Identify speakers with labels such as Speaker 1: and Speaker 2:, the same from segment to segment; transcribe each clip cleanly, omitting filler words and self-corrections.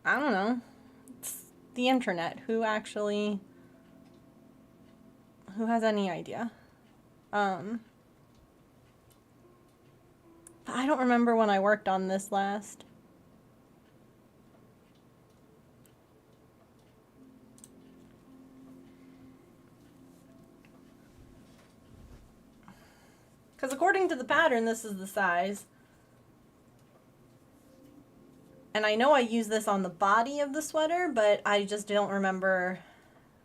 Speaker 1: I don't know. It's the internet. Who has any idea? Um, I don't remember when I worked on this last. Because according to the pattern, this is the size. And I know I use this on the body of the sweater, but I just don't remember.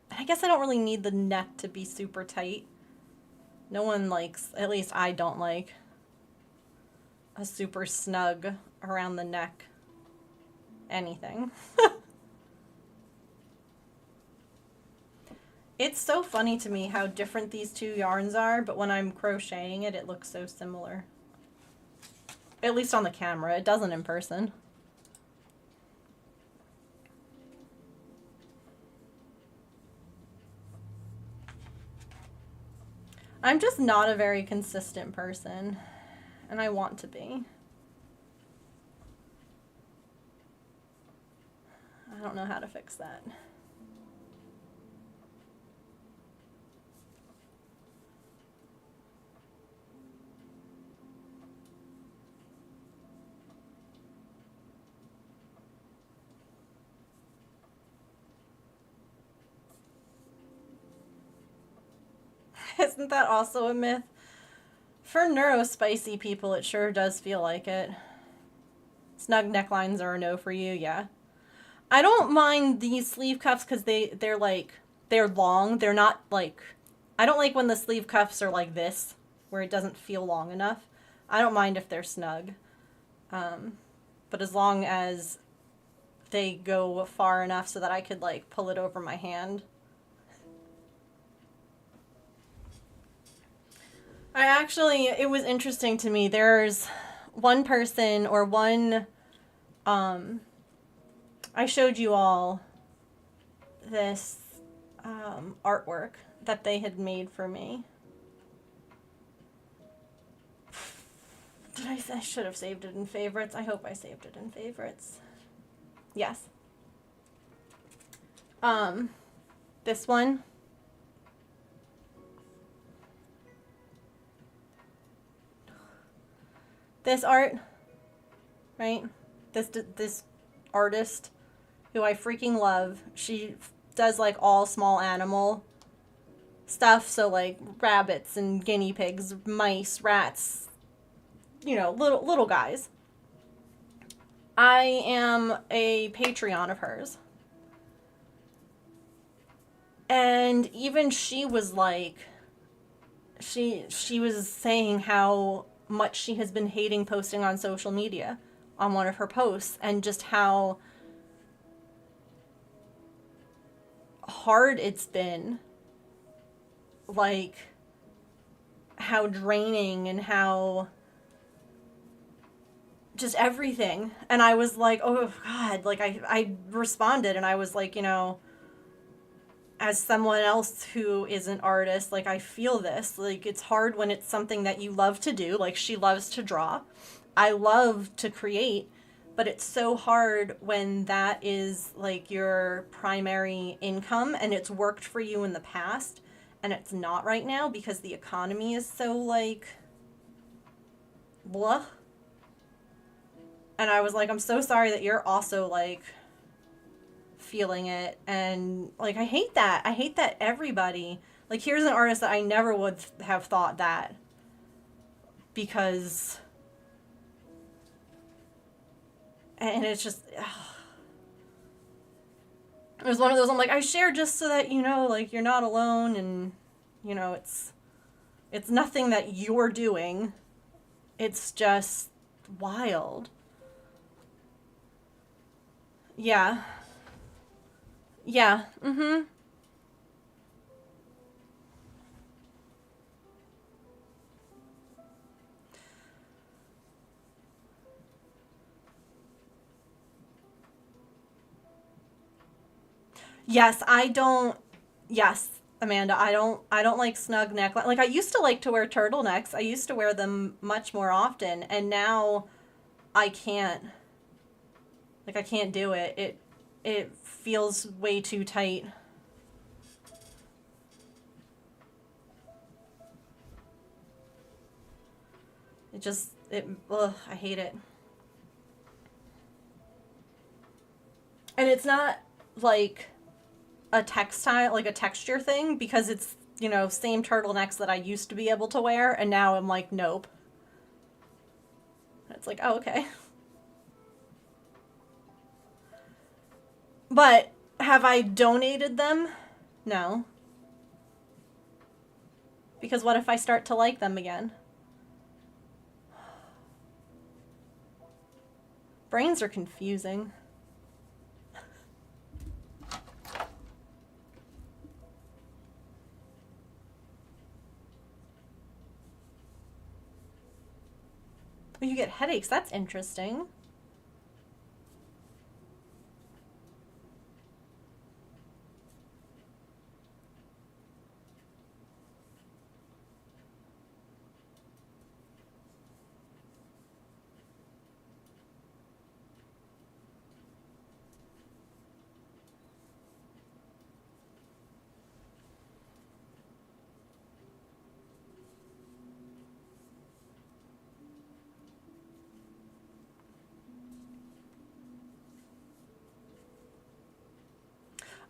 Speaker 1: I guess I don't really need the neck to be super tight. No one likes, at least I don't like, a super snug around the neck anything. It's so funny to me how different these two yarns are, but when I'm crocheting it, it looks so similar. At least on the camera. It doesn't in person. I'm just not a very consistent person, and I want to be. I don't know how to fix that. Isn't that also a myth? For neurospicy people, it sure does feel like it. Snug necklines are a no for you, yeah. I don't mind these sleeve cuffs because they're long. They're not like, I don't like when the sleeve cuffs are like this, where it doesn't feel long enough. I don't mind if they're snug. But as long as they go far enough so that I could like pull it over my hand. It was interesting to me. There's one person or one, I showed you all this artwork that they had made for me. I should have saved it in favorites. I hope I saved it in favorites. Yes. This one. This art, right? This artist who I freaking love. She does like all small animal stuff, so like rabbits and guinea pigs, mice, rats, little guys. I am a Patreon of hers. And even she was like, she was saying how much she has been hating posting on social media on one of her posts, and just how hard it's been, like how draining and how just everything. And I was like, oh god, like I responded and I was like, as someone else who is an artist, like I feel this. Like it's hard when it's something that you love to do. Like she loves to draw. I love to create, but it's so hard when that is like your primary income and it's worked for you in the past and it's not right now because the economy is so like blah. And I was like, I'm so sorry that you're also like feeling it. And like I hate that everybody, like, here's an artist that I never would have thought that, because and it's just it was one of those, I'm like, I share just so that like you're not alone, and it's nothing that you're doing, it's just wild. Yeah. Yeah. Mm-hmm. Yes, I don't. Yes, Amanda, I don't like snug neck. Like I used to like to wear turtlenecks. I used to wear them much more often, and now I can't. Like I can't do it. it feels way too tight. Ugh, I hate it. And it's not like a textile, like a texture thing, because it's, you know, same turtlenecks that I used to be able to wear, and now I'm like, nope. It's like, oh, okay. But have I donated them? No. Because what if I start to like them again? Brains are confusing. Oh, you get headaches. That's interesting.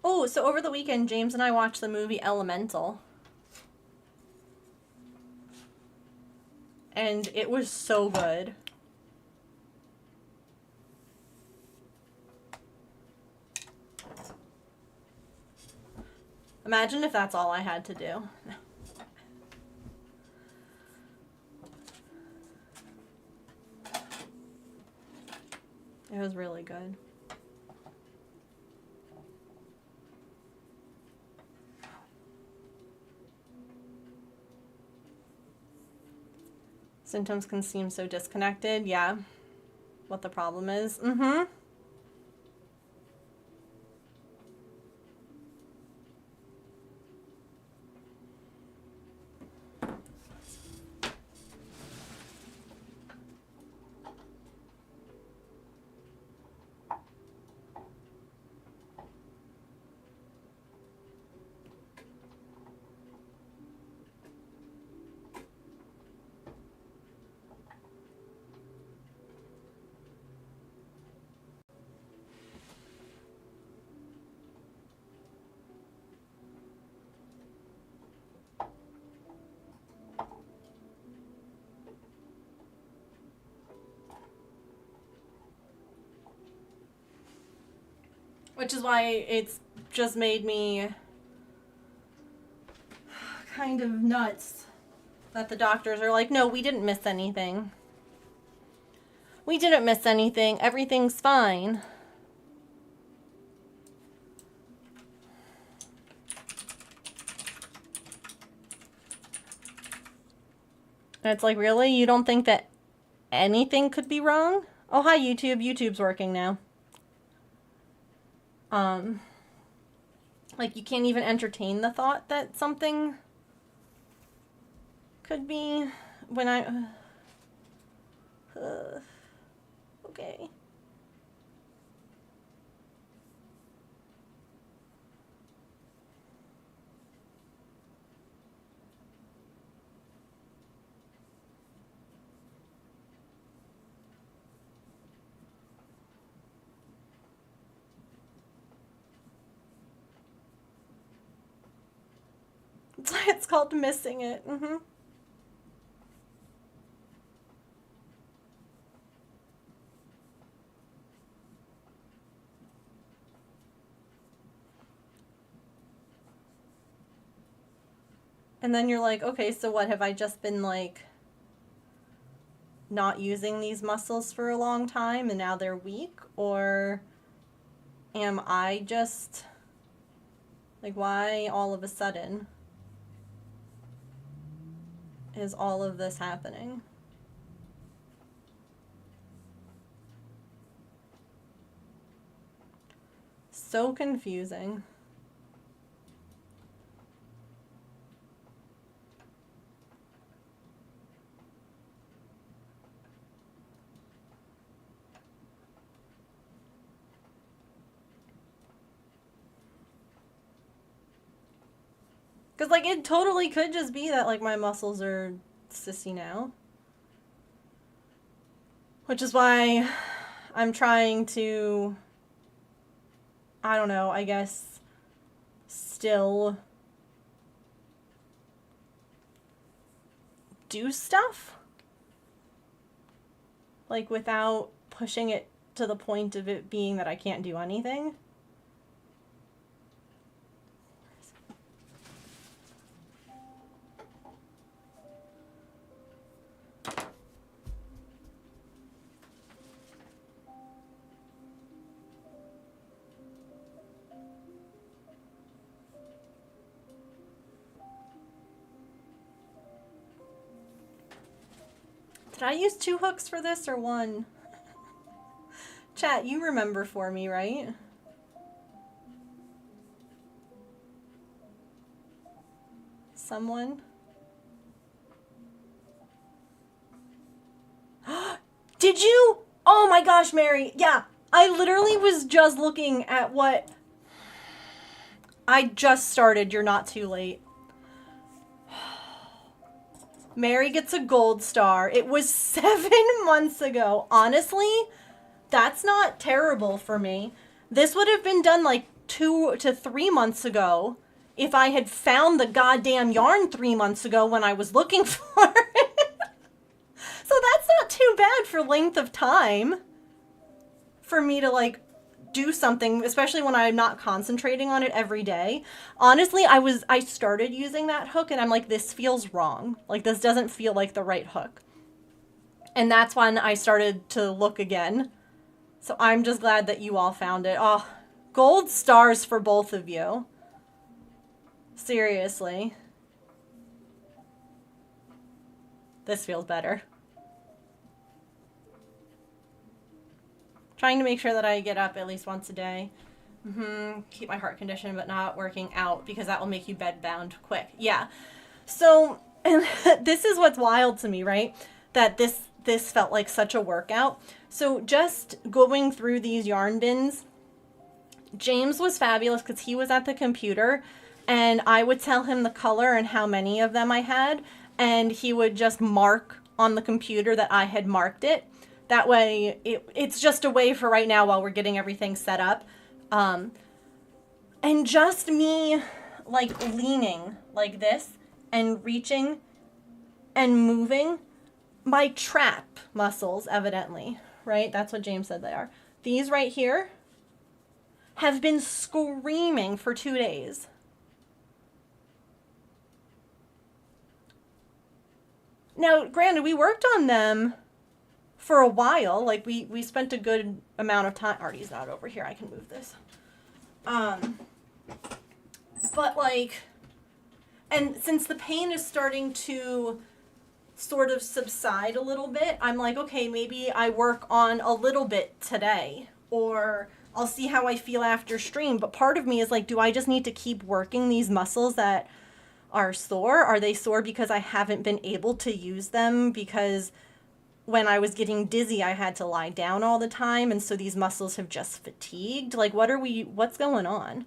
Speaker 1: Oh, so over the weekend, James and I watched the movie Elemental. And it was so good. Imagine if that's all I had to do. It was really good. Symptoms can seem so disconnected. Yeah. What the problem is. Mm-hmm. Which is why it's just made me kind of nuts that the doctors are like, no, we didn't miss anything. We didn't miss anything. Everything's fine. And it's like, really? You don't think that anything could be wrong? Oh, hi, YouTube. YouTube's working now. Like, you can't even entertain the thought that something could be when I... okay. It's called missing it. Mm-hmm. And then you're like, okay, so what? Have I just been, like, not using these muscles for a long time and now they're weak? Or am I just, like, why all of a sudden is all of this happening? So confusing. Because, like, it totally could just be that, like, my muscles are sissy now. Which is why I'm trying to, I don't know, I guess, still do stuff. Like, without pushing it to the point of it being that I can't do anything. Did I use 2 hooks for this or 1? Chat, you remember for me, right? Someone? Did you? Oh my gosh, Mary. Yeah, I literally was just looking at what I just started. You're not too late. Mary gets a gold star. It was 7 months ago. Honestly, that's not terrible for me. This would have been done like 2 to 3 months ago if I had found the goddamn yarn 3 months ago when I was looking for it. So that's not too bad for length of time for me to like do something, especially when I'm not concentrating on it every day. Honestly, I started using that hook and I'm like, this feels wrong. Like, this doesn't feel like the right hook. And that's when I started to look again. So I'm just glad that you all found it. Oh, gold stars for both of you. Seriously. This feels better. Trying to make sure that I get up at least once a day. Keep my heart condition, but not working out because that will make you bedbound quick. Yeah. So, and this is what's wild to me, right? That this felt like such a workout. So just going through these yarn bins, James was fabulous because he was at the computer and I would tell him the color and how many of them I had, and he would just mark on the computer that I had marked it. That way, it's just a way for right now while we're getting everything set up. And just me, like, leaning like this and reaching and moving my trap muscles, evidently, right? That's what James said they are. These right here have been screaming for 2 days. Now, granted, we worked on them for a while. Like, we spent a good amount of time. Artie's not over here. I can move this. But, like, and since the pain is starting to sort of subside a little bit, I'm like, okay, maybe I work on a little bit today, or I'll see how I feel after stream. But part of me is like, do I just need to keep working these muscles that are sore? Are they sore because I haven't been able to use them because when I was getting dizzy, I had to lie down all the time, and so these muscles have just fatigued? Like, what's going on?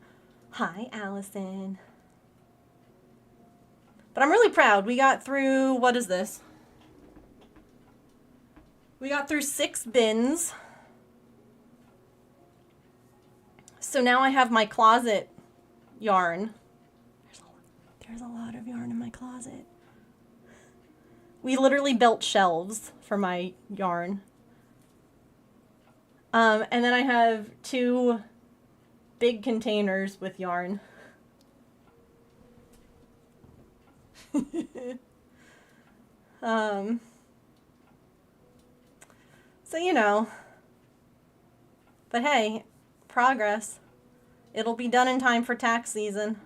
Speaker 1: Hi, Allison. But I'm really proud. We got through, what is this? We got through 6 bins. So now I have my closet yarn. There's a lot of yarn in my closet. We literally built shelves for my yarn. And then I have 2 big containers with yarn. So, you know. But hey, progress. It'll be done in time for tax season.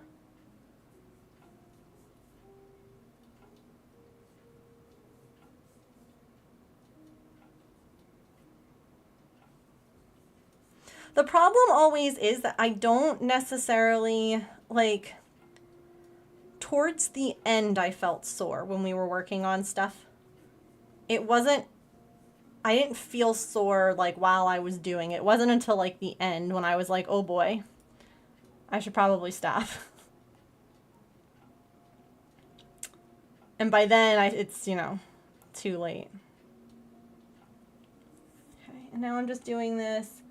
Speaker 1: The problem always is that I don't necessarily, like, towards the end I felt sore when we were working on stuff. I didn't feel sore, like, while I was doing it. It wasn't until, like, the end when I was like, oh boy, I should probably stop. And by then, it's, too late. Okay, and now I'm just doing this.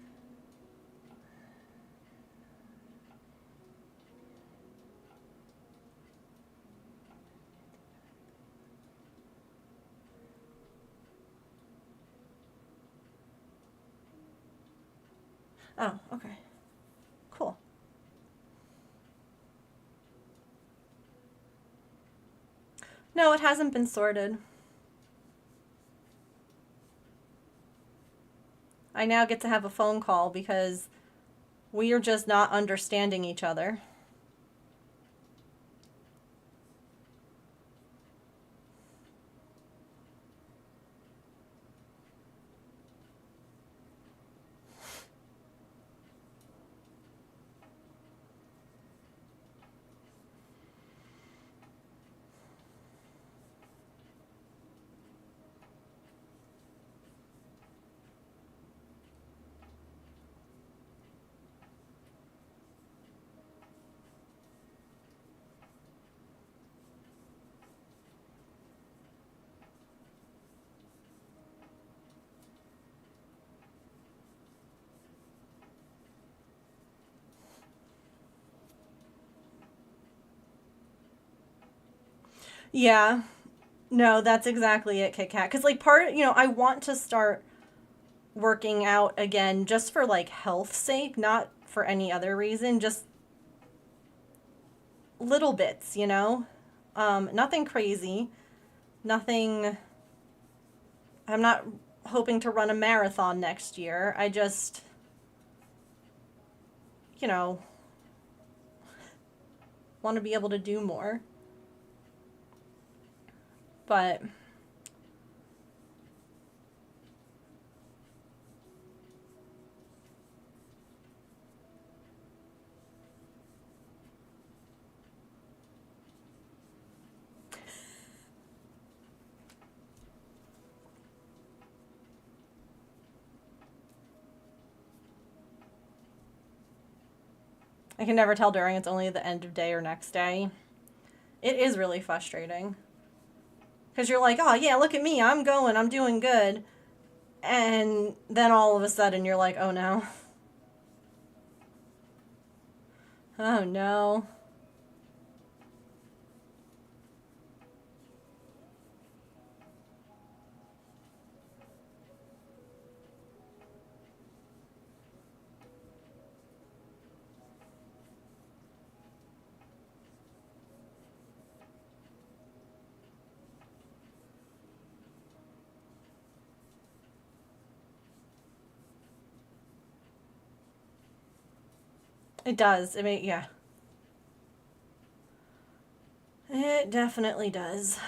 Speaker 1: Oh, okay. Cool. No, it hasn't been sorted. I now get to have a phone call because we are just not understanding each other. Yeah. No, that's exactly it, Kit Kat. Because, like, I want to start working out again just for, like, health's sake, not for any other reason. Just little bits, Nothing crazy. Nothing. I'm not hoping to run a marathon next year. I just, you know, want to be able to do more. But I can never tell during it's only the end of day or next day. It is really frustrating. Because you're like, oh, yeah, look at me. I'm doing good. And then all of a sudden you're like, oh no. Oh no. It does. Yeah. It definitely does.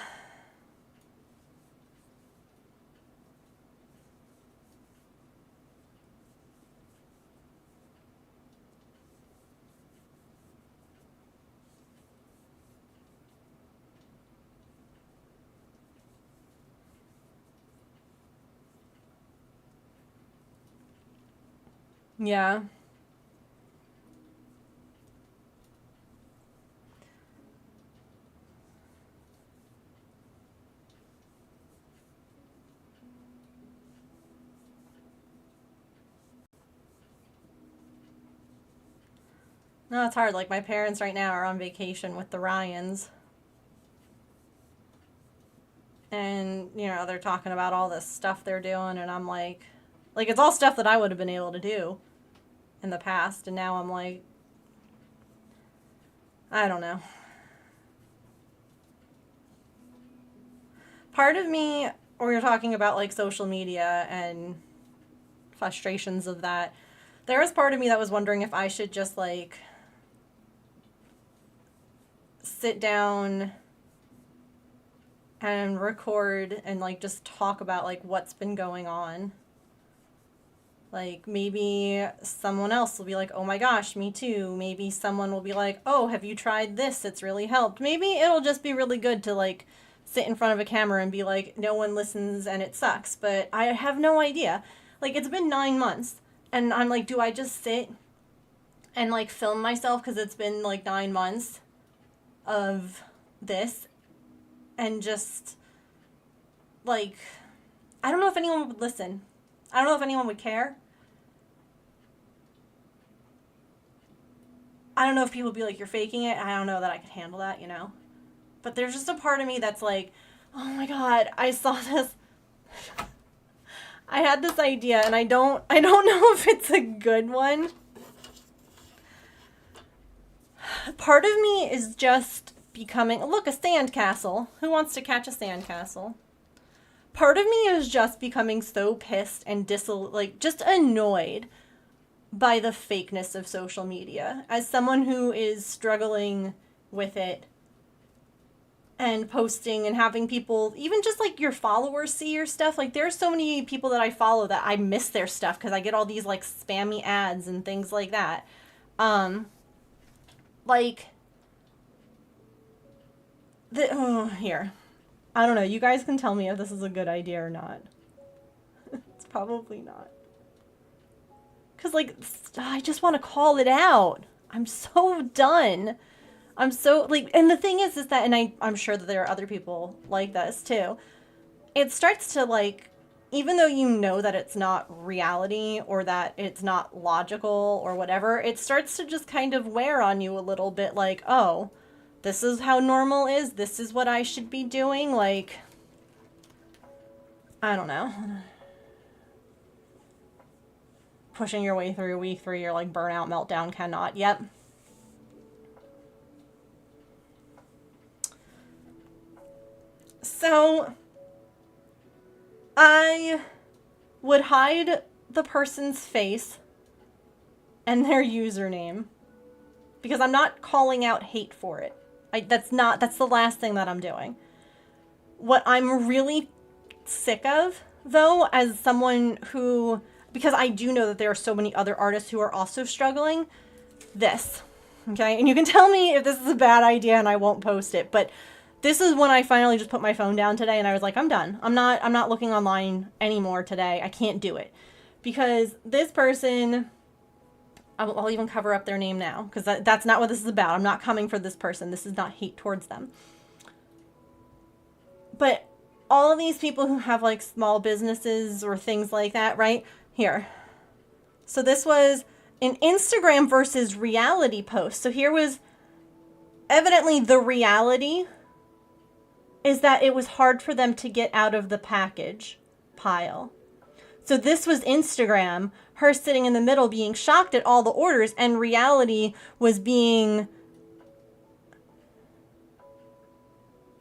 Speaker 1: Yeah. No, it's hard. Like, my parents right now are on vacation with the Ryans. And, they're talking about all this stuff they're doing. And I'm like, it's all stuff that I would have been able to do in the past. And now I'm like, I don't know. Part of me, or you're talking about like social media and frustrations of that, there was part of me that was wondering if I should just like sit down and record and like just talk about like what's been going on. Like maybe someone else will be like, oh my gosh, me too. Maybe someone will be like, oh, have you tried this? It's really helped. Maybe it'll just be really good to like sit in front of a camera and be like, no one listens and it sucks. But I have no idea. Like it's been 9 months and I'm like, do I just sit and like film myself because it's been like 9 months of this? and just, like, I don't know if anyone would listen. I don't know if anyone would care. I don't know if people would be like, you're faking it. I don't know that I could handle that, you know? But there's just a part of me that's like, oh my God, I saw this. I had this idea and I don't know if it's a good one. Part of me is just becoming, look, a sandcastle. Who wants to catch a sandcastle? Part of me is just becoming so pissed and just annoyed by the fakeness of social media. As someone who is struggling with it and posting and having people, even just like your followers, see your stuff. Like, there's so many people that I follow that I miss their stuff because I get all these like spammy ads and things like that. Here. I don't know. You guys can tell me if this is a good idea or not. It's probably not. Because, like, I just want to call it out. I'm so done. I'm so, like, and the thing is that, and I'm sure that there are other people like this, too. It starts to, like, even though you know that it's not reality or that it's not logical or whatever, it starts to just kind of wear on you a little bit, like, oh, this is how normal is. This is what I should be doing. Like, I don't know. Pushing your way through week 3, you're like burnout, meltdown, cannot. Yep. So, I would hide the person's face and their username because I'm not calling out hate for it. That's the last thing that I'm doing. What I'm really sick of, though, as someone who, because I do know that there are so many other artists who are also struggling, this, okay? And you can tell me if this is a bad idea and I won't post it, but this is when I finally just put my phone down today and I was like, I'm done. I'm not looking online anymore today. I can't do it. Because this person, I'll even cover up their name now, because that's not what this is about. I'm not coming for this person. This is not hate towards them. But all of these people who have like small businesses or things like that, right? Here. So this was an Instagram versus reality post. So here was evidently the reality is that it was hard for them to get out of the package pile. So this was Instagram, her sitting in the middle being shocked at all the orders, and reality was being,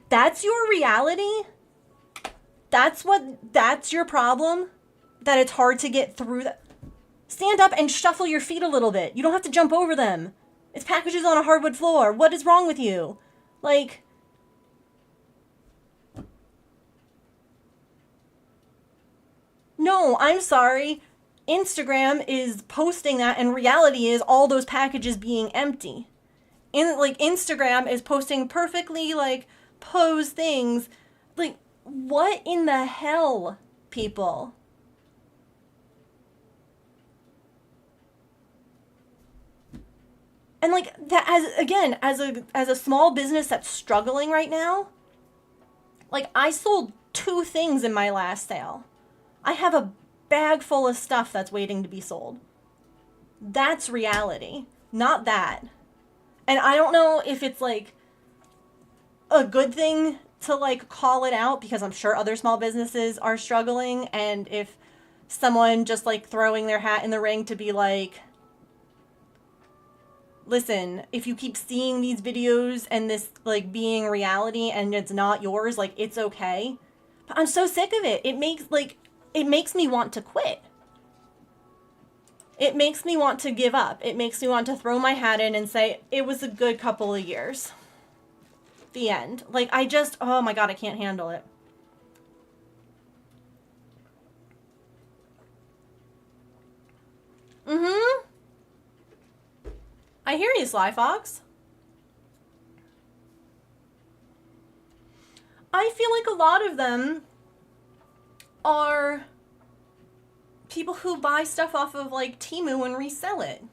Speaker 1: that's your reality? That's your problem? That it's hard to get through that? Stand up and shuffle your feet a little bit. You don't have to jump over them. It's packages on a hardwood floor. What is wrong with you? Like, no, I'm sorry. Instagram is posting that, and reality is all those packages being empty. Instagram is posting perfectly, like, posed things. Like, what in the hell, people? And, like, that, as a small business that's struggling right now, like, I sold 2 things in my last sale. I have a bag full of stuff that's waiting to be sold. That's reality, not that. And I don't know if it's like a good thing to like call it out, because I'm sure other small businesses are struggling, and if someone just like throwing their hat in the ring to be like, listen, if you keep seeing these videos and this like being reality and it's not yours, like, it's okay. But I'm so sick of it. It makes me want to quit. It makes me want to give up. It makes me want to throw my hat in and say, it was a good couple of years. The end. Like, oh my God, I can't handle it. I hear you, Sly Fox. I feel like a lot of them are people who buy stuff off of like Temu and resell it.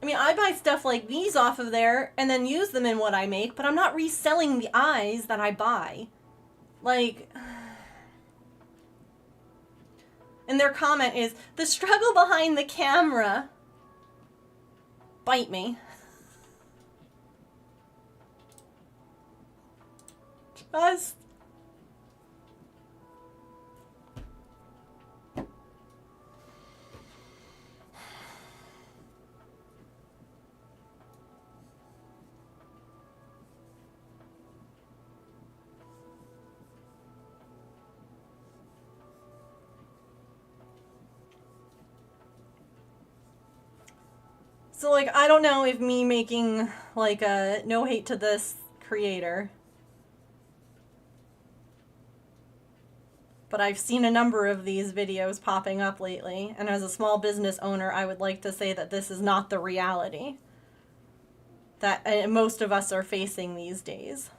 Speaker 1: I mean, I buy stuff like these off of there and then use them in what I make, but I'm not reselling the eyes that I buy. Like, and their comment is, the struggle behind the camera. Bite me. Just... So, like, I don't know if me making, like, a no hate to this creator, but I've seen a number of these videos popping up lately, and as a small business owner, I would like to say that this is not the reality that most of us are facing these days.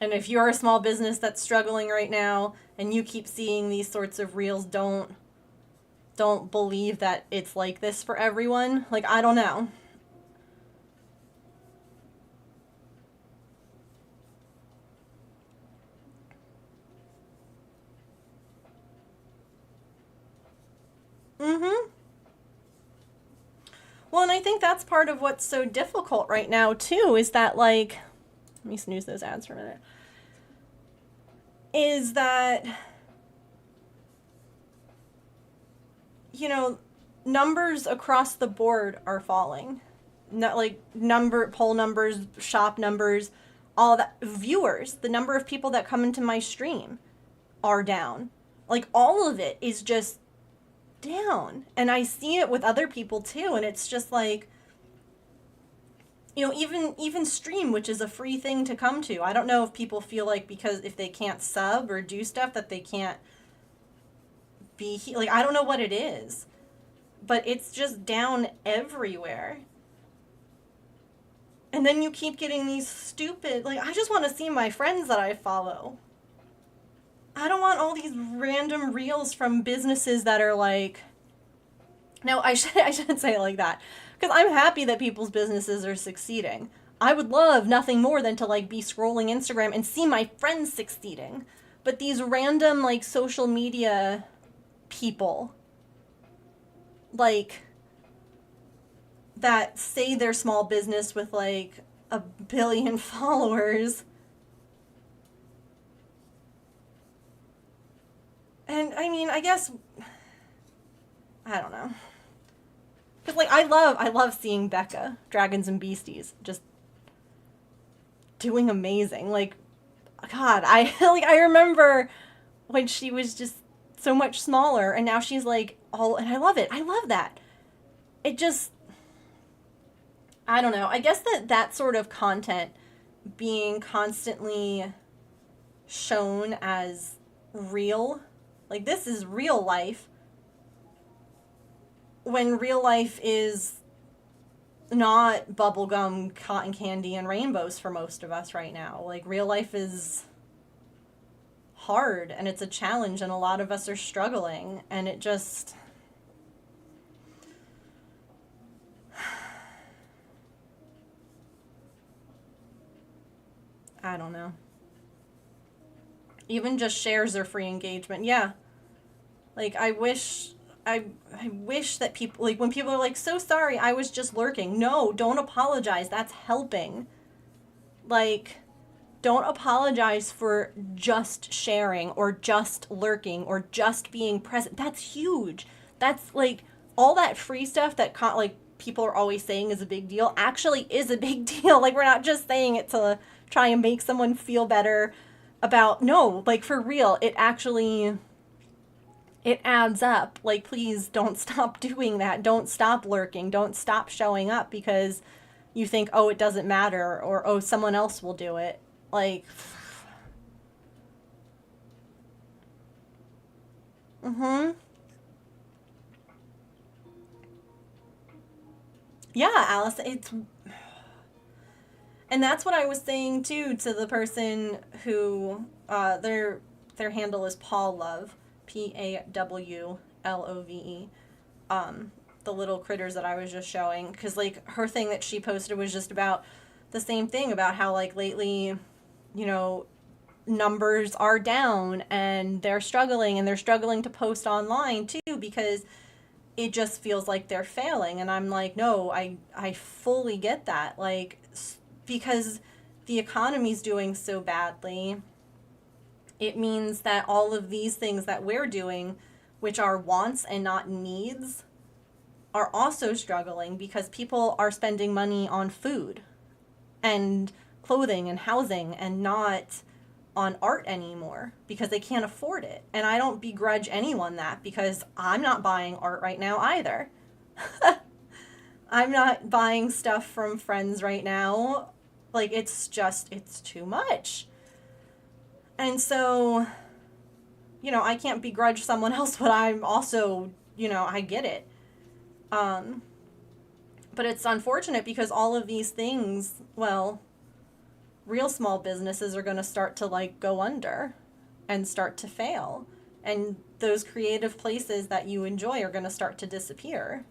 Speaker 1: And if you're a small business that's struggling right now, and you keep seeing these sorts of reels, don't believe that it's like this for everyone. Like, I don't know. Mm-hmm. Well, and I think that's part of what's so difficult right now, too, is that, like, let me snooze those ads for a minute, is that, you know, numbers across the board are falling. Not like poll numbers, shop numbers, all that. Viewers, the number of people that come into my stream are down. Like, all of it is just down. And I see it with other people too, and it's just like, you know, even Stream, which is a free thing to come to. I don't know if people feel like because if they can't sub or do stuff that they can't be like, I don't know what it is, but it's just down everywhere. And then you keep getting these stupid, like, I just want to see my friends that I follow. I don't want all these random reels from businesses that are like, no, I shouldn't say it like that, because I'm happy that people's businesses are succeeding. I would love nothing more than to, like, be scrolling Instagram and see my friends succeeding. But these random, like, social media people, like, that say they're small business with, like, 1 billion followers. And, I mean, I guess, I don't know. Because, like, I love seeing Becca, Dragons and Beasties, just doing amazing. Like, God, I remember when she was just so much smaller, and now she's, like, and I love it. I love that. It just, I don't know. I guess that sort of content being constantly shown as real, like, this is real life, when real life is not bubblegum, cotton candy, and rainbows for most of us right now. Like, real life is hard, and it's a challenge, and a lot of us are struggling, and it just, I don't know. Even just shares or free engagement. Yeah. Like, I wish that people, like, when people are like, so sorry, I was just lurking. No, don't apologize. That's helping. Like, don't apologize for just sharing or just lurking or just being present. That's huge. That's, like, all that free stuff that, like, people are always saying is a big deal actually is a big deal. Like, we're not just saying it to try and make someone feel better about, no, like, for real, it actually, it adds up. Like, please don't stop doing that. Don't stop lurking. Don't stop showing up because you think, oh, it doesn't matter, or, oh, someone else will do it. Like, mm-hmm. Yeah, Alice, and that's what I was saying too to the person who their handle is Paul Love, Pawlove. the little critters that I was just showing, because like her thing that she posted was just about the same thing, about how like lately, you know, numbers are down and they're struggling, and they're struggling to post online too because it just feels like they're failing. And I'm like, no, I fully get that. Like, because the economy's doing so badly, it means that all of these things that we're doing, which are wants and not needs, are also struggling because people are spending money on food and clothing and housing and not on art anymore because they can't afford it. And I don't begrudge anyone that, because I'm not buying art right now either. I'm not buying stuff from friends right now. Like, it's too much. And so, you know, I can't begrudge someone else, but I'm also, you know, I get it. Um, but it's unfortunate because all of these things, well, real small businesses are going to start to like go under and start to fail. And those creative places that you enjoy are going to start to disappear.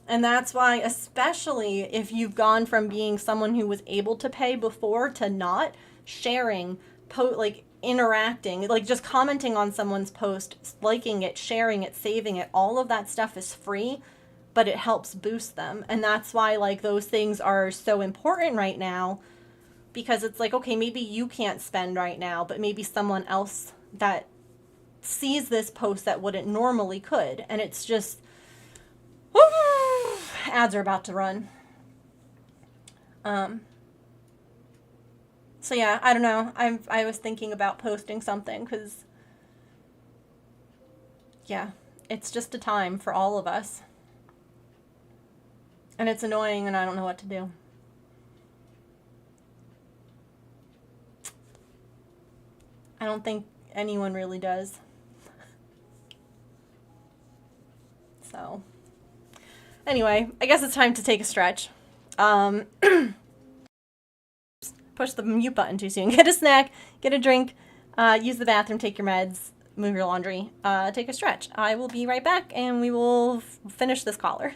Speaker 1: And that's why, especially if you've gone from being someone who was able to pay before to not, sharing, like interacting, like just commenting on someone's post, liking it, sharing it, saving it, all of that stuff is free, but it helps boost them. And that's why like those things are so important right now, because it's like, okay, maybe you can't spend right now, but maybe someone else that sees this post that wouldn't normally could. And it's just, woo, ads are about to run. Um, so yeah, I don't know. I was thinking about posting something because, yeah, it's just a time for all of us. And it's annoying and I don't know what to do. I don't think anyone really does. So, anyway, I guess it's time to take a stretch. Um, push the mute button too soon. Get a snack, get a drink, use the bathroom, take your meds, move your laundry, take a stretch. I will be right back and we will finish this caller.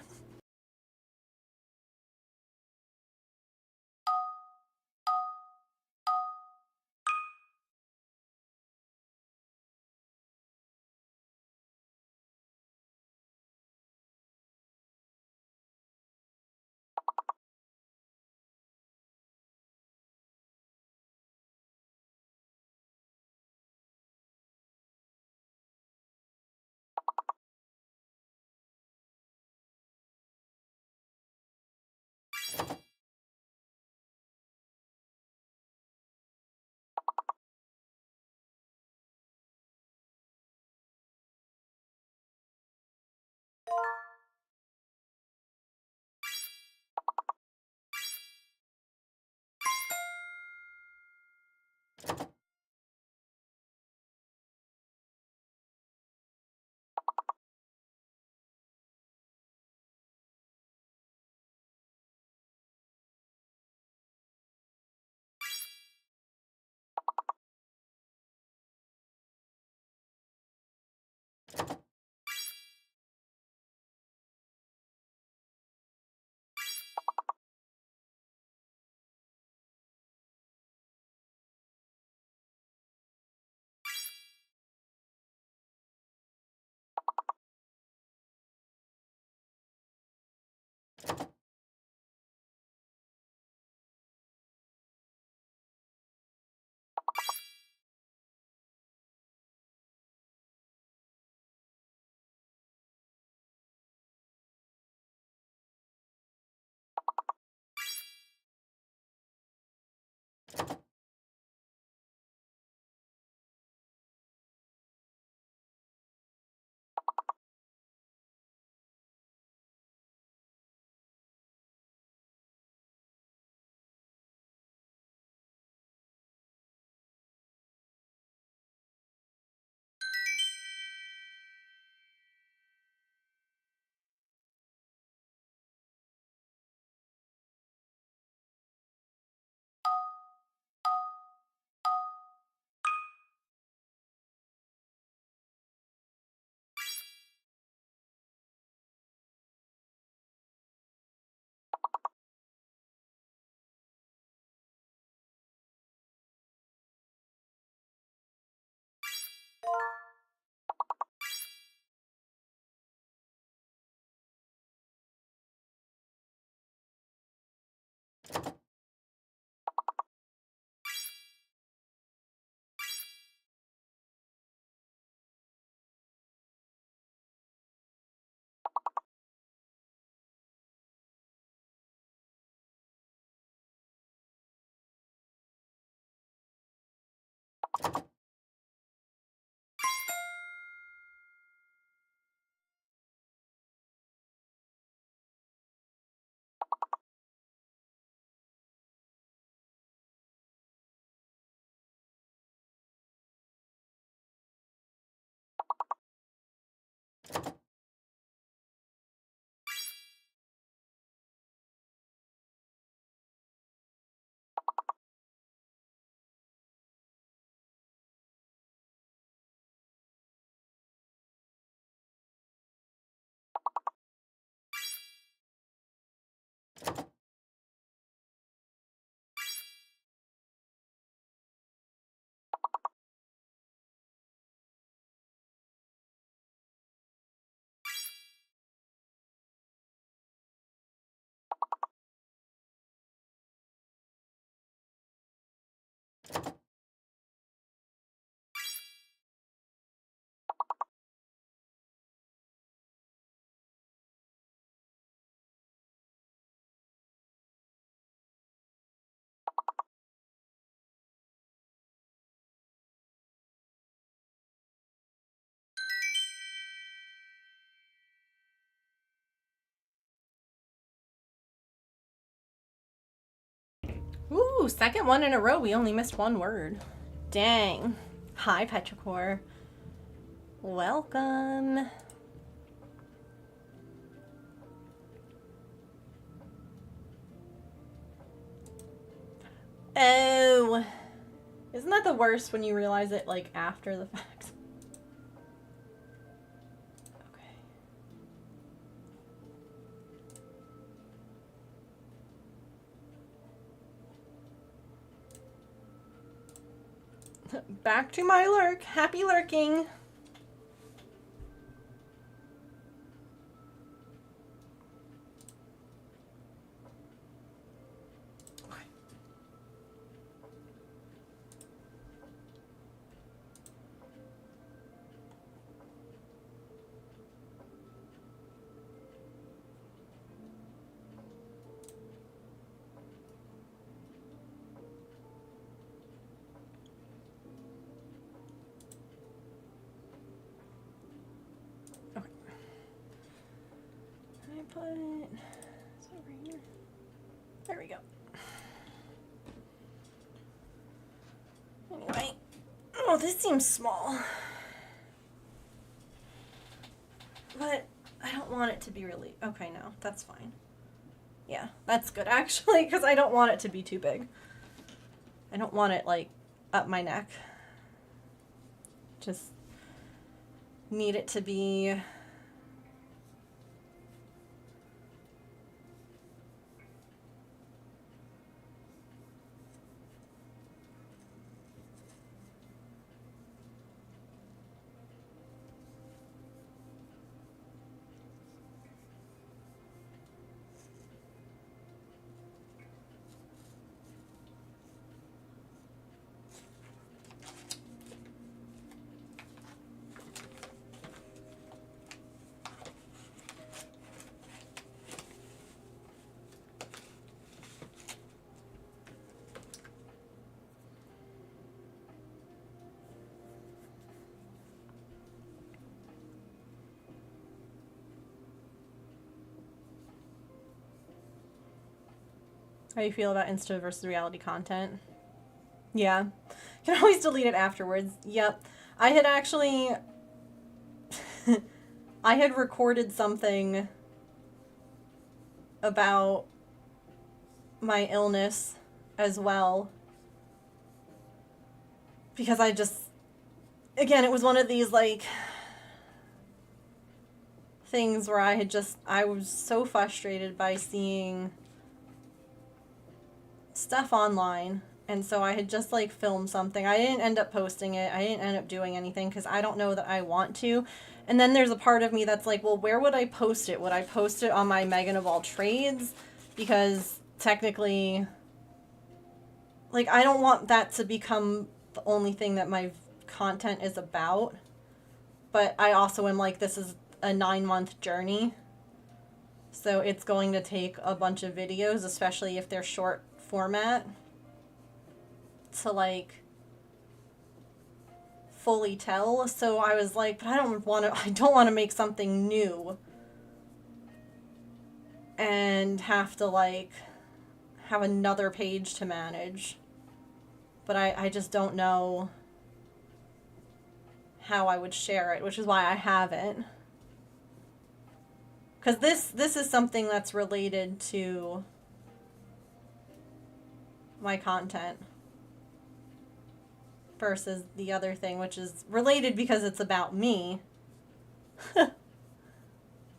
Speaker 1: Ooh, second one in a row. We only missed one word. Dang. Hi, Petrichor. Welcome. Oh. Isn't that the worst when you realize it, like, after the fact? Okay. Back to my lurk. Happy lurking. Put it over here. There we go. Anyway, oh, this seems small, but I don't want it to be really, okay, no, that's fine. Yeah, that's good actually, because I don't want it to be too big. I don't want it like up my neck. Just need it to be How you feel about Insta versus reality content? Yeah. You can always delete it afterwards. Yep. I had actually I had recorded something about my illness as well. Because I just, again, it was one of these like things where I was so frustrated by seeing stuff online, and so I had just like filmed something. I didn't end up posting it. I didn't end up doing anything because I don't know that I want to. And then there's a part of me that's like, well, where would I post it? Would I post it on my Megan of all trades? Because technically, like, I don't want that to become the only thing that my content is about. But I also am like, this is a 9-month journey. So it's going to take a bunch of videos, especially if they're short format, to like fully tell. So I was like, but I don't want to make something new and have to like have another page to manage. But I just don't know how I would share it, which is why I haven't. Because this is something that's related to my content versus the other thing, which is related because it's about me.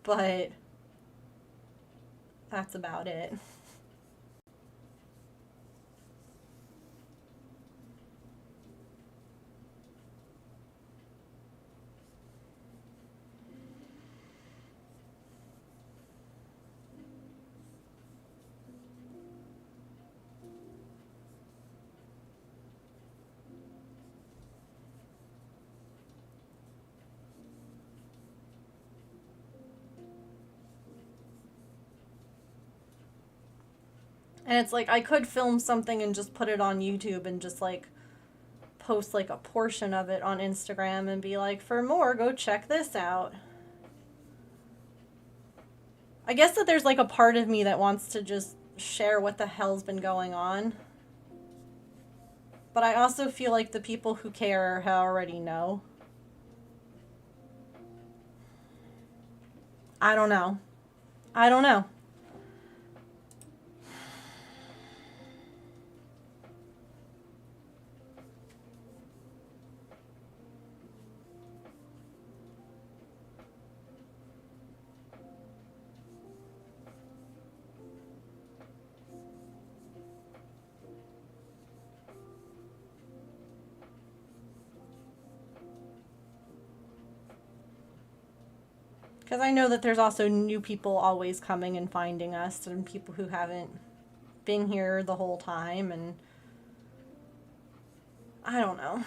Speaker 1: But that's about it. And it's like I could film something and just put it on YouTube and just like post like a portion of it on Instagram and be like, for more, go check this out. I guess that there's like a part of me that wants to just share what the hell's been going on. But I also feel like the people who care already know. I don't know. I don't know. Because I know that there's also new people always coming and finding us, and people who haven't been here the whole time, and I don't know.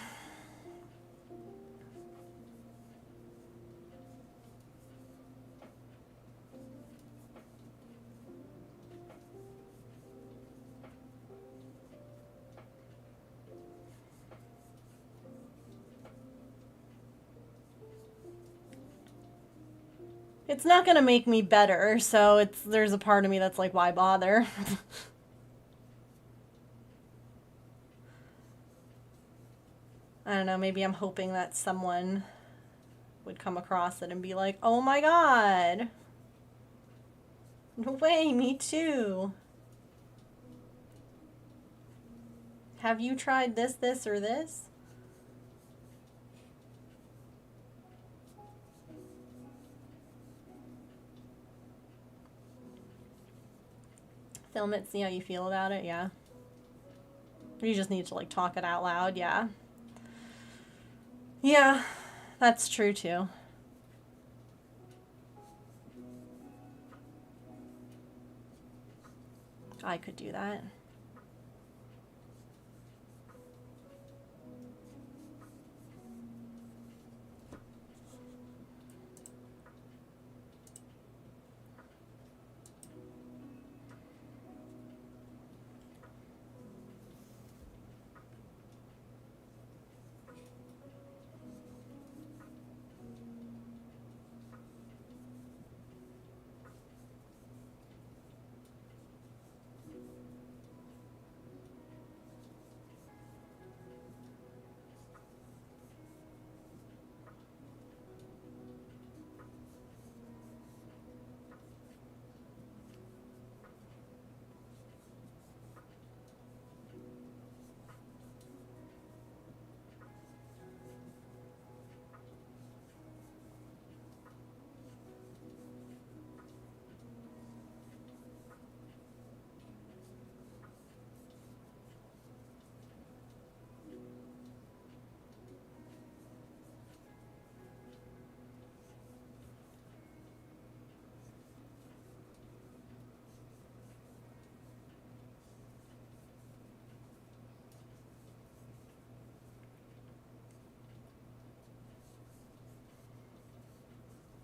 Speaker 1: It's not going to make me better, so there's a part of me that's like, why bother? I don't know, maybe I'm hoping that someone would come across it and be like, oh my god. No way, me too. Have you tried this, or this? Film it, see how you feel about it, yeah. You just need to like talk it out loud, yeah. Yeah, that's true too. I could do that.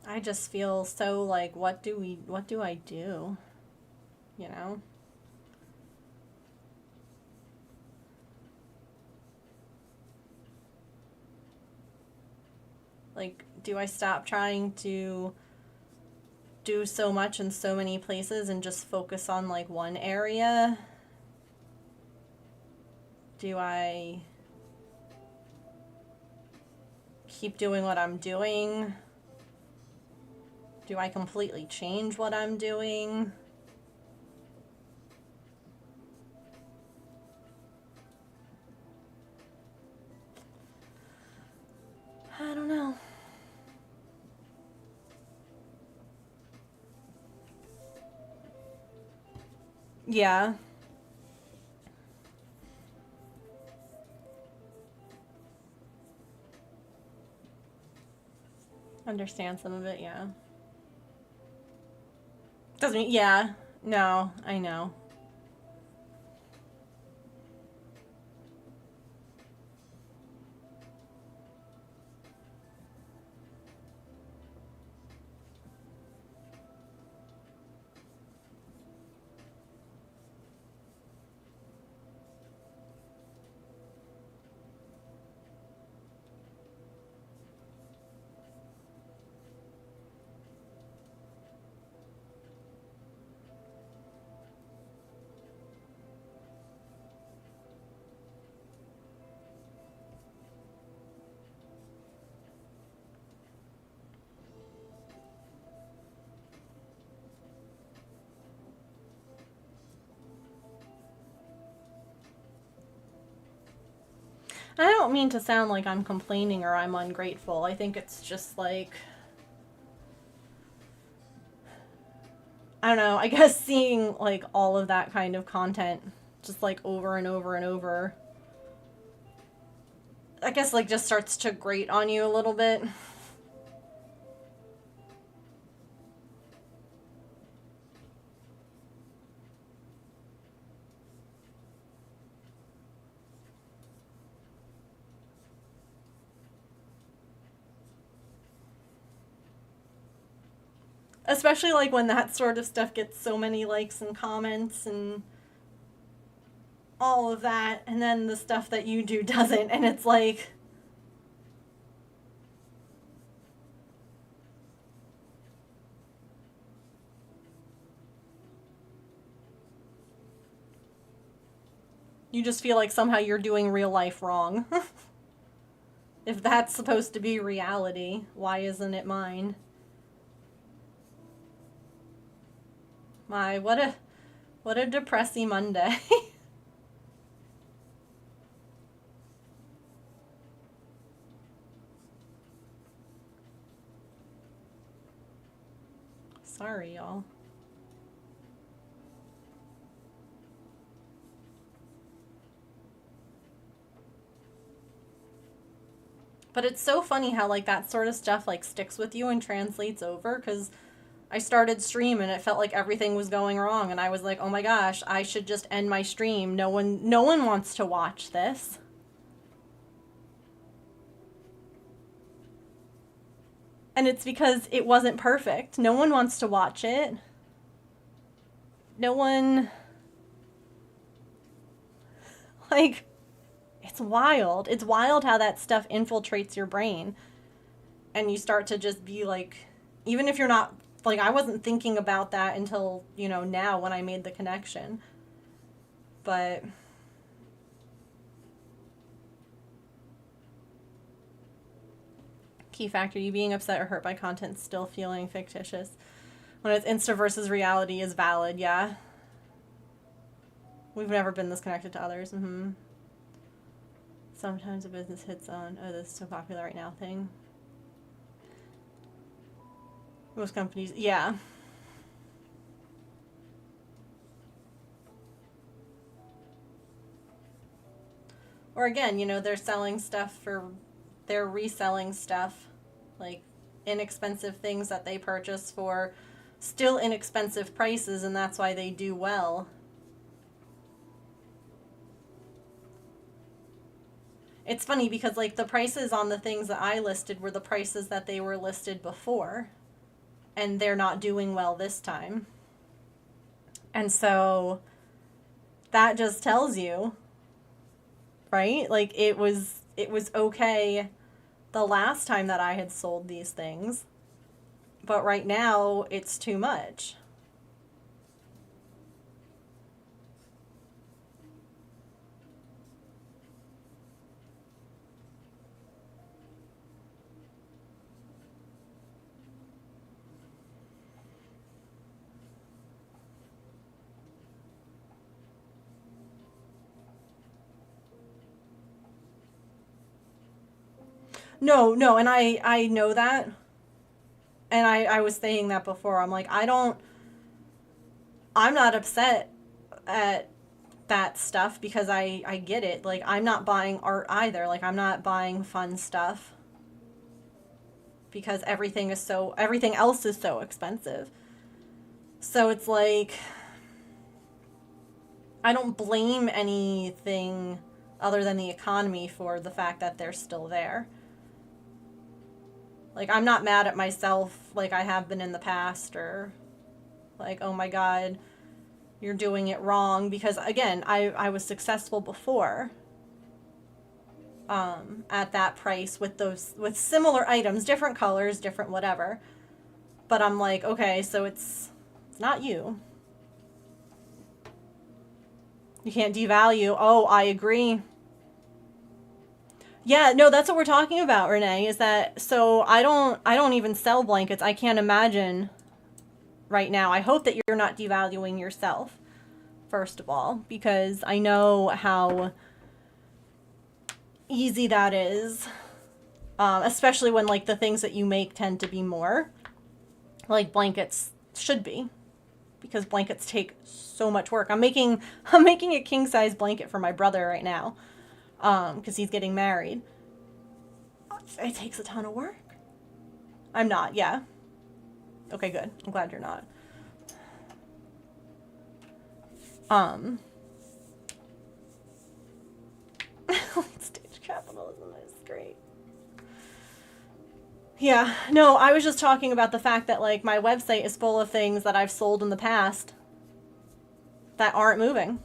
Speaker 1: I just feel so like, what do I do? You know? Like, do I stop trying to do so much in so many places and just focus on like one area? Do I keep doing what I'm doing? Do I completely change what I'm doing? I don't know. Yeah. Understand some of it, yeah. Doesn't mean, yeah. No, I know. I don't mean to sound like I'm complaining or I'm ungrateful. I think it's just like, I don't know, I guess seeing like all of that kind of content just like over and over and over, I guess like just starts to grate on you a little bit. Especially like when that sort of stuff gets so many likes and comments and all of that, and then the stuff that you do doesn't, and it's like, you just feel like somehow you're doing real life wrong. If that's supposed to be reality, why isn't it mine? My, what a depressing Monday. Sorry, y'all. But it's so funny how like that sort of stuff like sticks with you and translates over, because I started stream and it felt like everything was going wrong and I was like, "Oh my gosh, I should just end my stream. No one wants to watch this." And it's because it wasn't perfect. No one wants to watch it. No one, like, it's wild. It's wild how that stuff infiltrates your brain and you start to just be like, even if you're not, like, I wasn't thinking about that until, now when I made the connection. But key factor, you being upset or hurt by content still feeling fictitious when it's Insta versus reality is valid. Yeah, we've never been this connected to others. Sometimes a business hits on, oh, this is so popular right now thing. Most companies, yeah. Or again, they're selling stuff they're reselling stuff, like inexpensive things that they purchase for still inexpensive prices, and that's why they do well. It's funny because like the prices on the things that I listed were the prices that they were listed before, and they're not doing well this time. And so that just tells you, right? Like it was okay the last time that I had sold these things. But right now, it's too much. No, no, and I know that. And I was saying that before. I'm like, I'm not upset at that stuff because I get it. Like, I'm not buying art either. Like, I'm not buying fun stuff because everything else is so expensive. So it's like, I don't blame anything other than the economy for the fact that they're still there. Like, I'm not mad at myself like I have been in the past, or like, oh my God, you're doing it wrong, because again, I was successful before at that price with similar items, different colors, different whatever. But I'm like, okay, so it's not you. You can't devalue. Oh, I agree. Yeah, no, that's what we're talking about, Renee, is that so I don't even sell blankets. I can't imagine right now. I hope that you're not devaluing yourself, first of all, because I know how easy that is. Especially when like the things that you make tend to be more like blankets should be, because blankets take so much work. I'm making a king size blanket for my brother right now, because he's getting married. It takes a ton of work. I'm not, yeah. Okay, good. I'm glad you're not. Stage capitalism is great. Yeah, no, I was just talking about the fact that like my website is full of things that I've sold in the past that aren't moving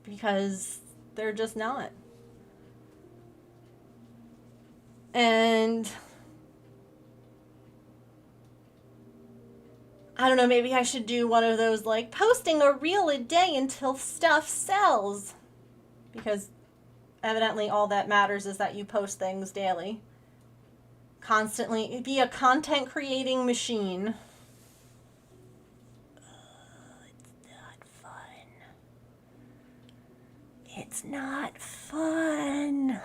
Speaker 1: because they're just not. And I don't know, maybe I should do one of those like posting a reel a day until stuff sells. Because evidently all that matters is that you post things daily. Constantly be a content creating machine. It's not fun. It's not fun.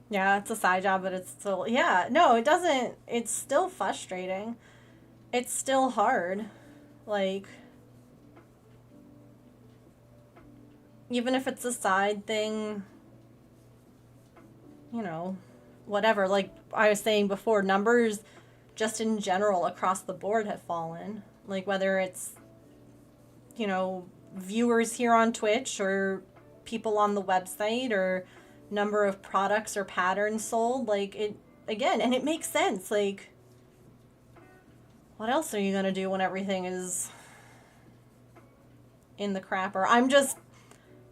Speaker 1: Yeah, it's a side job, but it's still, yeah, no, it doesn't, it's still frustrating. It's still hard. Like, even if it's a side thing, you know, whatever. Like I was saying before, numbers just in general across the board have fallen. Like, whether it's, you know, viewers here on Twitch or people on the website or number of products or patterns sold, like it again, and it makes sense. Like, what else are you going to do when everything is in the crapper? I'm just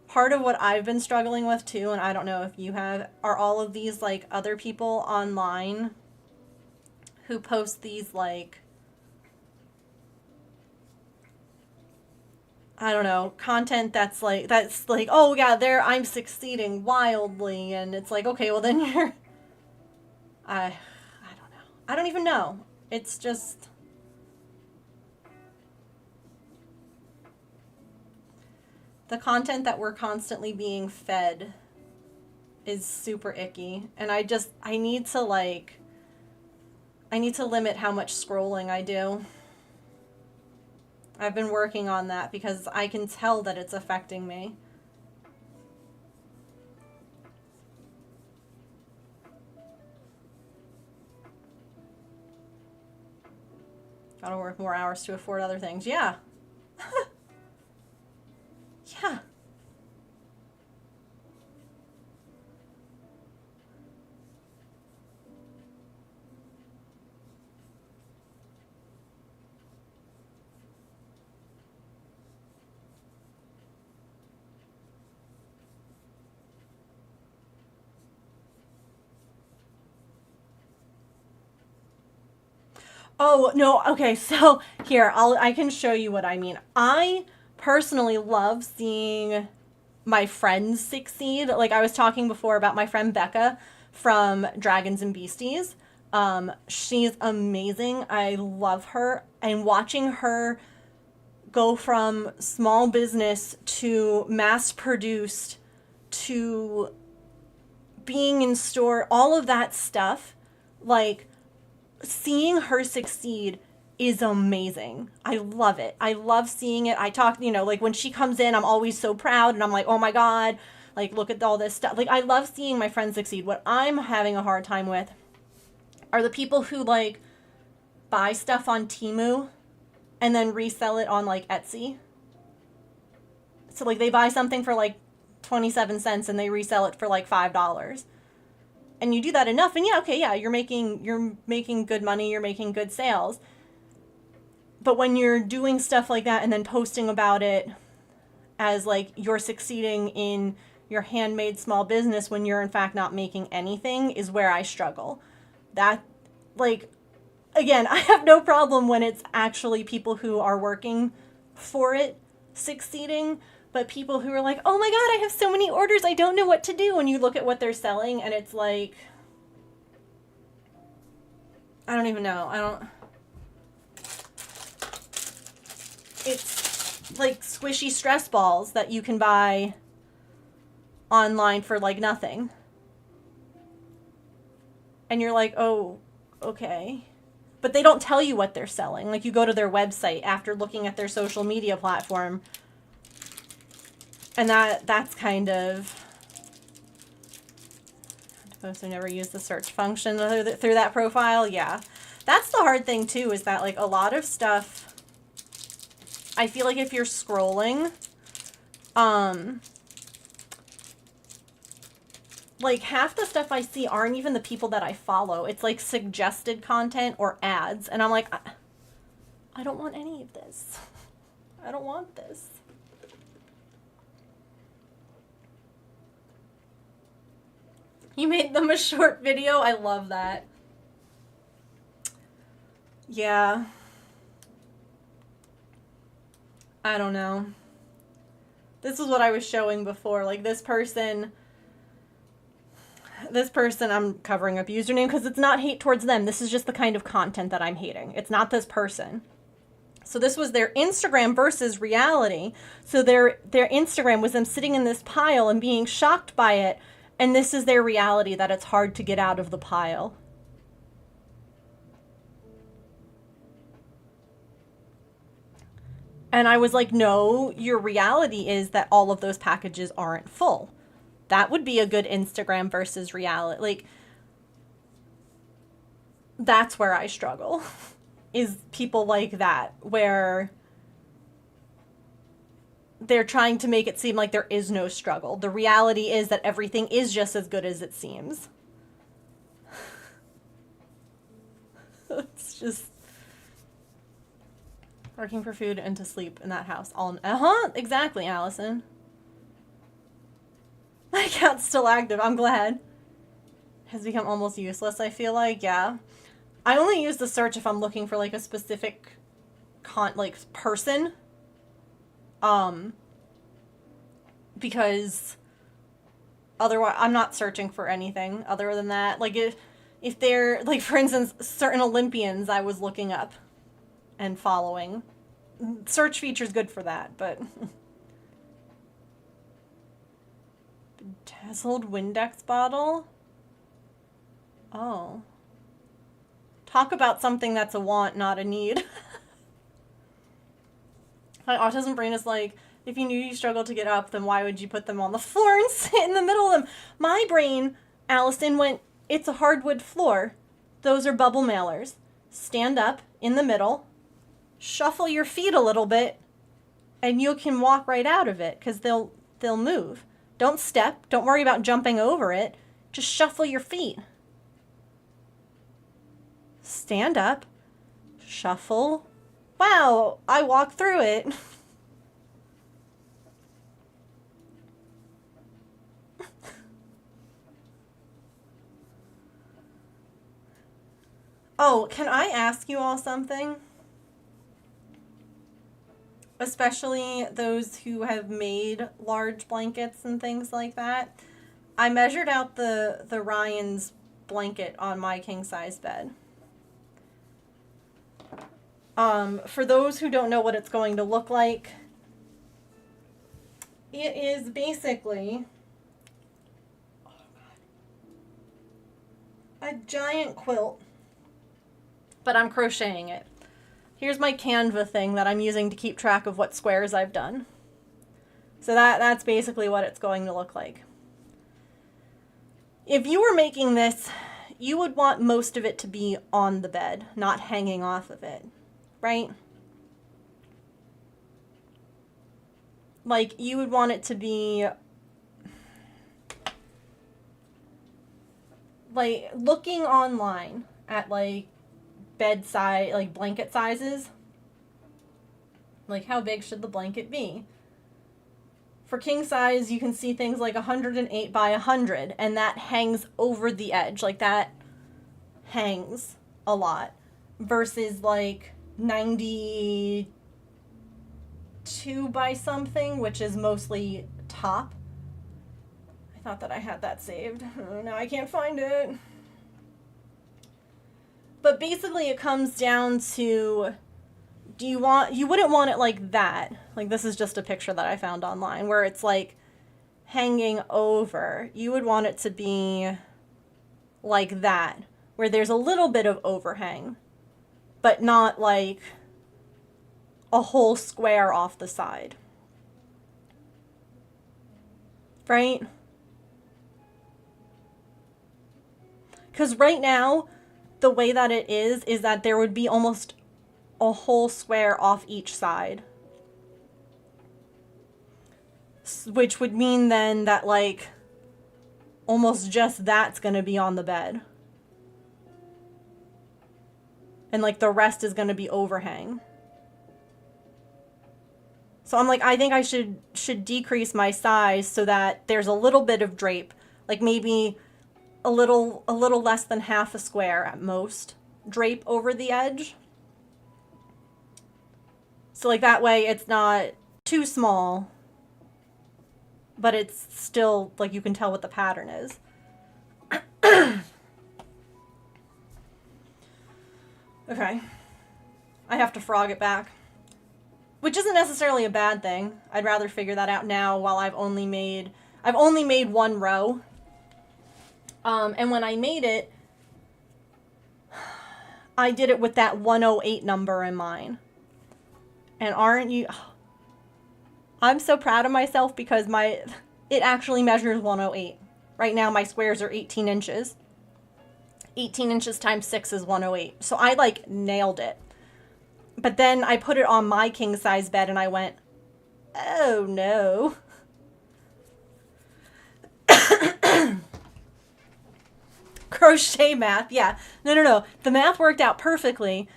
Speaker 1: part of what I've been struggling with too, and I don't know if you have, are all of these like other people online who post these like, I don't know, content that's like, oh yeah, there I'm succeeding wildly, and it's like, okay, well then you're I don't know. I don't even know. It's just the content that we're constantly being fed is super icky, and I need to limit how much scrolling I do. I've been working on that because I can tell that it's affecting me. Gotta work more hours to afford other things. Yeah. Yeah. Oh, no. Okay, so here, I can show you what I mean. I personally love seeing my friends succeed. Like I was talking before about my friend Becca from Dragons and Beasties. She's amazing. I love her, and watching her go from small business to mass produced to being in store, all of that stuff, like seeing her succeed is amazing. I love it. I love seeing it. I talk, like when she comes in, I'm always so proud and I'm like, oh my God, like look at all this stuff. Like I love seeing my friends succeed. What I'm having a hard time with are the people who like buy stuff on Temu and then resell it on like Etsy. So like they buy something for like 27 cents and they resell it for like $5. And you do that enough and yeah, okay, yeah, you're making good money, you're making good sales. But when you're doing stuff like that and then posting about it as like you're succeeding in your handmade small business when you're in fact not making anything is where I struggle. That, like, again, I have no problem when it's actually people who are working for it succeeding, but people who are like, oh my God, I have so many orders, I don't know what to do. And you look at what they're selling and it's like, I don't even know. It's like squishy stress balls that you can buy online for like nothing. And you're like, oh, okay. But they don't tell you what they're selling. Like you go to their website after looking at their social media platform. And that's kind of... I never use the search function through that profile. Yeah. That's the hard thing too, is that like a lot of stuff... I feel like if you're scrolling, like half the stuff I see aren't even the people that I follow. It's like suggested content or ads. And I'm like, I don't want any of this. I don't want this. You made them a short video? I love that. Yeah. I don't know. This is what I was showing before. Like this person, I'm covering up username because it's not hate towards them. This is just the kind of content that I'm hating. It's not this person. So this was their Instagram versus reality. So their Instagram was them sitting in this pile and being shocked by it. And this is their reality, that it's hard to get out of the pile. And I was like, no, your reality is that all of those packages aren't full. That would be a good Instagram versus reality. Like, that's where I struggle, is people like that, where they're trying to make it seem like there is no struggle. The reality is that everything is just as good as it seems. It's just... working for food and to sleep in that house. Exactly, Allison. My account's still active. I'm glad. Has become almost useless, I feel like. Yeah. I only use the search if I'm looking for like a specific person. Because otherwise I'm not searching for anything other than that. Like if they're like, for instance, certain Olympians I was looking up and following. Search feature's good for that, but bedazzled Windex bottle. Oh. Talk about something that's a want, not a need. My autism brain is like, if you knew you struggled to get up, then why would you put them on the floor and sit in the middle of them? My brain, Allison, went, it's a hardwood floor. Those are bubble mailers. Stand up in the middle, shuffle your feet a little bit and you can walk right out of it because they'll move. Don't step. Don't worry about jumping over it. Just shuffle your feet. Stand up. Shuffle. Wow, I walked through it. Oh, can I ask you all something? Especially those who have made large blankets and things like that. I measured out the Ryan's blanket on my king size bed. For those who don't know what it's going to look like, it is basically a giant quilt, but I'm crocheting it. Here's my Canva thing that I'm using to keep track of what squares I've done. So that's basically what it's going to look like. If you were making this, you would want most of it to be on the bed, not hanging off of it, right? Like, you would want it to be, like, looking online at, like, bed size, like, blanket sizes. Like, how big should the blanket be? For king size, you can see things like 108 by 100, and that hangs over the edge. Like, that hangs a lot. Versus, like, 92 by something, which is mostly top. I thought that I had that saved. Oh, now I can't find it. But basically it comes down to, you wouldn't want it like that. Like, this is just a picture that I found online where it's like hanging over. You would want it to be like that, where there's a little bit of overhang, but not like a whole square off the side. Right? Because right now, the way that it is that there would be almost a whole square off each side. Which would mean then that, like, almost just that's going to be on the bed. And, like, the rest is going to be overhang. So I'm like, I think I should decrease my size so that there's a little bit of drape. Like, maybe a little less than half a square at most drape over the edge. So, like, that way it's not too small, but it's still, like, you can tell what the pattern is. Okay. I have to frog it back. Which isn't necessarily a bad thing. I'd rather figure that out now while I've only made one row. And when I made it, I did it with that 108 number in mind. And aren't you... I'm so proud of myself because it actually measures 108. Right now my squares are 18 inches. 18 inches times 6 is 108. So I, like, nailed it. But then I put it on my king size bed and I went, oh no. Crochet math, yeah. No. The math worked out perfectly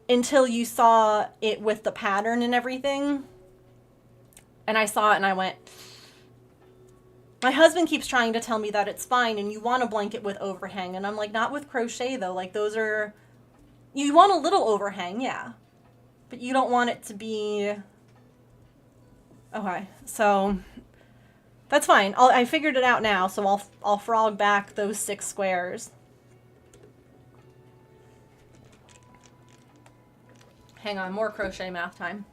Speaker 1: until you saw it with the pattern and everything. And I saw it and I went, my husband keeps trying to tell me that it's fine and you want a blanket with overhang. And I'm like, not with crochet though. Like, those are, you want a little overhang, yeah. But you don't want it to be... Okay, so that's fine. I figured it out now, so I'll frog back those 6 squares. Hang on, more crochet math time.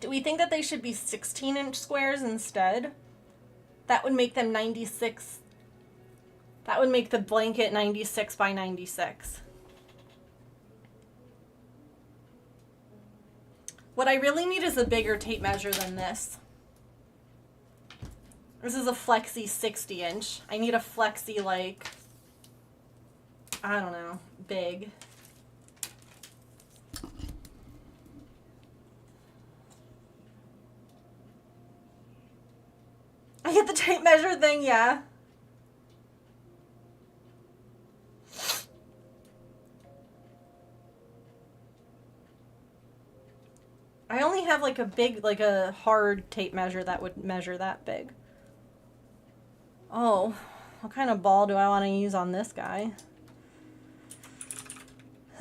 Speaker 1: Do we think that they should be 16-inch squares instead? That would make them 96. That would make the blanket 96 by 96. What I really need is a bigger tape measure than this. This is a Flexi 60-inch. I need a Flexi, like, I don't know, big. tape measure thing, yeah. I only have like a big, like a hard tape measure that would measure that big. Oh, what kind of ball do I want to use on this guy?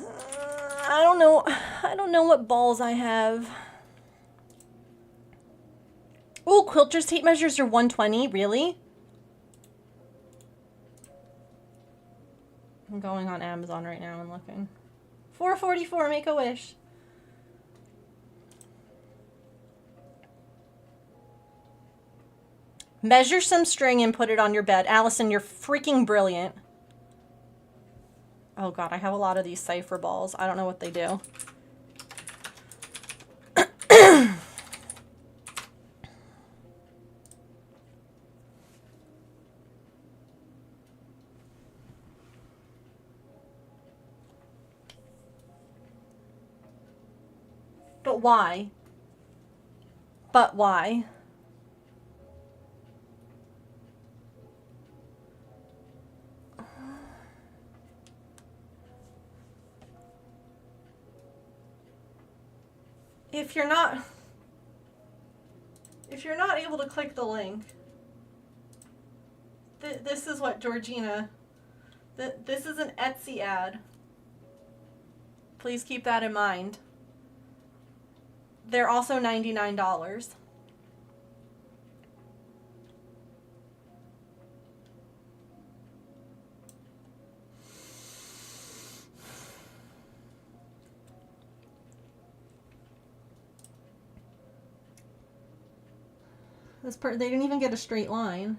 Speaker 1: I don't know. I don't know what balls I have. Oh, Quilter's tape measures are 120. Really? I'm going on Amazon right now and looking. $4.44. Make a wish. Measure some string and put it on your bed. Allison, you're freaking brilliant. Oh god, I have a lot of these cipher balls. I don't know what they do. But why? But why? If you're not able to click the link, this is what Georgina, this is an Etsy ad. Please keep that in mind. They're also $99. They didn't even get a straight line.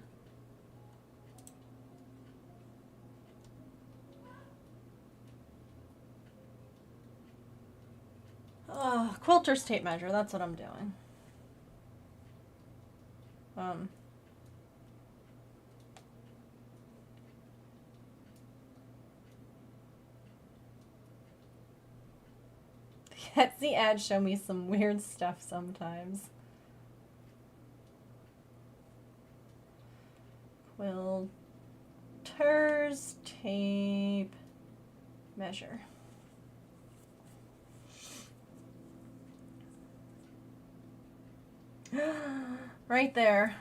Speaker 1: Oh, Quilter's tape measure, that's what I'm doing. The Etsy ads show me some weird stuff sometimes. Quilter's tape measure. Right there.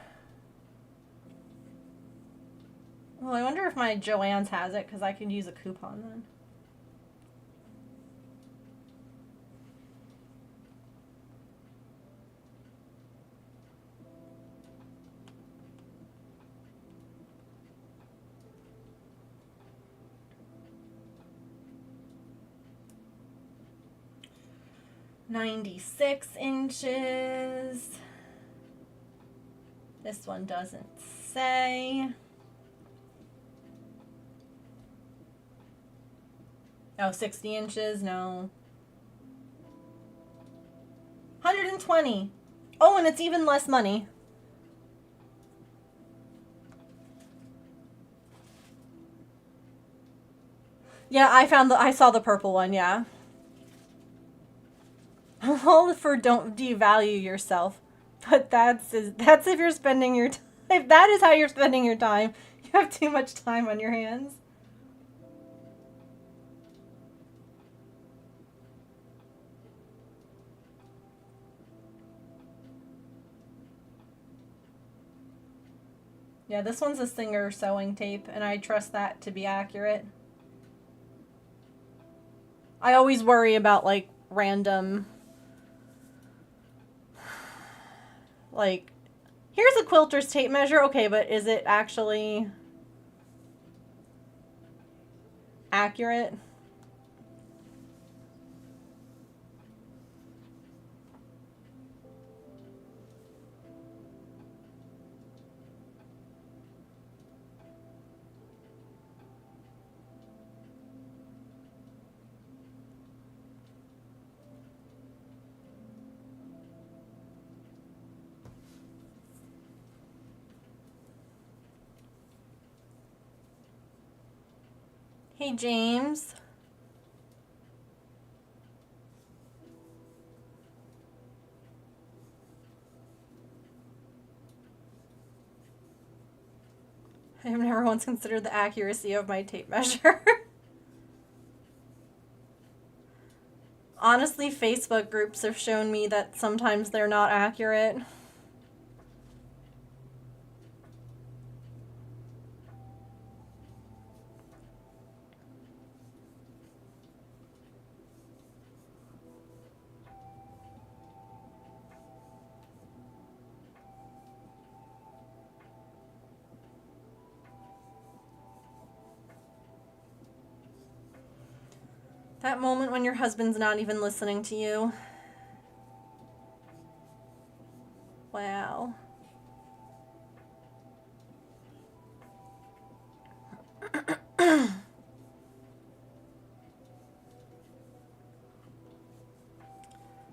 Speaker 1: Well, I wonder if my Joann's has it, because I could use a coupon then. $96 inches. This one doesn't say. Oh, 60 inches, no. 120. Oh, and it's even less money. Yeah, I saw the purple one, yeah. All for don't devalue yourself. But that's if you're spending your time. If that is how you're spending your time, you have too much time on your hands. Yeah, this one's a Singer sewing tape, and I trust that to be accurate. I always worry about, like, random... Like, here's a Quilter's tape measure. Okay, but is it actually accurate? Hey, James. never once considered the accuracy of my tape measure. Honestly, Facebook groups have shown me that sometimes they're not accurate. That moment when your husband's not even listening to you. Wow.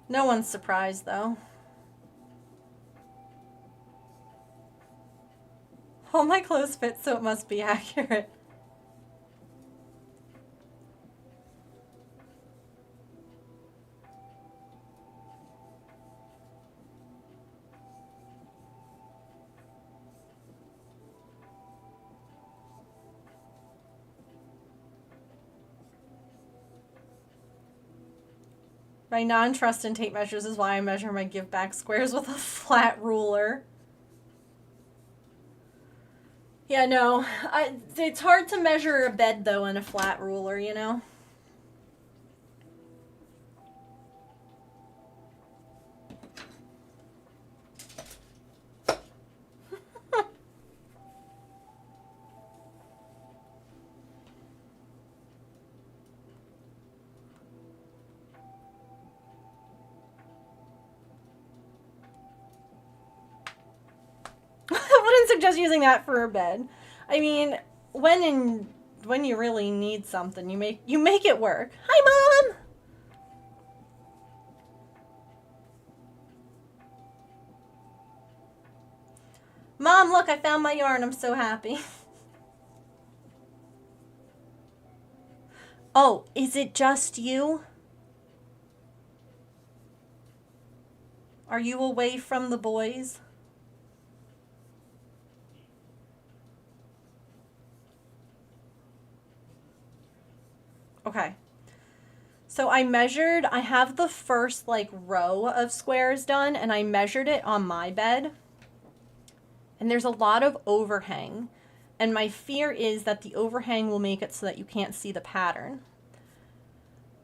Speaker 1: No one's surprised, though. All my clothes fit, so it must be accurate. My non-trust in tape measures is why I measure my give back squares with a flat ruler. Yeah, no. It's hard to measure a bed, though, in a flat ruler, you know? I wouldn't suggest using that for a bed. I mean, when you really need something, you make it work. Hi, Mom! Mom, look, I found my yarn. I'm so happy. Oh, is it just you? Are you away from the boys? Okay. So I have the first like row of squares done, and I measured it on my bed. And there's a lot of overhang. And my fear is that the overhang will make it so that you can't see the pattern.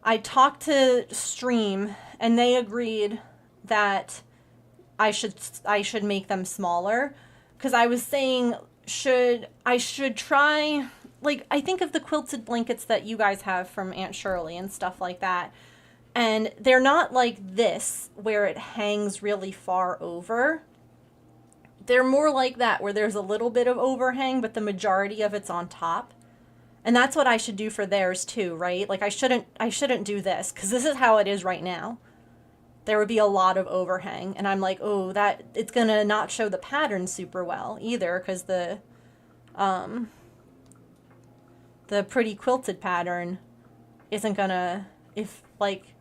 Speaker 1: I talked to Stream, and they agreed that I should make them smaller, because I was saying I should try, like, I think of the quilted blankets that you guys have from Aunt Shirley and stuff like that, and they're not like this where it hangs really far over. They're more like that where there's a little bit of overhang, but the majority of it's on top. And that's what I should do for theirs too, right? Like I shouldn't do this, because this is how it is right now. There would be a lot of overhang, and I'm like, oh, that it's gonna not show the pattern super well either, because the pretty quilted pattern isn't gonna, if like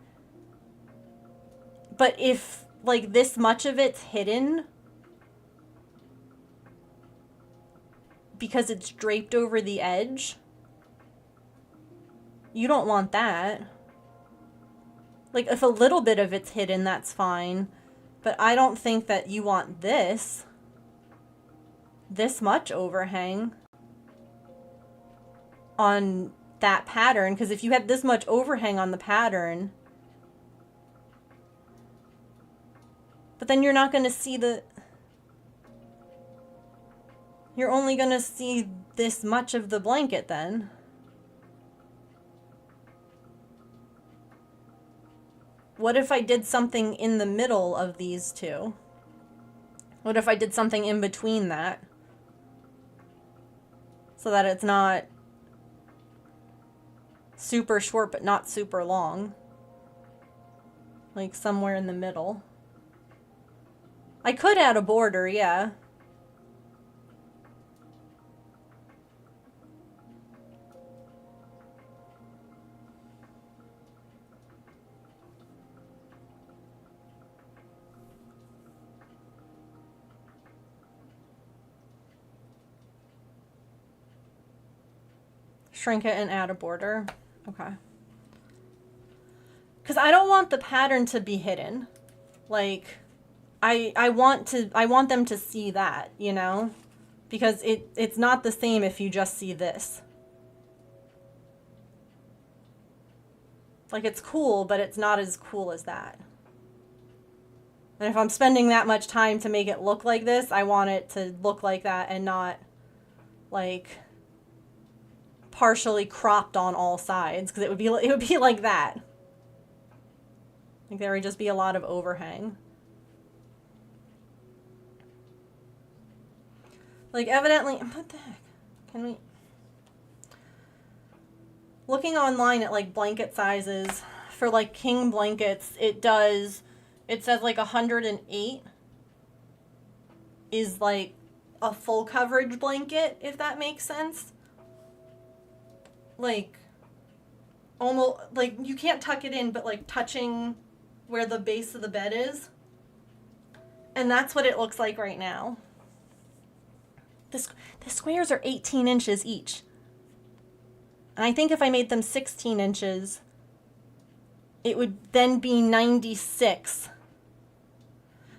Speaker 1: this much of it's hidden because it's draped over the edge, you don't want that. Like, if a little bit of it's hidden, that's fine. But I don't think that you want this much overhang on that pattern. Because if you had this much overhang on the pattern, but then you're not going to see you're only going to see this much of the blanket then. What if I did something in the middle of these two? What if I did something in between that? So that it's not super short but not super long. Like somewhere in the middle. I could add a border, yeah. Shrink it and add a border. Okay. Because I don't want the pattern to be hidden. Like, I want them to see that, you know? Because it's not the same if you just see this. Like, it's cool, but it's not as cool as that. And if I'm spending that much time to make it look like this, I want it to look like that and not, like, partially cropped on all sides. Because it would be like that. Like, there would just be a lot of overhang. Like, evidently, what the heck? Can we... Looking online at, like, blanket sizes, for, like, king blankets, it says, like, 108 is, like, a full coverage blanket, if that makes sense. Like, almost, like, you can't tuck it in, but, like, touching where the base of the bed is. And that's what it looks like right now. The squares are 18 inches each. And I think if I made them 16 inches, it would then be 96.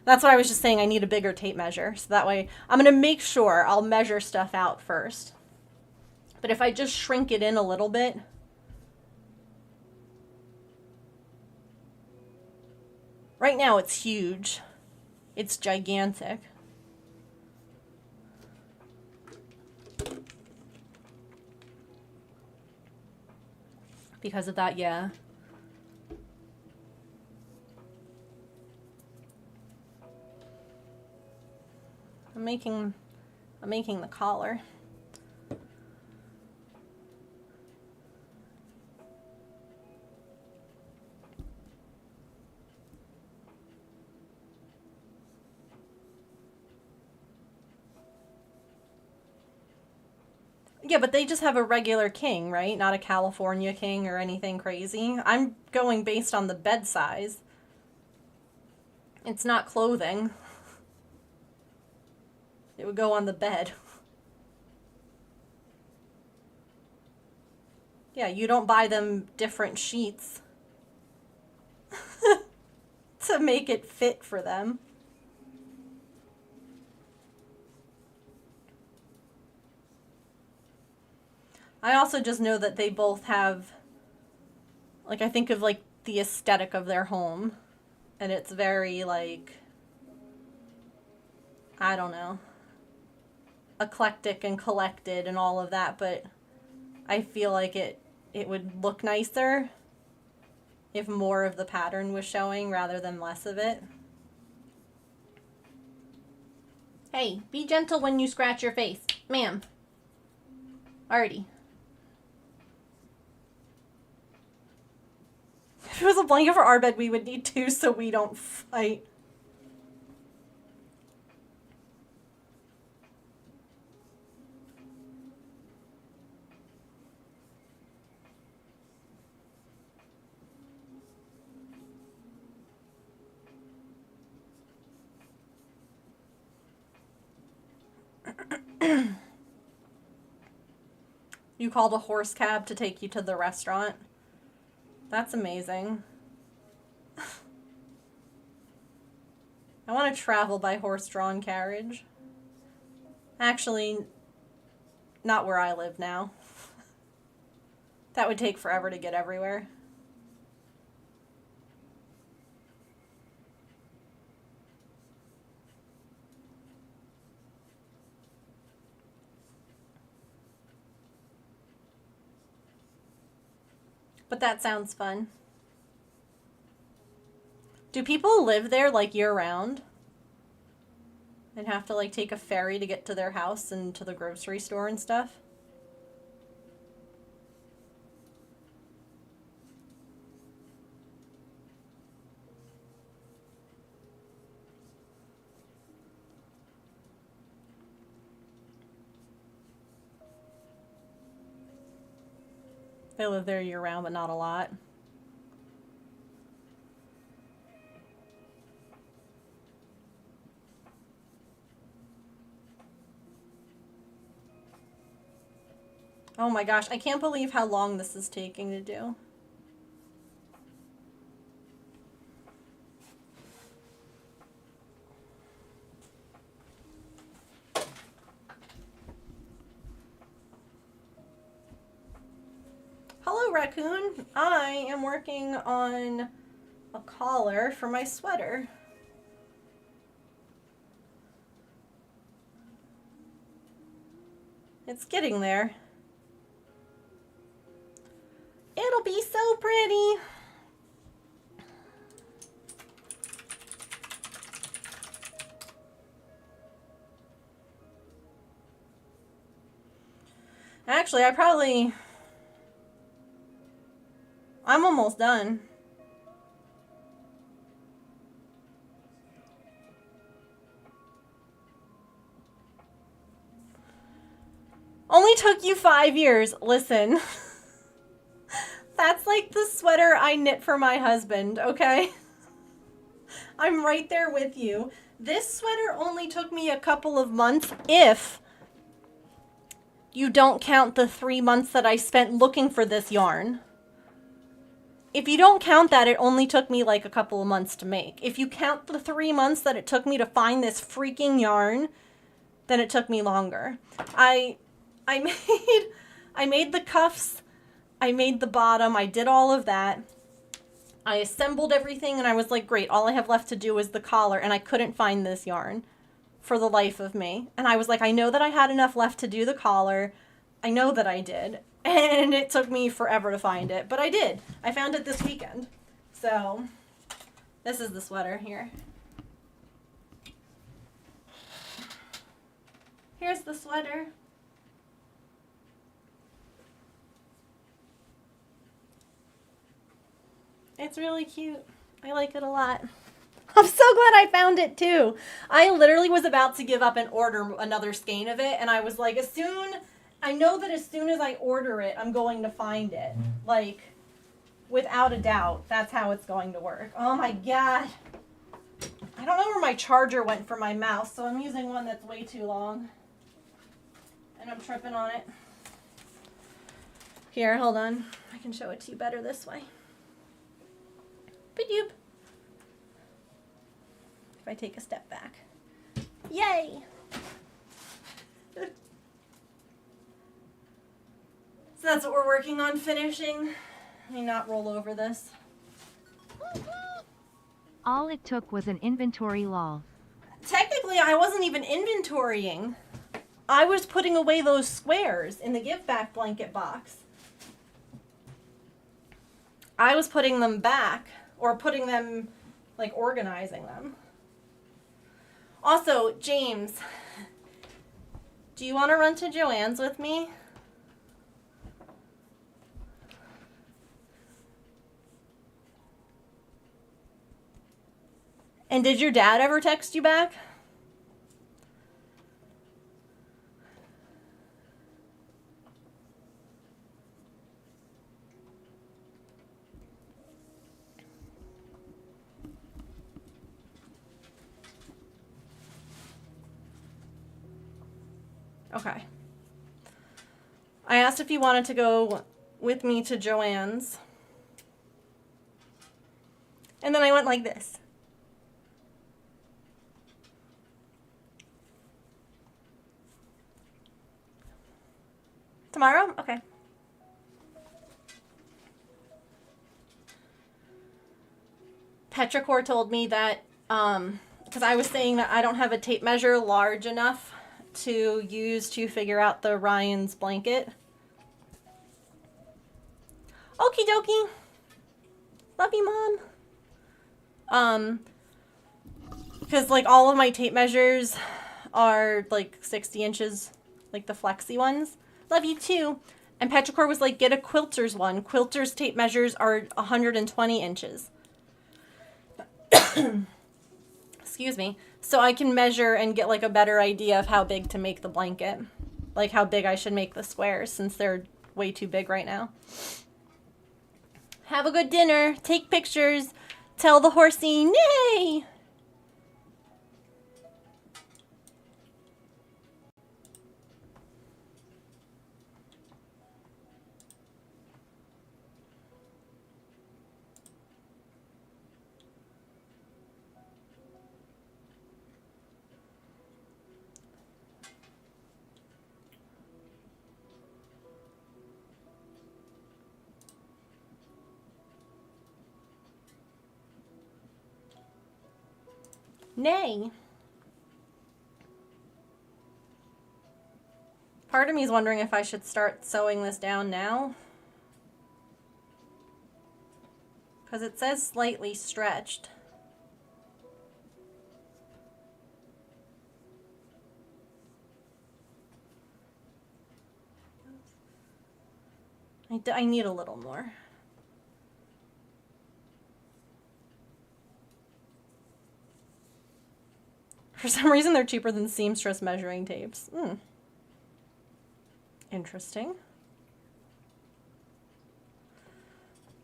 Speaker 1: That's what I was just saying. I need a bigger tape measure. So that way, I'm going to make sure I'll measure stuff out first. But if I just shrink it in a little bit, right now it's huge. It's gigantic. Because of that, yeah. I'm making the collar. Yeah, but they just have a regular king, right? Not a California king or anything crazy. I'm going based on the bed size. It's not clothing. It would go on the bed. Yeah, you don't buy them different sheets to make it fit for them. I also just know that they both have, like, I think of, like, the aesthetic of their home. And it's very, like, I don't know, eclectic and collected and all of that. But I feel like it would look nicer if more of the pattern was showing rather than less of it. Hey, be gentle when you scratch your face. Ma'am. Alrighty. If it was a blanket for our bed, we would need two so we don't fight. You called a horse cab to take you to the restaurant? That's amazing. I want to travel by horse-drawn carriage. Actually, not where I live now. That would take forever to get everywhere. But that sounds fun. Do people live there, like, year-round? And have to, like, take a ferry to get to their house and to the grocery store and stuff? They live there year-round, but not a lot. Oh my gosh, I can't believe how long this is taking to do. Hello, Raccoon. I am working on a collar for my sweater. It's getting there. It'll be so pretty. Actually, I'm almost done. Only took you 5 years. Listen. That's like the sweater I knit for my husband, okay? I'm right there with you. This sweater only took me a couple of months if you don't count the 3 months that I spent looking for this yarn. If you don't count that, it only took me like a couple of months to make. If you count the 3 months that it took me to find this freaking yarn, then it took me longer. I made the cuffs, I made the bottom, I did all of that. I assembled everything and I was like, great, all I have left to do is the collar, and I couldn't find this yarn for the life of me. And I was like, I know that I had enough left to do the collar. I know that I did. And it took me forever to find it, but I did. I found it this weekend. So, this is the sweater here. Here's the sweater. It's really cute. I like it a lot. I'm so glad I found it too. I literally was about to give up and order another skein of it, and I was like, I know that as soon as I order it, I'm going to find it. Like, without a doubt, that's how it's going to work. Oh my god. I don't know where my charger went for my mouse, so I'm using one that's way too long. And I'm tripping on it. Here, hold on. I can show it to you better this way. Ba-doop. If I take a step back. Yay! So that's what we're working on finishing. Let me not roll over this.
Speaker 2: All it took was an inventory lol.
Speaker 1: Technically, I wasn't even inventorying. I was putting away those squares in the give back blanket box. I was putting them back, or putting them, like, organizing them. Also, James, do you want to run to Joann's with me? And did your dad ever text you back? Okay. I asked if you wanted to go with me to Joann's. And then I went like this. Tomorrow? Okay. Petrichor told me that, because I was saying that I don't have a tape measure large enough to use to figure out the Ryan's blanket. Okie dokie. Love you, Mom. Because, like, all of my tape measures are, like, 60 inches, like the flexi ones. Love you, too. And Petrichor was like, get a quilter's one. Quilter's tape measures are 120 inches. Excuse me. So I can measure and get, like, a better idea of how big to make the blanket. Like, how big I should make the squares, since they're way too big right now. Have a good dinner. Take pictures. Tell the horsey, nay! Nay. Part of me is wondering if I should start sewing this down now. Because it says slightly stretched. I need a little more. For some reason, they're cheaper than seamstress measuring tapes. Interesting.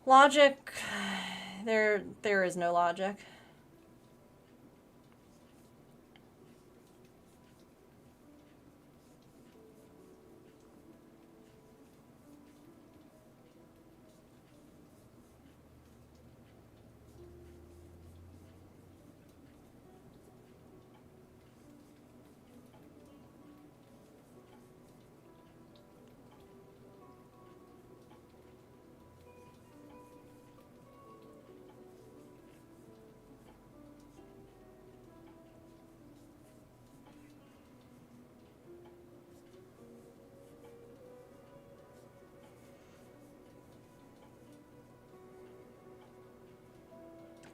Speaker 1: Logic. There is no logic.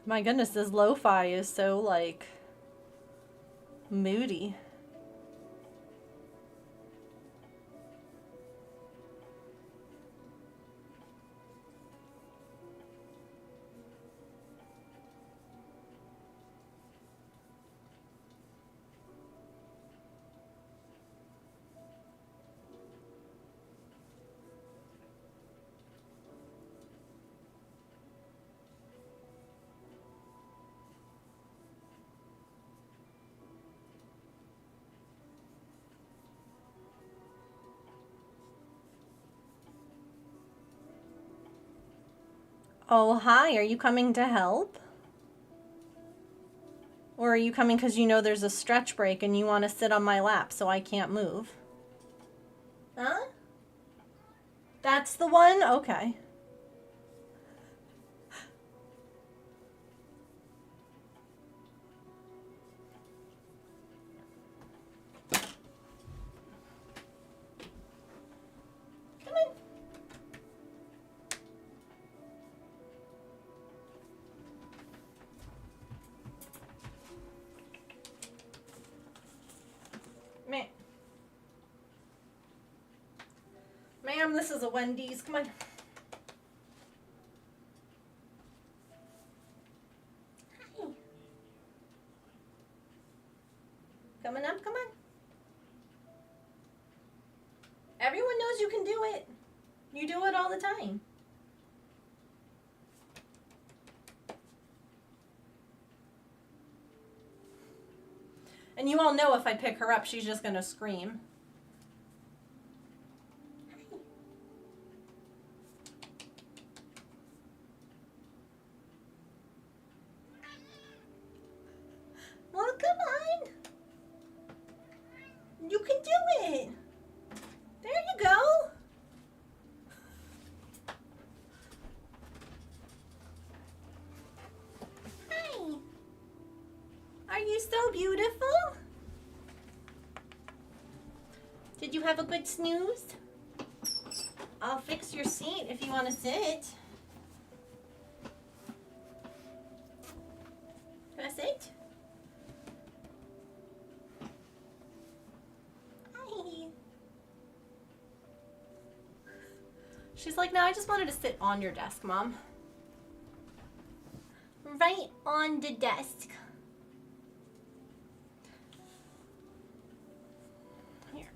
Speaker 1: My goodness, this lo-fi is so, like, moody. Oh, hi, are you coming to help? Or are you coming because you know there's a stretch break and you want to sit on my lap so I can't move? Huh? That's the one? Okay. Come on. Ma'am, this is a Wendy's. Come on. Hi. Coming up, come on. Everyone knows you can do it. You do it all the time. And you all know if I pick her up, she's just gonna scream. Well, come on. You can do it. There you go. Hi. Are you so beautiful? Did you have a good snooze? I'll fix your seat if you want to sit. Can I sit? Hi. She's like, no, I just wanted to sit on your desk, Mom. Right on the desk. Here.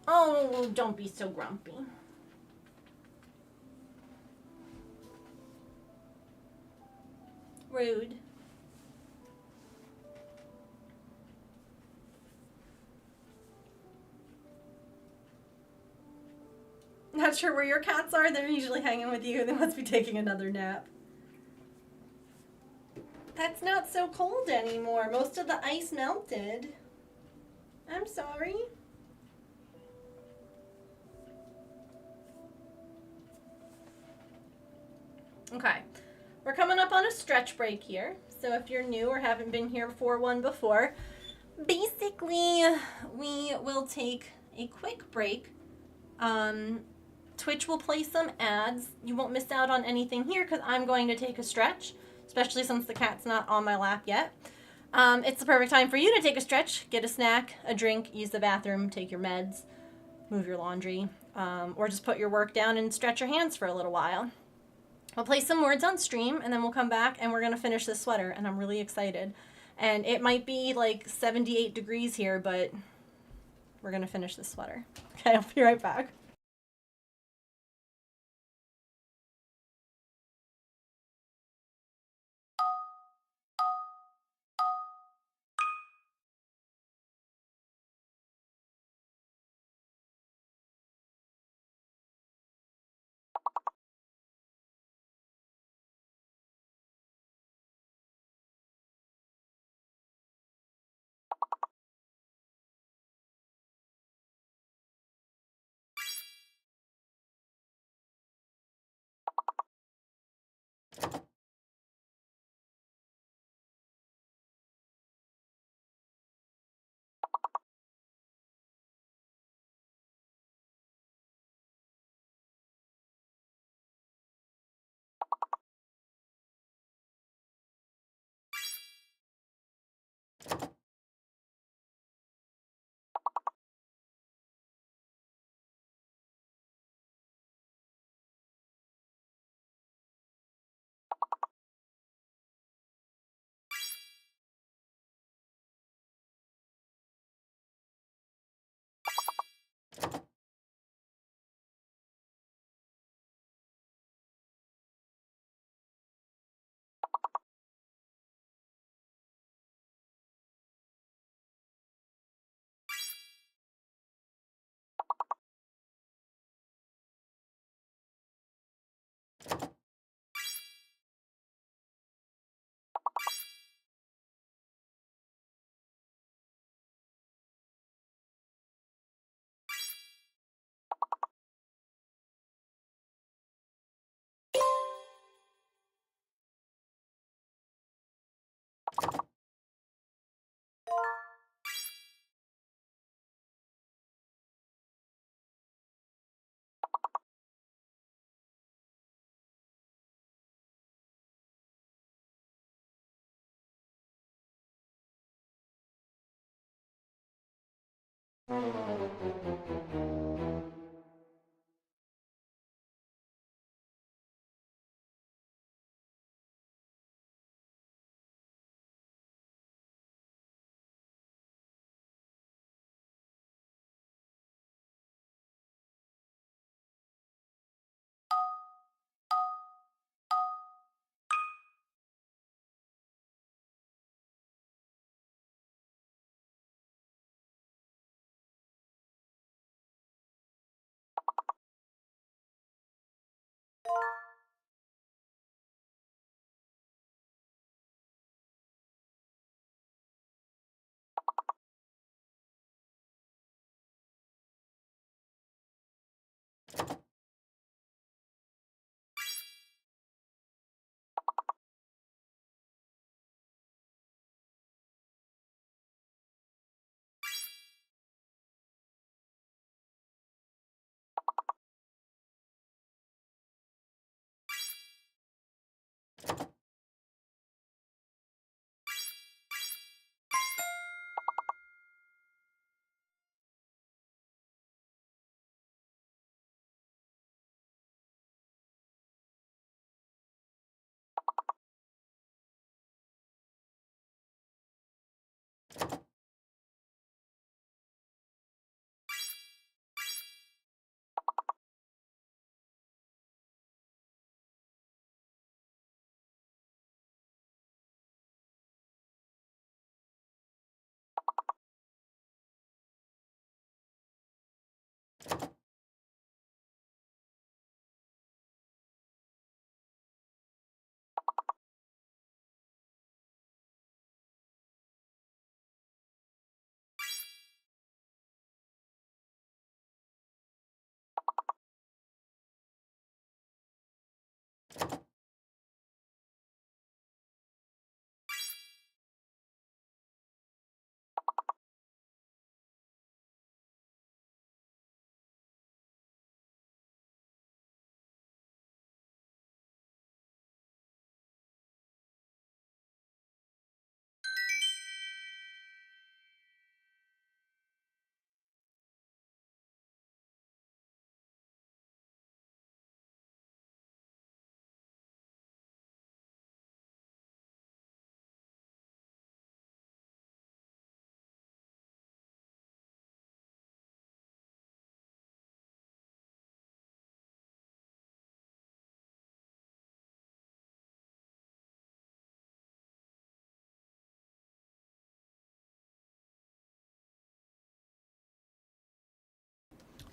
Speaker 1: Oh, don't be so grumpy. Rude. Not sure where your cats are. They're usually hanging with you. They must be taking another nap. That's not so cold anymore. Most of the ice melted. I'm sorry. Okay. We're coming up on a stretch break here. So if you're new or haven't been here for one before, basically we will take a quick break. Twitch will play some ads. You won't miss out on anything here because I'm going to take a stretch, especially since the cat's not on my lap yet. It's the perfect time for you to take a stretch, get a snack, a drink, use the bathroom, take your meds, move your laundry, or just put your work down and stretch your hands for a little while. We'll play some words on stream, and then we'll come back and we're going to finish this sweater, and I'm really excited. And it might be like 78 degrees here, but we're going to finish this sweater. Okay, I'll be right back.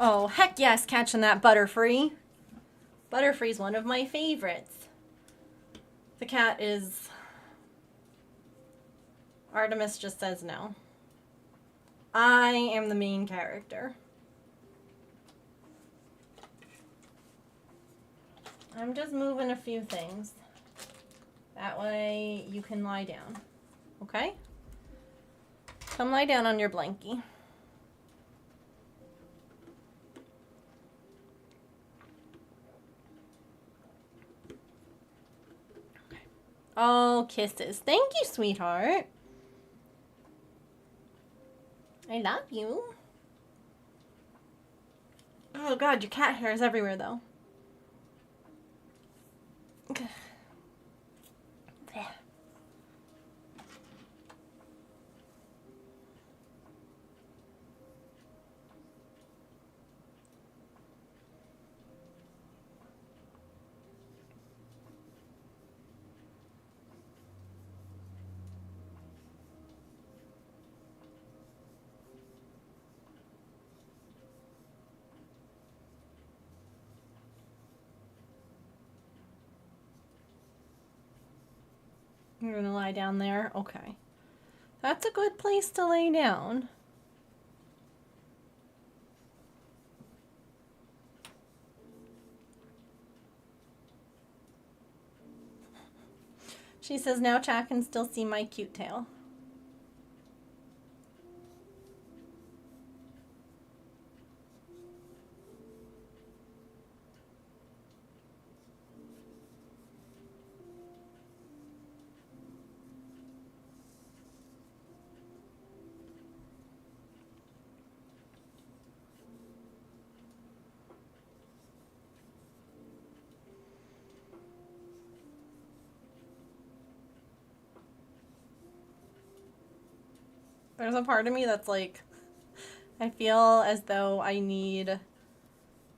Speaker 1: Oh, heck yes, catching that Butterfree. Butterfree's one of my favorites. The cat is... Artemis just says no. I am the main character. I'm just moving a few things. That way you can lie down. Okay? Come lie down on your blankie. Okay. Oh, kisses. Thank you, sweetheart. I love you. Oh god, your cat hair is everywhere though. Okay. There. You're gonna lie down there? Okay. That's a good place to lay down. She says now chat can still see my cute tail. There's a part of me that's like, I feel as though I need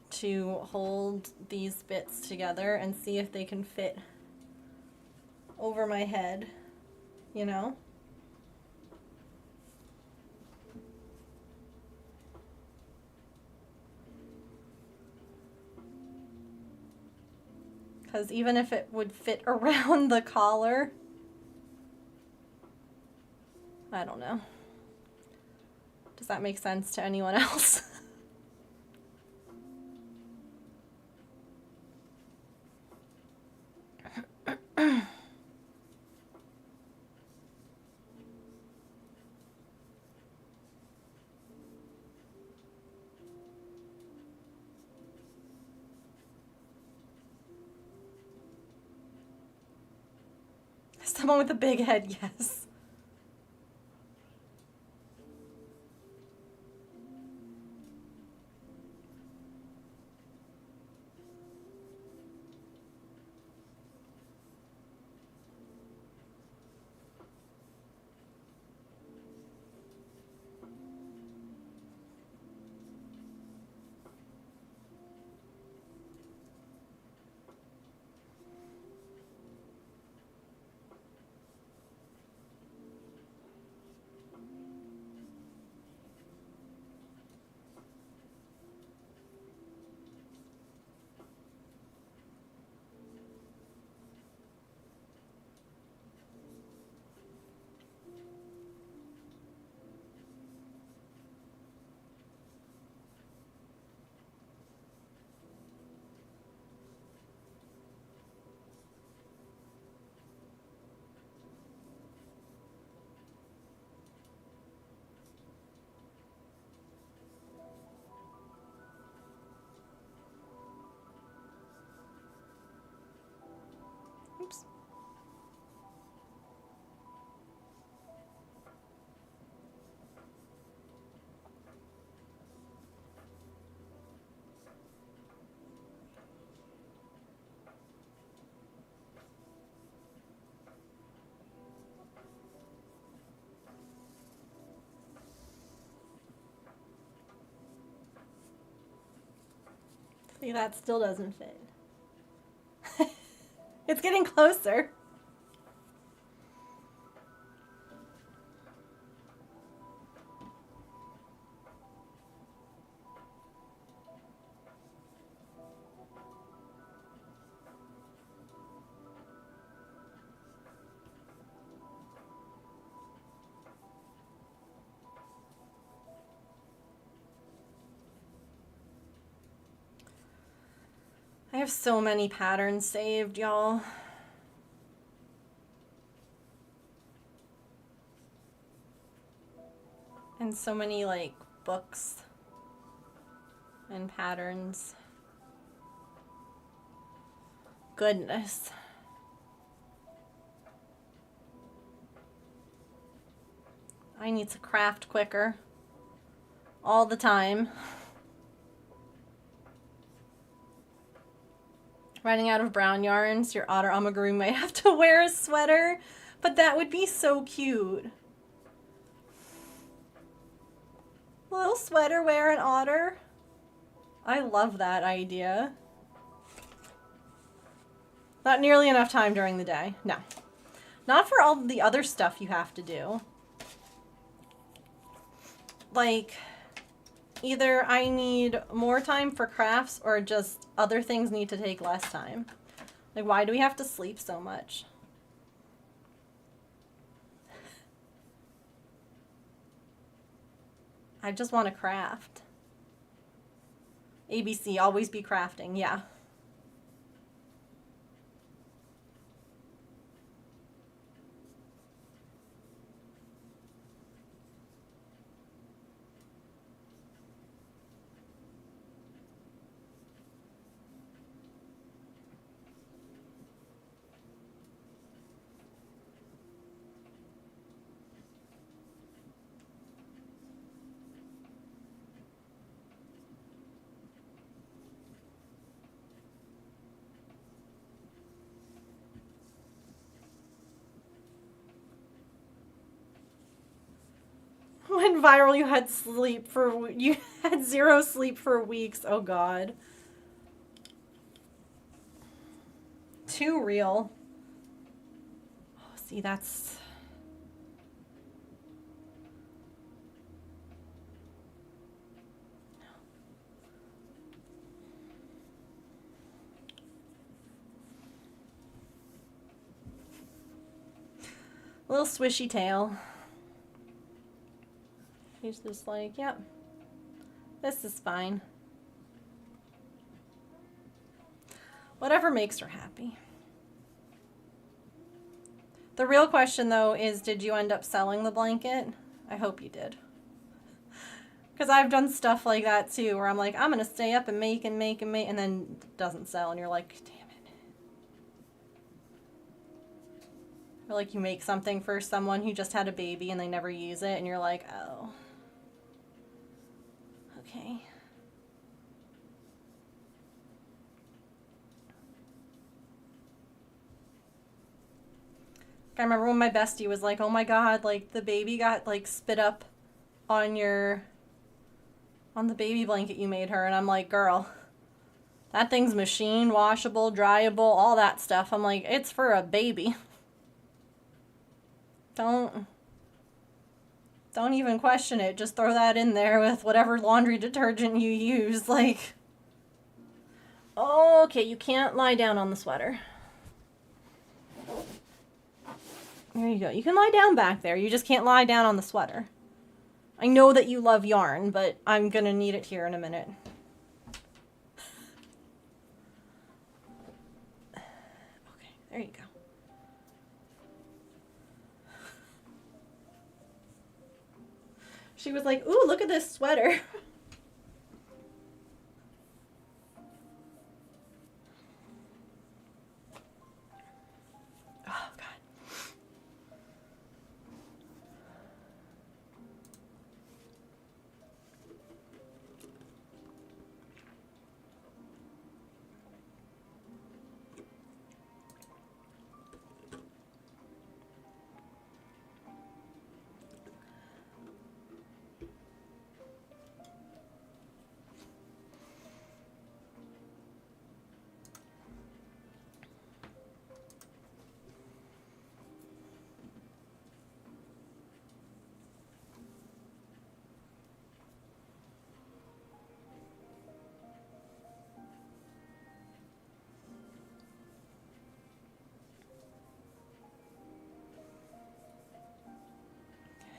Speaker 1: to hold these bits together and see if they can fit over my head, you know? Because even if it would fit around the collar, I don't know. Does that make sense to anyone else? Someone with a big head, yes. Oops. See, that still doesn't fit. It's getting closer. have so many patterns saved, y'all. And so many, like, books and patterns. Goodness. I need to craft quicker. All the time. Running out of brown yarns, your otter amigurumi might have to wear a sweater, but that would be so cute. Little sweater wearing otter. I love that idea. Not nearly enough time during the day. No. Not for all the other stuff you have to do. Like, either I need more time for crafts or just other things need to take less time. Like, why do we have to sleep so much? I just want to craft. ABC, always be crafting, yeah. Went viral, you had zero sleep for weeks. Oh god. Too real. Oh, see, that's... Little swishy tail. He's just like, yep, this is fine. Whatever makes her happy. The real question, though, is did you end up selling the blanket? I hope you did. Because I've done stuff like that, too, where I'm like, I'm going to stay up and make, and then it doesn't sell, and you're like, damn it. Or like you make something for someone who just had a baby and they never use it, and you're like, oh. Okay. I remember when my bestie was like, oh my god, like the baby got like spit up on the baby blanket you made her. And I'm like, girl, that thing's machine washable, dryable, all that stuff. I'm like, it's for a baby. Don't even question it. Just throw that in there with whatever laundry detergent you use. Like, okay, you can't lie down on the sweater. There you go. You can lie down back there. You just can't lie down on the sweater. I know that you love yarn, but I'm going to need it here in a minute. Okay, there you go. She was like, ooh, look at this sweater. Oh, God.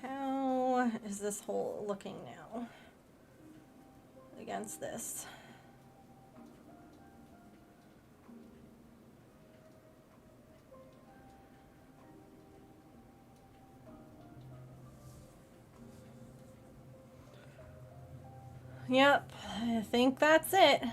Speaker 1: How is this hole looking now against this? Yep, I think that's it.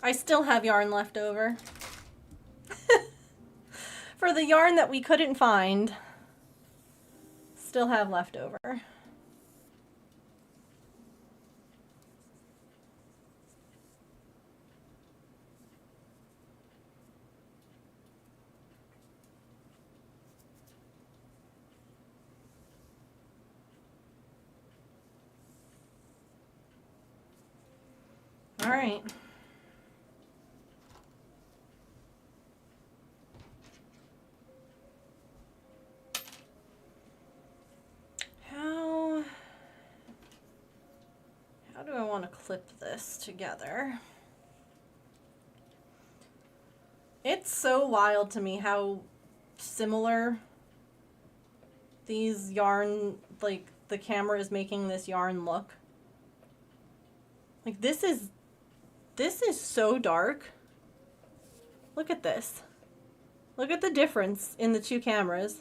Speaker 1: I still have yarn left over. For the yarn that we couldn't find, still have left over. All right. How do I want to clip this together? It's so wild to me how similar these yarn, like the camera is making this yarn look. Like this is so dark. Look at this. Look at the difference in the two cameras.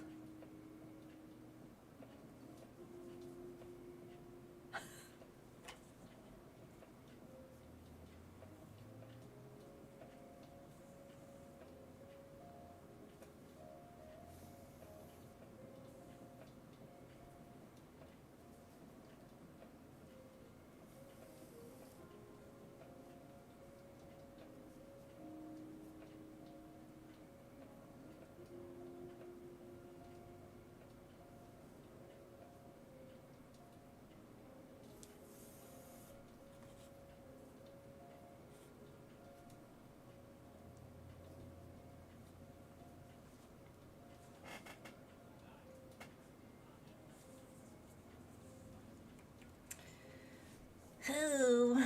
Speaker 1: Ooh.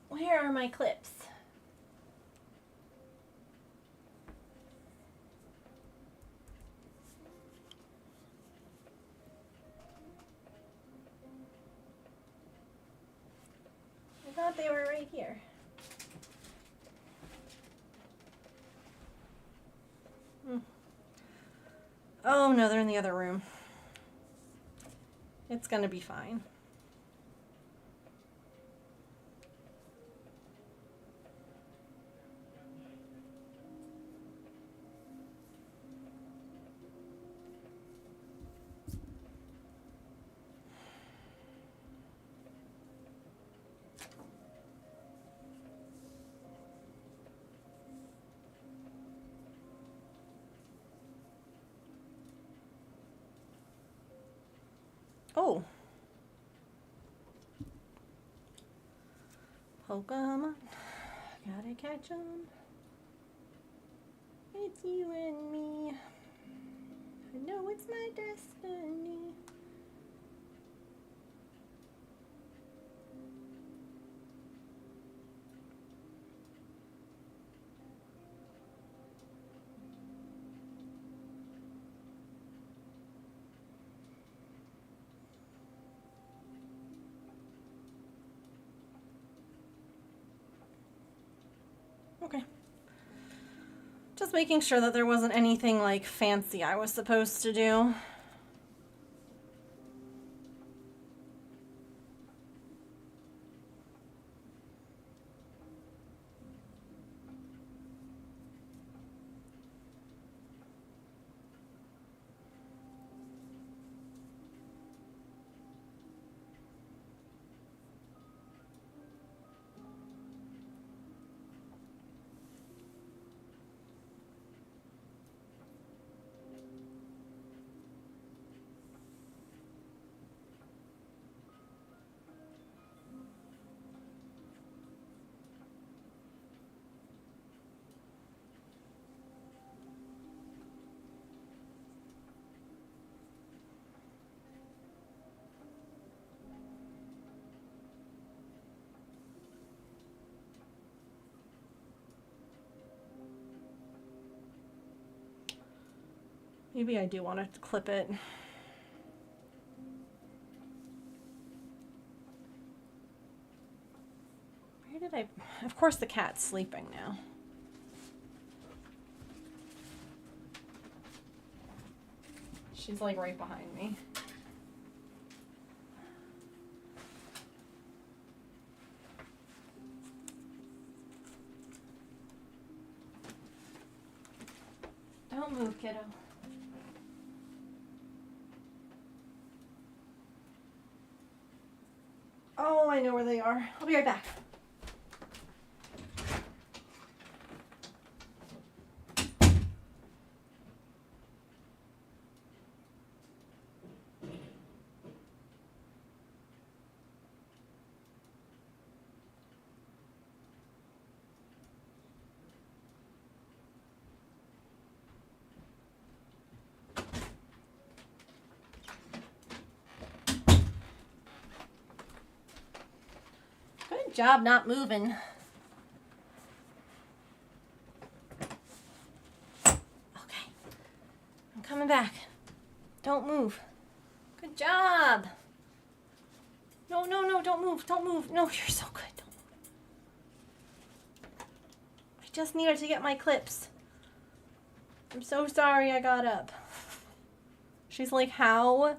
Speaker 1: Where are my clips? I thought they were right here. Oh no, they're in the other room. It's gonna be fine. Oh. Pokemon. Gotta catch 'em. It's you and me. I know it's my destiny. Okay. Just making sure that there wasn't anything like fancy I was supposed to do. Maybe I do want to clip it. Of course the cat's sleeping now. She's like right behind me. Don't move, kiddo. Oh, I know where they are. I'll be right back. Good job not moving. Okay. I'm coming back. Don't move. Good job. No, no, no, don't move. Don't move. No, you're so good. Don't move. I just needed to get my clips. I'm so sorry I got up. She's like, how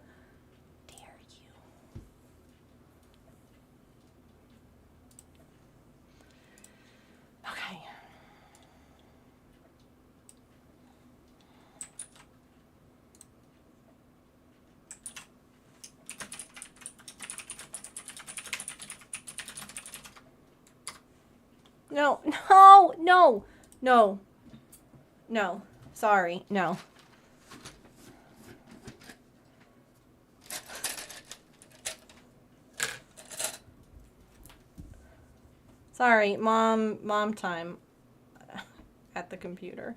Speaker 1: dare you? Okay. No, no, no, no, no. Sorry, no. Sorry, mom time at the computer.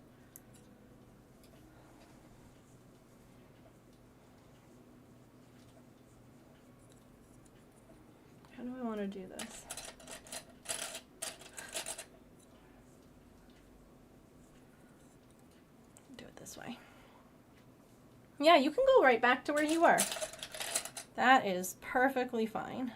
Speaker 1: How do I want to do this? Do it this way. Yeah, you can go right back to where you were. That is perfectly fine.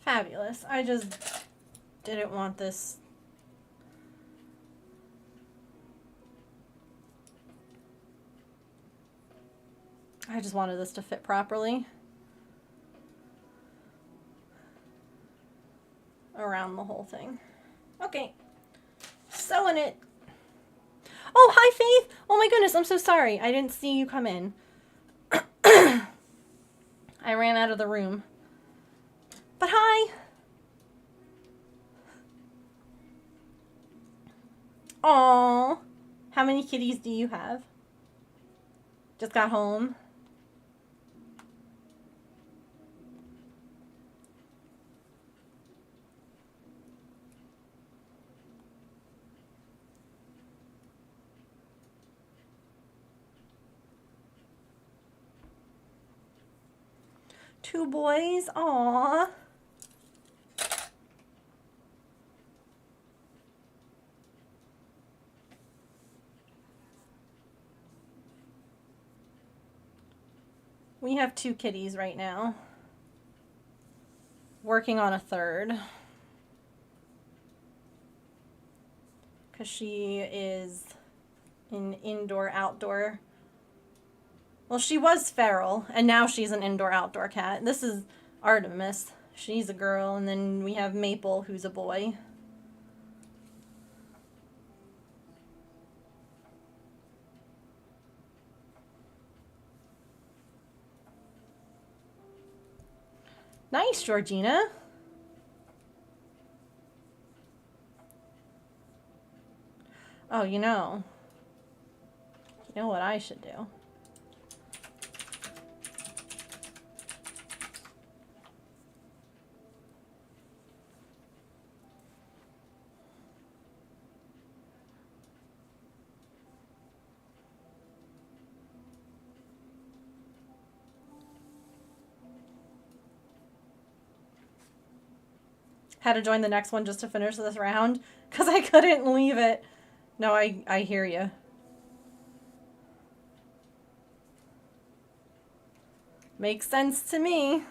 Speaker 1: Fabulous. I just didn't want this. I just wanted this to fit properly around the whole thing. Okay. Sewing it. Oh, hi, Faith. Oh my goodness, I'm so sorry. I didn't see you come in. I ran out of the room. But hi. Aww. How many kitties do you have? Just got home. Two boys. Aww. We have two kitties right now. Working on a third. Because she is an indoor-outdoor. Well, she was feral, and now she's an indoor-outdoor cat. This is Artemis. She's a girl, and then we have Maple, who's a boy. Nice, Georgina. Oh, you know what I should do? Had to join the next one just to finish this round because I couldn't leave it. No, I hear you. Makes sense to me.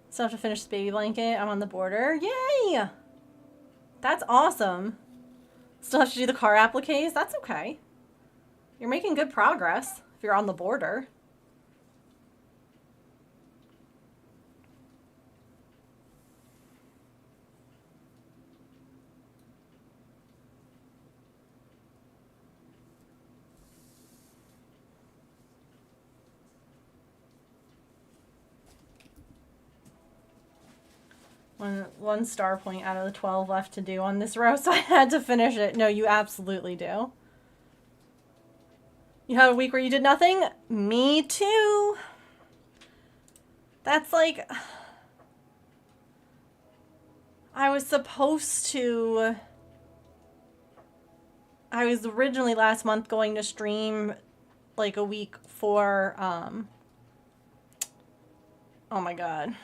Speaker 1: Still have to finish this baby blanket. I'm on the border. Yay! That's awesome. Still have to do the car appliques. That's okay. You're making good progress if you're on the border. One star point out of the 12 left to do on this row, so I had to finish it. No, you absolutely do. You have a week where you did nothing? Me too. That's like... I was originally last month going to stream like a week for, oh my god.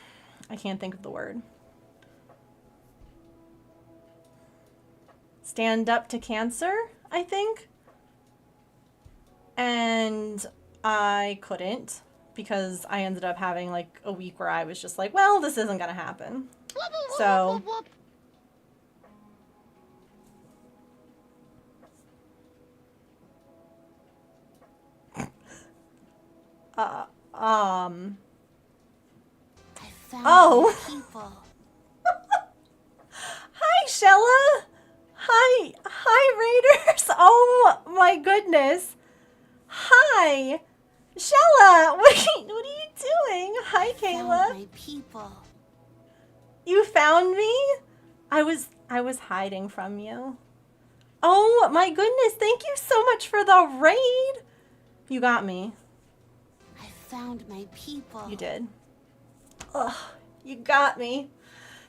Speaker 1: I can't think of the word. Stand Up to Cancer, I think. And I couldn't because I ended up having like a week where I was just like, well, this isn't gonna happen. So oh. Hi, Shella. Hi, Raiders. Oh my goodness. Hi, Shella. What are you doing? Hi, Kayla.
Speaker 3: My people.
Speaker 1: You found me? I was hiding from you. Oh my goodness. Thank you so much for the raid. You got me.
Speaker 3: I found my people.
Speaker 1: You did. Ugh, you got me.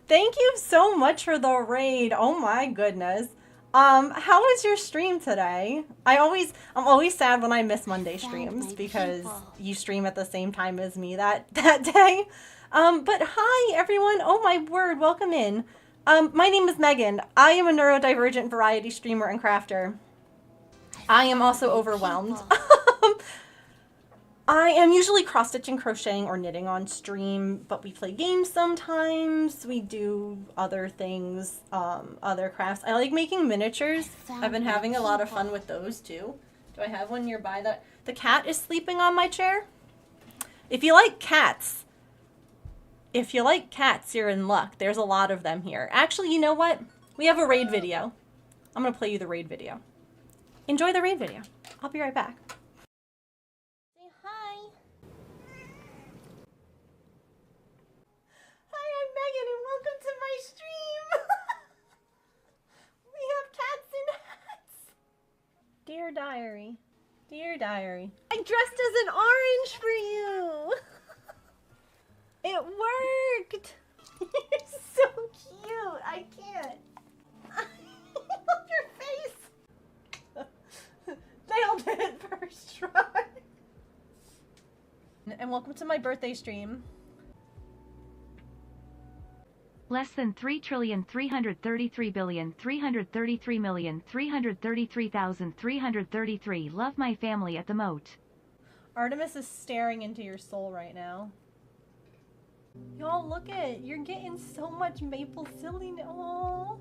Speaker 1: Thank you so much for the raid. Oh my goodness. How was your stream today? I'm always sad when I miss Monday streams because you stream at the same time as me that day. But hi everyone. Oh my word, welcome in. My name is Megan. I am a neurodivergent variety streamer and crafter. I am also overwhelmed. I am usually cross-stitching, crocheting, or knitting on stream, but we play games sometimes. We do other things, other crafts. I like making miniatures. I've been having a lot of fun with those too. Do I have one nearby? The cat is sleeping on my chair. If you like cats, you're in luck. There's a lot of them here. Actually, you know what? We have a raid video. I'm gonna play you the raid video. Enjoy the raid video. I'll be right back. Hi. Hi, I'm Megan and welcome to my stream. We have cats in hats. Dear diary. Dear diary. I dressed as an orange for you. It worked. You're so cute. I can't. I love your face. Nailed it first try. welcome to my birthday stream.
Speaker 2: Less than 3,333,333,333,333. Love my family at the moat.
Speaker 1: Artemis is staring into your soul right now. Y'all, look it. You're getting so much maple silliness. Oh,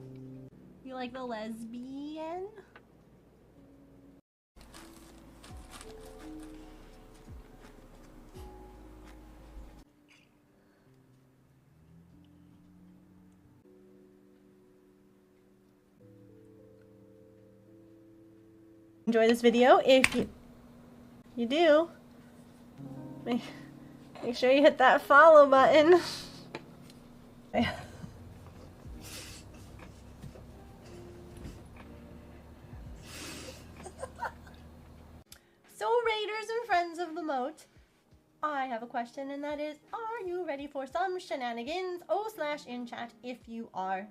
Speaker 1: you like the lesbian? Enjoy this video. If you do, make sure you hit that follow button. So, Raiders and friends of the moat, I have a question, and that is, are you ready for some shenanigans? /in chat if you are.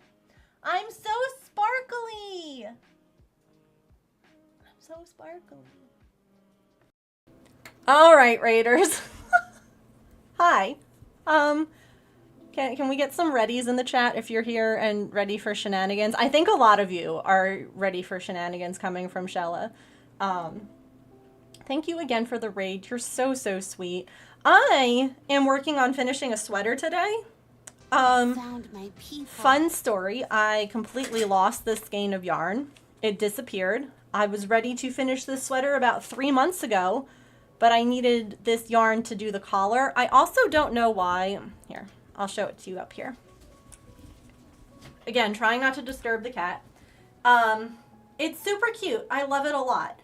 Speaker 1: I'm so sparkly! I'm so sparkly. Alright, Raiders. Hi. Can we get some readies in the chat if you're here and ready for shenanigans? I think a lot of you are ready for shenanigans coming from Shella. Thank you again for the raid. You're so, so sweet. I am working on finishing a sweater today.
Speaker 3: Found my people.
Speaker 1: Fun story. I completely lost this skein of yarn. It disappeared. I was ready to finish this sweater about 3 months ago, but I needed this yarn to do the collar. I also don't know why. Here, I'll show it to you up here. Again, trying not to disturb the cat. It's super cute. I love it a lot.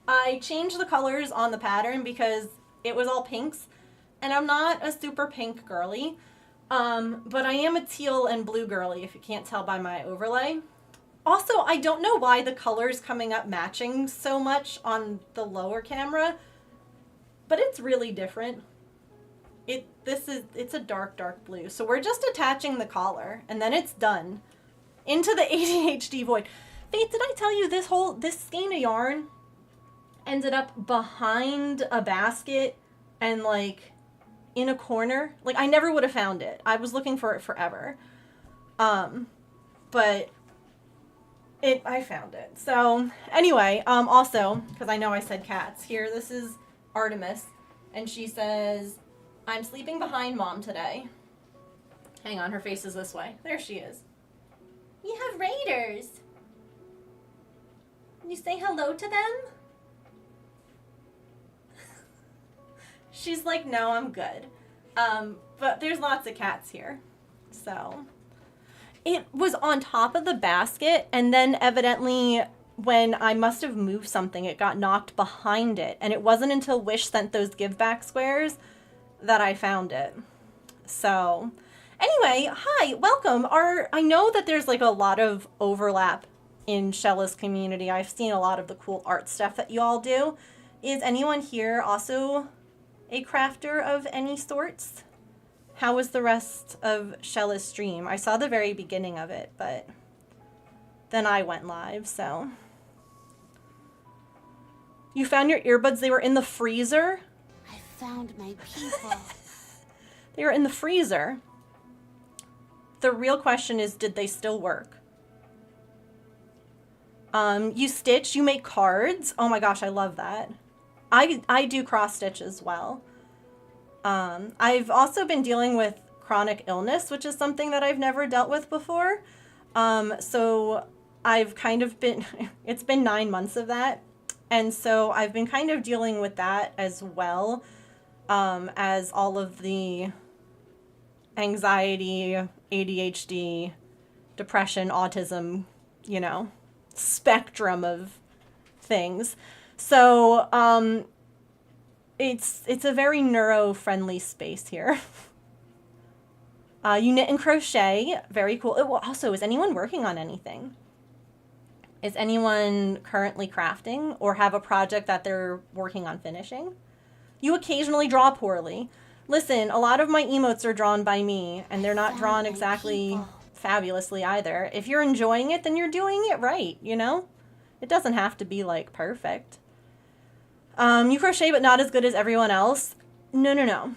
Speaker 1: I changed the colors on the pattern because it was all pinks, and I'm not a super pink girly, but I am a teal and blue girly, if you can't tell by my overlay. Also, I don't know why the colors coming up matching so much on the lower camera, but it's really different. It's a dark, dark blue. So we're just attaching the collar, and then it's done. Into the ADHD void. Faith, did I tell you this skein of yarn ended up behind a basket and like in a corner? Like, I never would have found it. I was looking for it forever. But I found it. So anyway, also, because I know I said cats, here, this is Artemis, and she says, I'm sleeping behind Mom today. Hang on, her face is this way. There she is. We have Raiders. Can you say hello to them? She's like, no, I'm good. But there's lots of cats here. So it was on top of the basket, and then evidently when I must have moved something, it got knocked behind it. And it wasn't until Wish sent those give back squares that I found it. So anyway, hi, welcome. I know that there's like a lot of overlap in Shella's community. I've seen a lot of the cool art stuff that you all do. Is anyone here also a crafter of any sorts? How was the rest of Shella's stream? I saw the very beginning of it, but then I went live, so. You found your earbuds, they were in the freezer?
Speaker 3: I found my people.
Speaker 1: They were in the freezer. The real question is, did they still work? You stitch, you make cards. Oh my gosh, I love that. I do cross stitch as well. I've also been dealing with chronic illness, which is something that I've never dealt with before. So I've kind of been, it's been 9 months of that. And so I've been kind of dealing with that as well, as all of the anxiety, ADHD, depression, autism, you know, spectrum of things. So, it's a very neuro-friendly space here. You knit and crochet, very cool. Well, also, is anyone working on anything? Is anyone currently crafting or have a project that they're working on finishing? You occasionally draw poorly. Listen, a lot of my emotes are drawn by me, and they're not drawn exactly fabulously either. If you're enjoying it, then you're doing it right, you know? It doesn't have to be, like, perfect. You crochet, but not as good as everyone else. No, no, no.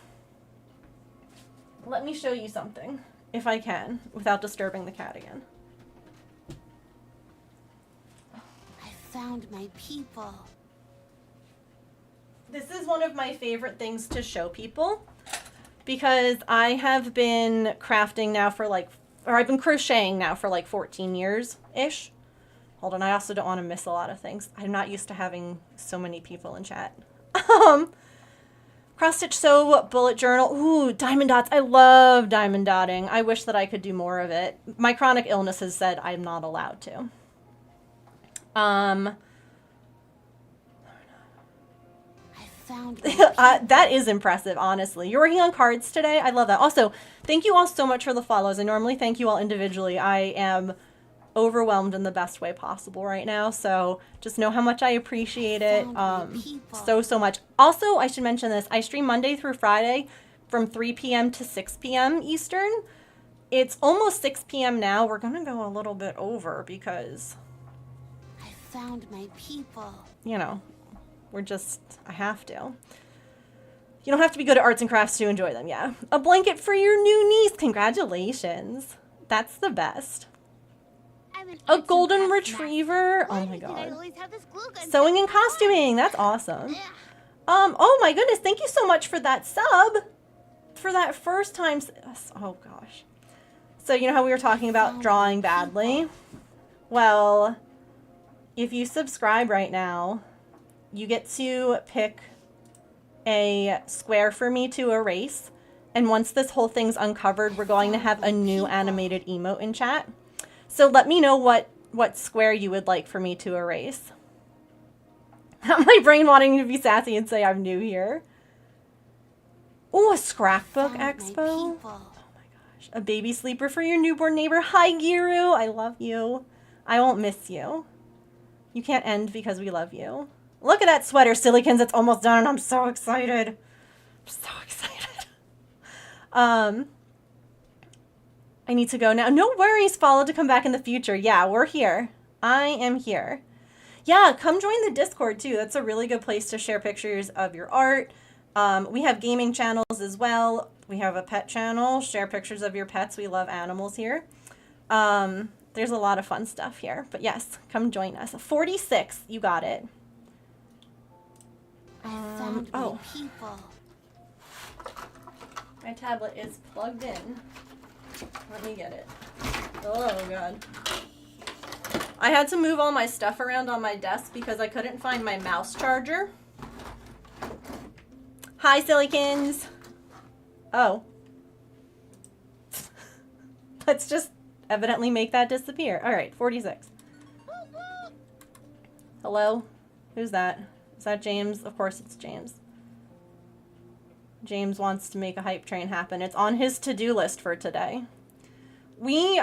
Speaker 1: Let me show you something, if I can, without disturbing the cat again.
Speaker 3: I found my people.
Speaker 1: This is one of my favorite things to show people because I have been crafting now for I've been crocheting now for like 14 years-ish. Hold on, I also don't want to miss a lot of things. I'm not used to having so many people in chat. Cross stitch sew, bullet journal. Ooh, diamond dots. I love diamond dotting. I wish that I could do more of it. My chronic illness has said I'm not allowed to.
Speaker 3: Found my people.
Speaker 1: That is impressive, honestly. You're working on cards today? I love that. Also, thank you all so much for the follows. I normally thank you all individually. I am overwhelmed in the best way possible right now, so just know how much I appreciate it so much. Also, I should mention this. I stream Monday through Friday from 3 p.m. to 6 p.m. Eastern. It's almost 6 p.m. now. We're going to go a little bit over because,
Speaker 3: I found my people.
Speaker 1: you know, I have to. You don't have to be good at arts and crafts to enjoy them, yeah. A blanket for your new niece. Congratulations. That's the best. A golden retriever. Oh my god. Sewing and costuming. That's awesome. Oh my goodness. Thank you so much for that sub. For that first time. Oh gosh. So you know how we were talking about drawing badly? Well, if you subscribe right now, you get to pick a square for me to erase. And once this whole thing's uncovered, we're going to have a new animated emote in chat. So let me know what square you would like for me to erase. My brain wanting to be sassy and say I'm new here. Ooh, a scrapbook expo. Oh my gosh. A baby sleeper for your newborn neighbor. Hi, Giru. I love you. I won't miss you. You can't end because we love you. Look at that sweater, Silicons. It's almost done and I'm so excited. I'm so excited. I need to go now. No worries, follow to come back in the future. Yeah, we're here. I am here. Yeah, come join the Discord too. That's a really good place to share pictures of your art. We have gaming channels as well. We have a pet channel. Share pictures of your pets. We love animals here. There's a lot of fun stuff here. But yes, come join us. 46, you got it.
Speaker 3: Found my people.
Speaker 1: My tablet is plugged in. Let me get it. Oh, God. I had to move all my stuff around on my desk because I couldn't find my mouse charger. Hi, Silicons. Oh. Let's just evidently make that disappear. All right, 46. Hello? Who's that? Is that James? Of course it's James. James wants to make a hype train happen. It's on his to-do list for today. We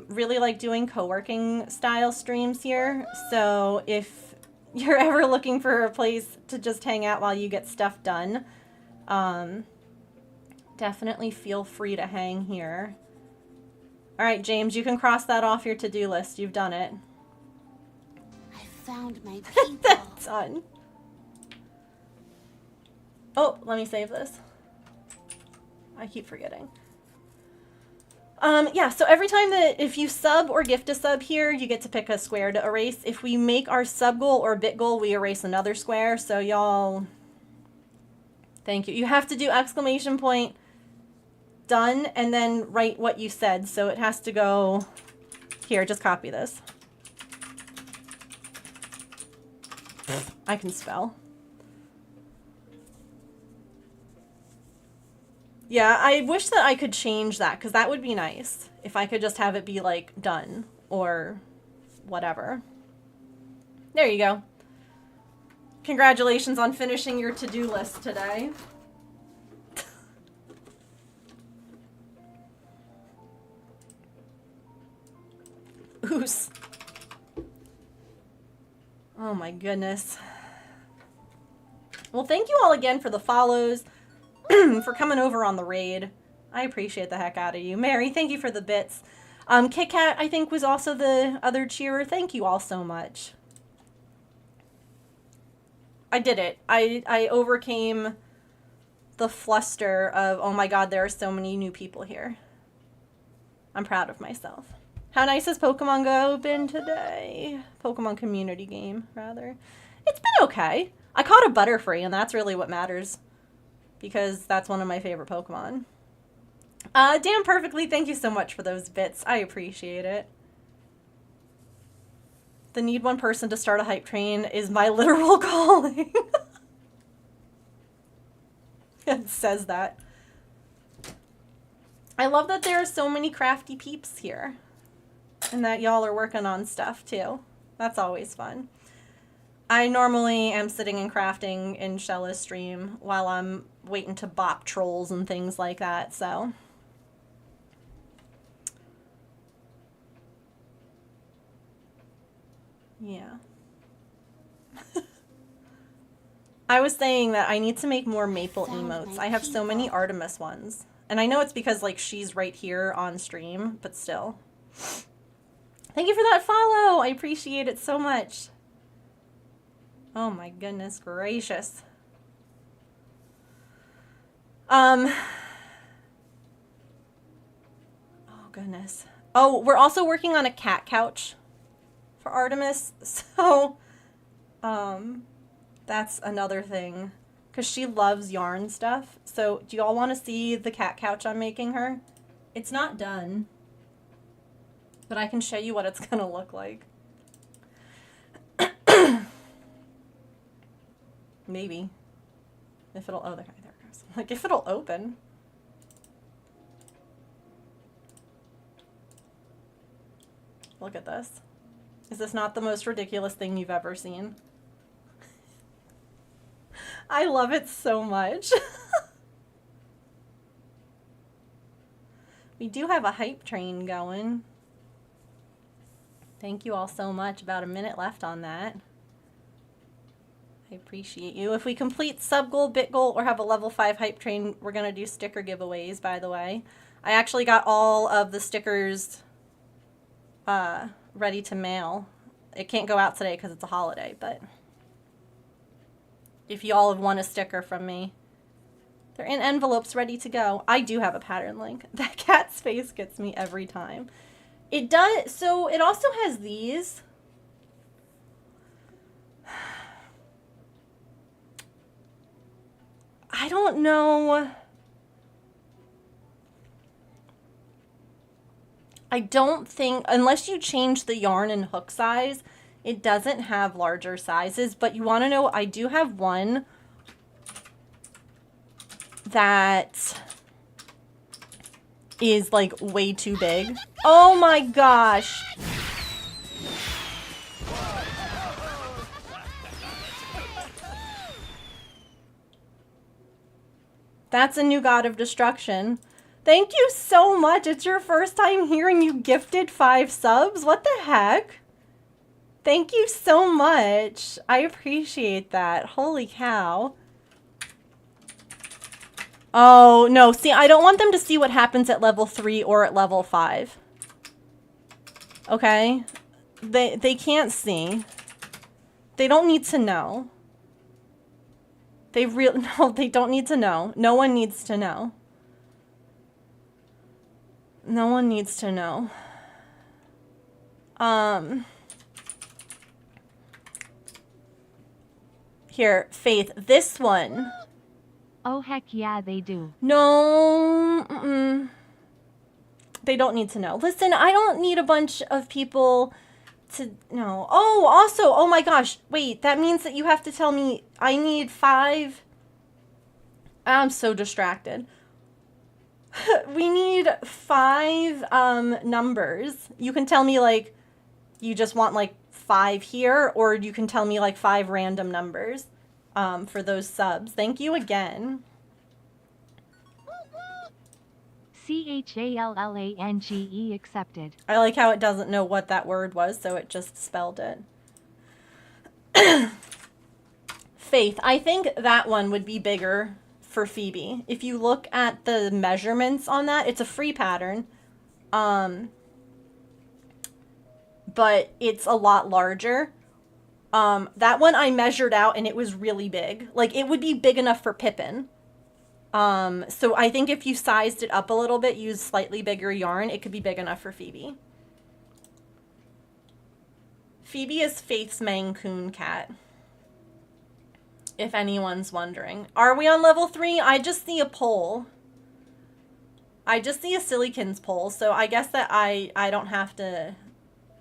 Speaker 1: really like doing co-working style streams here. So if you're ever looking for a place to just hang out while you get stuff done, definitely feel free to hang here. All right, James, you can cross that off your to-do list. You've done it.
Speaker 3: I found my people.
Speaker 1: That's done. Oh, let me save this. I keep forgetting. Yeah, so every time that if you sub or gift a sub here, you get to pick a square to erase. If we make our sub goal or bit goal, we erase another square. So y'all, thank you. You have to do exclamation point done and then write what you said. So it has to go here, just copy this. I can spell. Yeah, I wish that I could change that because that would be nice. If I could just have it be like done or whatever. There you go. Congratulations on finishing your to-do list today. Oos. Oh my goodness. Well, thank you all again for the follows. For coming over on the raid. I appreciate the heck out of you. Mary, thank you for the bits. Kit Kat, I think, was also the other cheerer. Thank you all so much. I did it. I overcame the fluster of, oh my god, there are so many new people here. I'm proud of myself. How nice has Pokemon Go been today? Pokemon community game, rather. It's been okay. I caught a Butterfree, and that's really what matters. Because that's one of my favorite Pokemon. Damn Perfectly, thank you so much for those bits. I appreciate it. The need one person to start a hype train is my literal calling. It says that. I love that there are so many crafty peeps here. And that y'all are working on stuff too. That's always fun. I normally am sitting and crafting in Shella's stream while I'm waiting to bop trolls and things like that, so. Yeah. I was saying that I need to make more maple emotes. I have so many Artemis ones. And I know it's because, like, she's right here on stream, but still. Thank you for that follow! I appreciate it so much. Oh my goodness gracious. Oh goodness. Oh, we're also working on a cat couch for Artemis, so that's another thing. Because she loves yarn stuff. So do y'all want to see the cat couch I'm making her? It's not done. But I can show you what it's going to look like. Maybe. If it'll... Oh, there it goes. Like, if it'll open. Look at this. Is this not the most ridiculous thing you've ever seen? I love it so much. We do have a hype train going. Thank you all so much. About a minute left on that. I appreciate you. If we complete sub goal, bit goal, or have a level 5 hype train, we're going to do sticker giveaways, by the way. I actually got all of the stickers ready to mail. It can't go out today because it's a holiday, but if you all have won a sticker from me, they're in envelopes ready to go. I do have a pattern link. That cat's face gets me every time. It does, so it also has these. I don't know. I don't think, unless you change the yarn and hook size, it doesn't have larger sizes. But you want to know, I do have one that is like way too big. Oh my gosh. That's a new God of Destruction. Thank you so much. It's your first time here and you gifted 5 subs. What the heck? Thank you so much. I appreciate that. Holy cow. Oh, no. See, I don't want them to see what happens at level 3 or at level 5. Okay? They can't see. They don't need to know. No, they don't need to know. No one needs to know. No one needs to know. Here, Faith, this one.
Speaker 2: Oh heck yeah, they do.
Speaker 1: No, they don't need to know. Listen, I don't need a bunch of people to know. Oh, also, oh my gosh, wait, that means that you have to tell me I need 5. I'm so distracted. We need 5 numbers. You can tell me, like, you just want, like, 5 here, or you can tell me, like, 5 random numbers for those subs. Thank you again.
Speaker 2: CHALLANGE accepted.
Speaker 1: I like how it doesn't know what that word was, so it just spelled it. Faith, I think that one would be bigger for Phoebe. If you look at the measurements on that, it's a free pattern. But it's a lot larger. That one I measured out and it was really big. Like, it would be big enough for Pippin. So I think if you sized it up a little bit, use slightly bigger yarn, it could be big enough for Phoebe. Phoebe is Faith's Maine Coon cat, if anyone's wondering. Are we on level 3? I just see a pole. I just see a Sillykins pole, so I guess that I don't have to...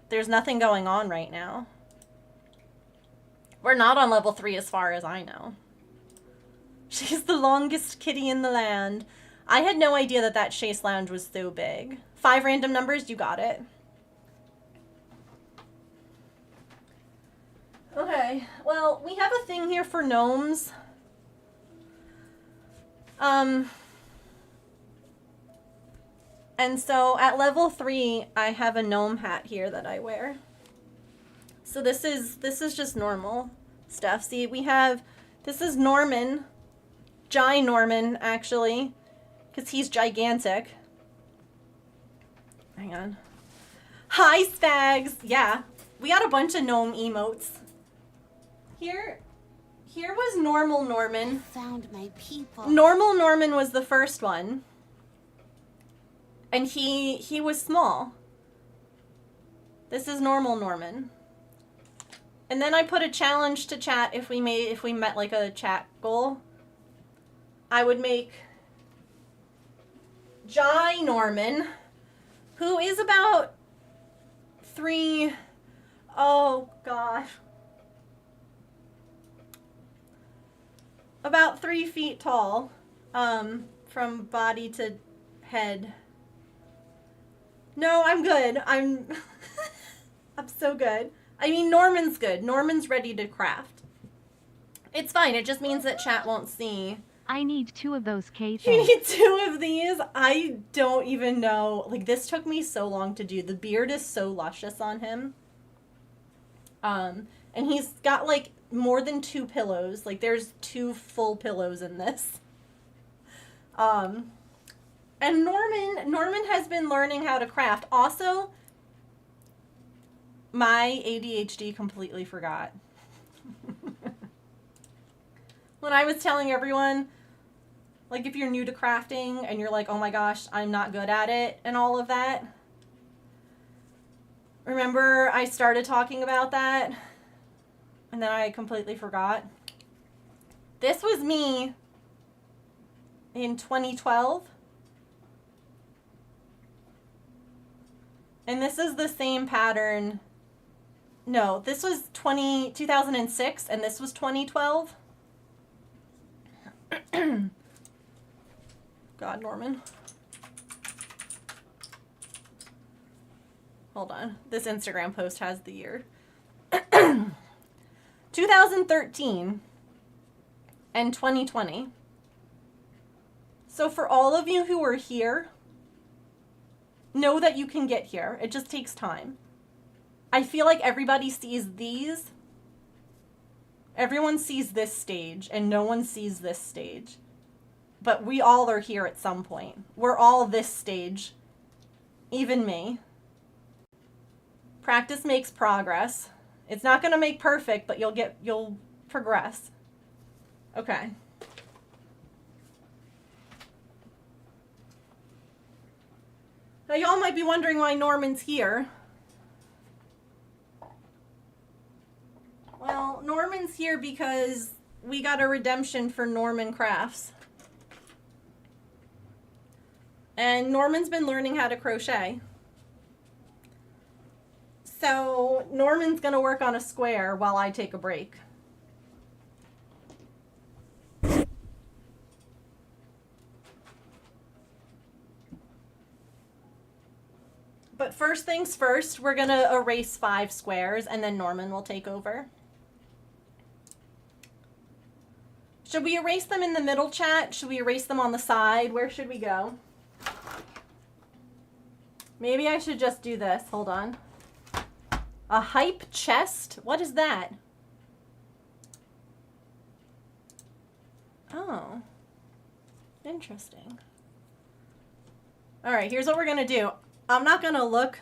Speaker 1: There's nothing going on right now. We're not on level 3 as far as I know. She's the longest kitty in the land. I had no idea that that chaise lounge was so big. 5 random numbers, you got it. Okay, well, we have a thing here for gnomes. And so at level 3, I have a gnome hat here that I wear. So this is just normal stuff. See, we have, this is Norman, Norman actually, because he's gigantic. Hang on. Hi, Spags. Yeah, we got a bunch of gnome emotes. Here was Normal Norman.
Speaker 3: Found my people.
Speaker 1: Normal Norman was the first one. And he was small. This is Normal Norman. And then I put a challenge to chat if we met like a chat goal. I would make Jai Norman, who is about 3, oh gosh, about 3 feet tall, from body to head. No, I'm good. I'm so good. I mean, Norman's good. Norman's ready to craft. It's fine. It just means that chat won't see.
Speaker 2: I need 2 of those K
Speaker 1: You
Speaker 2: things.
Speaker 1: need 2 of these? I don't even know. Like, this took me so long to do. The beard is so luscious on him. And he's got, like, more than 2 pillows. Like, there's 2 full pillows in this. And Norman has been learning how to craft. Also, my ADHD completely forgot. When I was telling everyone, like, if you're new to crafting and you're like, oh my gosh, I'm not good at it and all of that. Remember I started talking about that and then I completely forgot. This was me in 2012. And this is the same pattern. No, this was 2006 and this was 2012. God, Norman. Hold on. This Instagram post has the year. 2013 and 2020. So for all of you who are here, know that you can get here. It just takes time. I feel like everybody sees these. Everyone sees this stage and no one sees this stage. But we all are here at some point. We're all this stage. Even me. Practice makes progress. It's not going to make perfect, but you'll progress. Okay. Now y'all might be wondering why Norman's here. Well, Norman's here because we got a redemption for Norman Crafts. And Norman's been learning how to crochet. So Norman's gonna work on a square while I take a break. But first things first, we're gonna erase 5 squares and then Norman will take over. Should we erase them in the middle, chat? Should we erase them on the side? Where should we go? Maybe I should just do this. Hold on. A hype chest? What is that? Oh. Interesting. Alright, here's what we're gonna do. I'm not gonna look.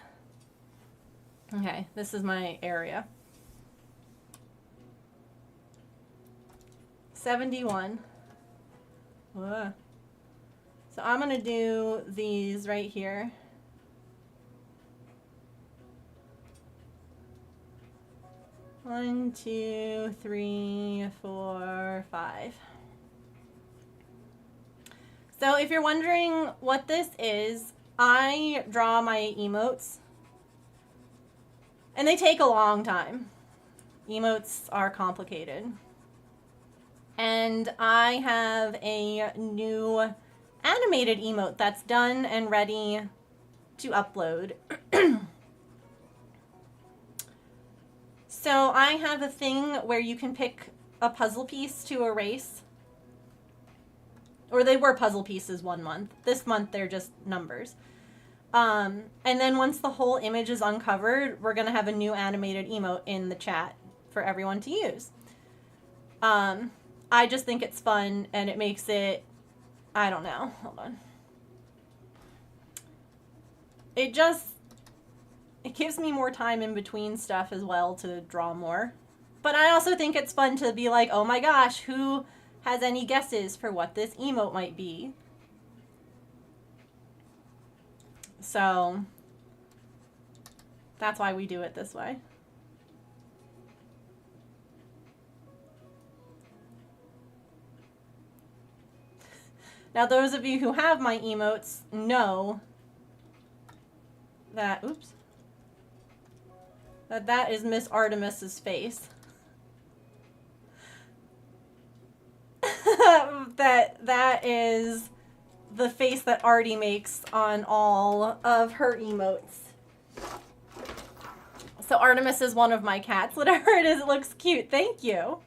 Speaker 1: Okay, this is my area. 71. Whoa. So I'm going to do these right here. One, two, three, four, five. So if you're wondering what this is, I draw my emotes. And they take a long time. Emotes are complicated. And I have a new animated emote that's done and ready to upload. So I have a thing where you can pick a puzzle piece to erase. Or they were puzzle pieces one month. This month they're just numbers. And then once the whole image is uncovered, we're going to have a new animated emote in the chat for everyone to use. I just think it's fun and it makes it, I don't know, hold on. It gives me more time in between stuff as well to draw more. But I also think it's fun to be like, oh my gosh, who has any guesses for what this emote might be? So that's why we do it this way. Now, those of you who have my emotes know that, oops, that is Miss Artemis's face. that is the face that Artie makes on all of her emotes. So Artemis is one of my cats. Whatever it is, it looks cute. Thank you.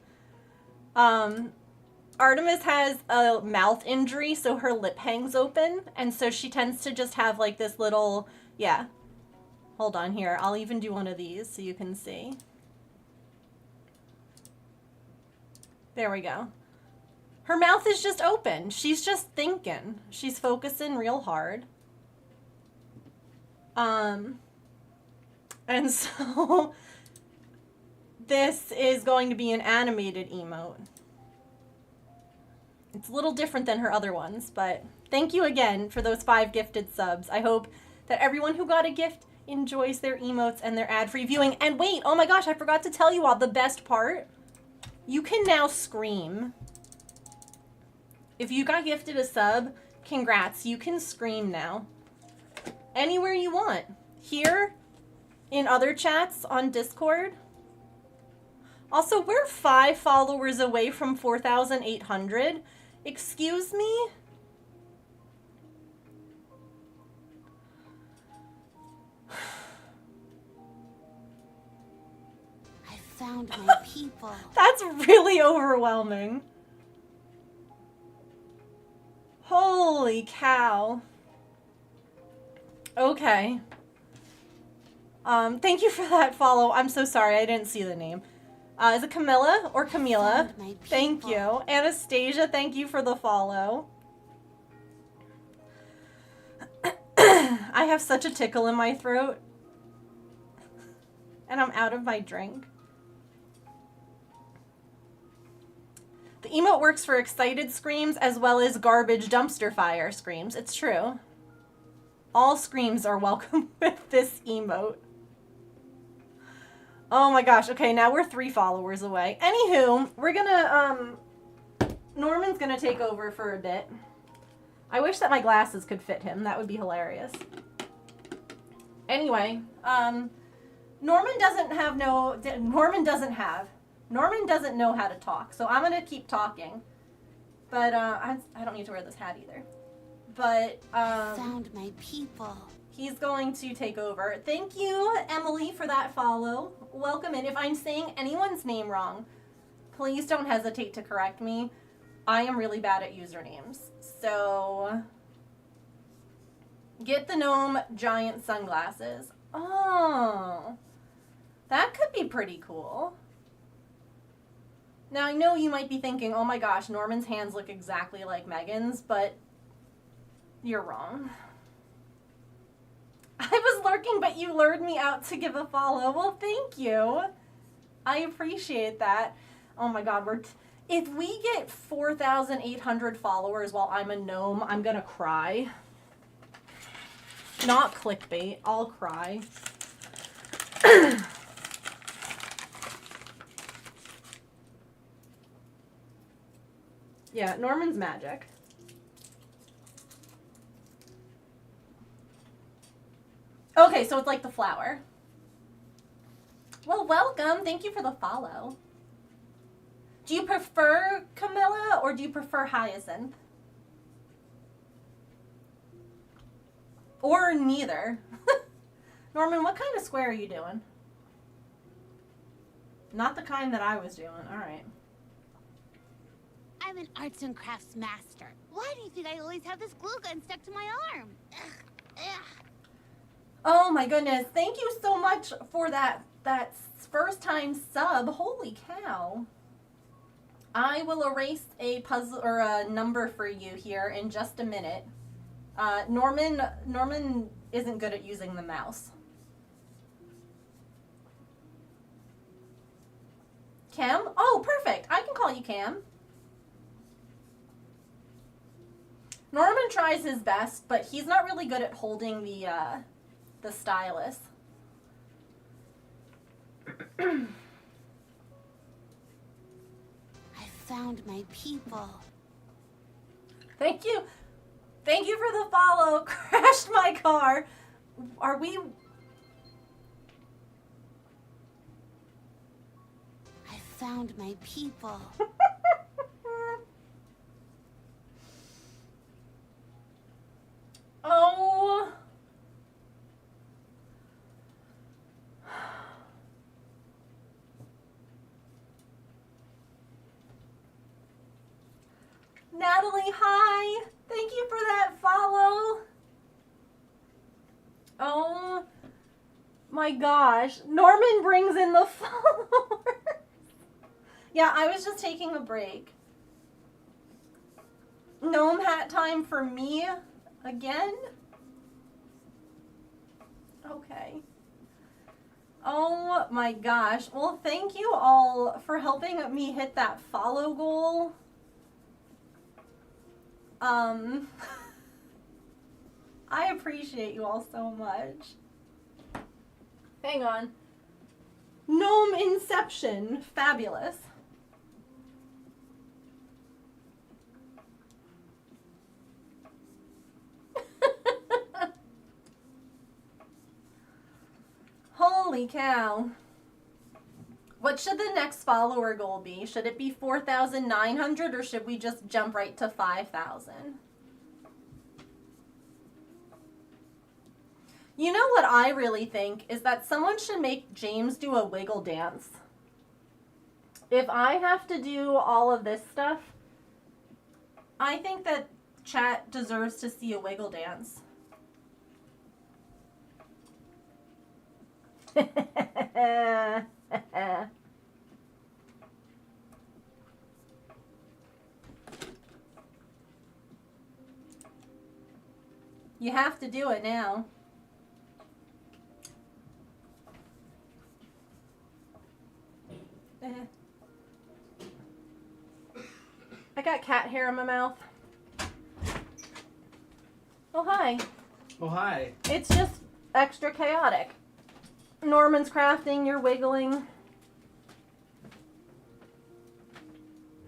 Speaker 1: Artemis has a mouth injury, so her lip hangs open, and so she tends to just have like this little, yeah. Hold on here. I'll even do one of these so you can see. There we go. Her mouth is just open. She's just thinking. She's focusing real hard. And so this is going to be an animated emote. It's a little different than her other ones, but thank you again for those 5 gifted subs. I hope that everyone who got a gift enjoys their emotes and their ad-free viewing. And wait, oh my gosh, I forgot to tell you all the best part. You can now scream. If you got gifted a sub, congrats, you can scream now. Anywhere you want. Here, in other chats on Discord. Also, we're 5 followers away from 4,800. Excuse me?
Speaker 3: I found my people.
Speaker 1: That's really overwhelming. Holy cow. Okay. Thank you for that follow. I'm so sorry, I didn't see the name. Is it Camilla or Camila? Thank you. Anastasia, thank you for the follow. I have such a tickle in my throat. And I'm out of my drink. The emote works for excited screams as well as garbage dumpster fire screams. It's true. All screams are welcome with this emote. Oh my gosh. Okay, now we're 3 followers away. Anywho, we're gonna, Norman's gonna take over for a bit. I wish that my glasses could fit him. That would be hilarious. Anyway, Norman doesn't know how to talk, so I'm gonna keep talking. But, I don't need to wear this hat either. But,
Speaker 3: Found my people.
Speaker 1: he's going to take over. Thank you, Emily, for that follow. Welcome in. If I'm saying anyone's name wrong, please don't hesitate to correct me. I am really bad at usernames. So, get the gnome giant sunglasses. Oh, that could be pretty cool. Now, I know you might be thinking, oh my gosh, Norman's hands look exactly like Megan's, but you're wrong. I was lurking, but you lured me out to give a follow. Well, thank you. I appreciate that. Oh my god, If we get 4,800 followers while I'm a gnome, I'm gonna cry. Not clickbait, I'll cry. Yeah, Norman's magic. Okay, so it's like the flower. Well, welcome. Thank you for the follow. Do you prefer Camilla or do you prefer Hyacinth? Or neither? Norman, what kind of square are you doing? Not the kind that I was doing. All right.
Speaker 3: I'm an arts and crafts master. Why do you think I always have this glue gun stuck to my arm? Ugh, ugh.
Speaker 1: Oh my goodness. Thank you so much for that first time sub. Holy cow. I will erase a puzzle or a number for you here in just a minute. Norman isn't good at using the mouse. Cam? Oh, perfect. I can call you Cam. Norman tries his best, but he's not really good at holding the stylus.
Speaker 3: I found my people.
Speaker 1: Thank you. Thank you for the follow. Crashed my car. Are we...
Speaker 3: I found my people.
Speaker 1: Oh. Natalie, hi. Thank you for that follow. Oh my gosh. Norman brings in the followers. Yeah, I was just taking a break. Gnome hat time for me again? Okay. Oh my gosh. Well, thank you all for helping me hit that follow goal. I appreciate you all so much. Hang on. Gnome Inception. Fabulous. Holy cow. What should the next follower goal be? Should it be 4,900 or should we just jump right to 5,000? You know what I really think is that someone should make James do a wiggle dance. If I have to do all of this stuff, I think that chat deserves to see a wiggle dance. You have to do it now. I got cat hair in my mouth. Oh, hi.
Speaker 4: Oh, hi.
Speaker 1: It's just extra chaotic. Norman's crafting, you're wiggling.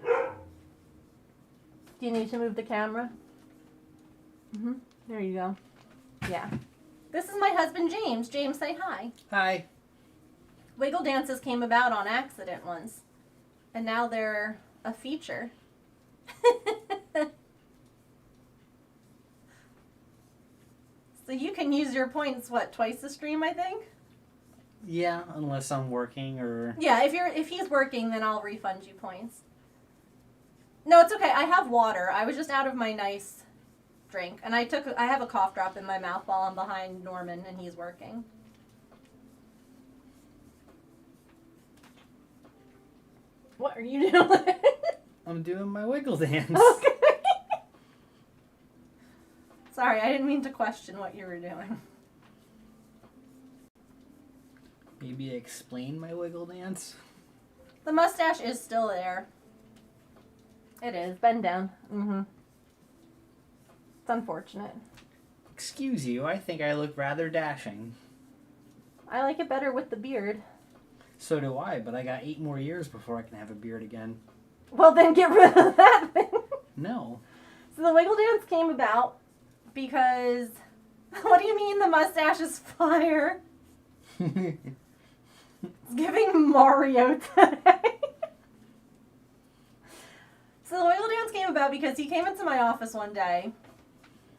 Speaker 1: Do you need to move the camera? There you go. Yeah. This is my husband, James. James, say hi.
Speaker 4: Hi.
Speaker 1: Wiggle dances came about on accident once, and now they're a feature. So you can use your points, what, twice a stream, I think?
Speaker 4: Yeah, unless I'm working or...
Speaker 1: Yeah, if he's working, then I'll refund you points. No, it's okay. I have water. I was just out of my nice drink, and I have a cough drop in my mouth while I'm behind Norman and he's working. What are you doing?
Speaker 4: I'm doing my wiggle dance.
Speaker 1: Okay. Sorry, I didn't mean to question what you were doing.
Speaker 4: Maybe explain my wiggle dance?
Speaker 1: The mustache is still there. It is. Bend down. Mm-hmm. It's unfortunate.
Speaker 4: Excuse you, I think I look rather dashing.
Speaker 1: I like it better with the beard.
Speaker 4: So do I, but I got 8 more years before I can have a beard again.
Speaker 1: Well, then get rid of that thing.
Speaker 4: No.
Speaker 1: So the wiggle dance came about because... What do you mean the mustache is fire? It's giving Mario today. So the wiggle dance came about because he came into my office one day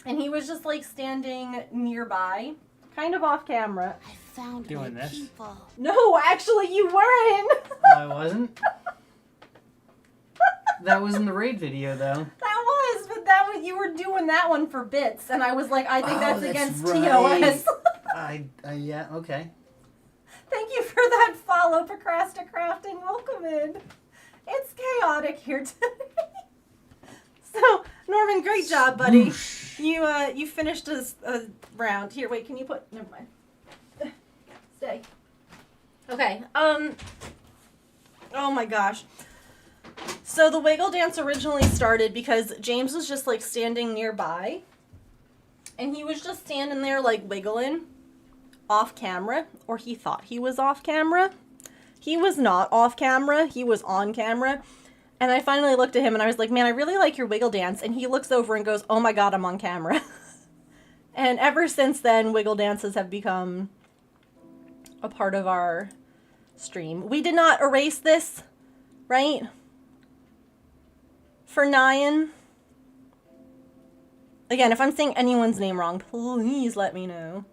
Speaker 1: and he was just like standing nearby, kind of off camera.
Speaker 3: I found
Speaker 4: Doing
Speaker 3: my
Speaker 4: this?
Speaker 3: people.
Speaker 1: No, actually you weren't.
Speaker 4: I wasn't. That was in the raid video, though.
Speaker 1: That was, you were doing that one for bits, and I was like, I think that's against
Speaker 4: right.
Speaker 1: TOS.
Speaker 4: Yeah, okay.
Speaker 1: Thank you for that follow, Procrasticrafting. Welcome in. It's chaotic here today. So, Norman, great job, buddy. You finished a round. Here, wait, can you put... Never mind. Stay. Okay, oh my gosh. So the wiggle dance originally started because James was just like standing nearby and he was just standing there like wiggling off camera, or he thought he was off camera. He was not off camera, he was on camera. And I finally looked at him and I was like, man, I really like your wiggle dance. And he looks over and goes, oh my God, I'm on camera. And ever since then, wiggle dances have become a part of our stream. We did not erase this, right? For Nyan. Again, if I'm saying anyone's name wrong, please let me know.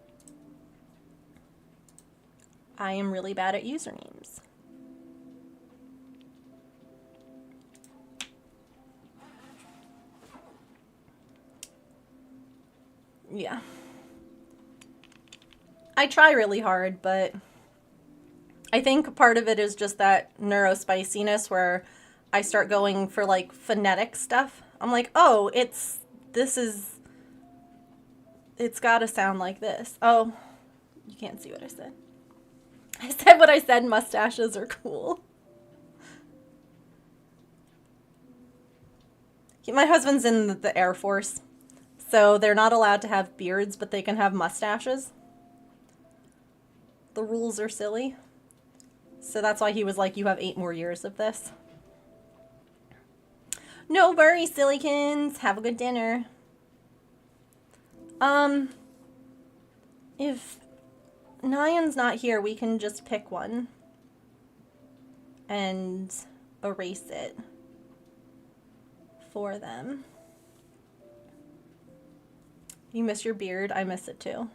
Speaker 1: I am really bad at usernames. Yeah. I try really hard, but I think part of it is just that neurospiciness where I start going for like phonetic stuff. I'm like, oh, it's gotta sound like this. Oh, you can't see what I said. I said what I said, mustaches are cool. My husband's in the Air Force, so they're not allowed to have beards, but they can have mustaches. The rules are silly. So that's why he was like, you have 8 more years of this. No worries, Silicons. Have a good dinner. If Nyan's not here, we can just pick one and erase it for them. You miss your beard? I miss it too.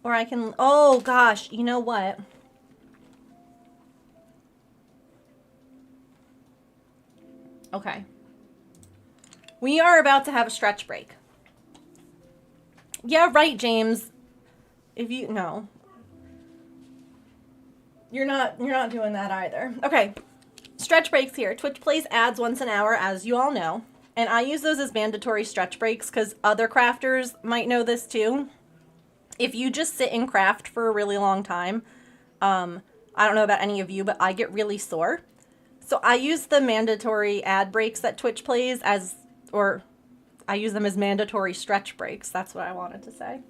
Speaker 1: Or I can, oh gosh, you know what? Okay. We are about to have a stretch break. Yeah, right, James. If you, no. You're not doing that either. Okay. Stretch breaks here. Twitch plays ads once an hour, as you all know. And I use those as mandatory stretch breaks because other crafters might know this too. If you just sit and craft for a really long time, I don't know about any of you, but I get really sore. So I use the mandatory ad breaks that Twitch plays as, or I use them as mandatory stretch breaks. That's what I wanted to say.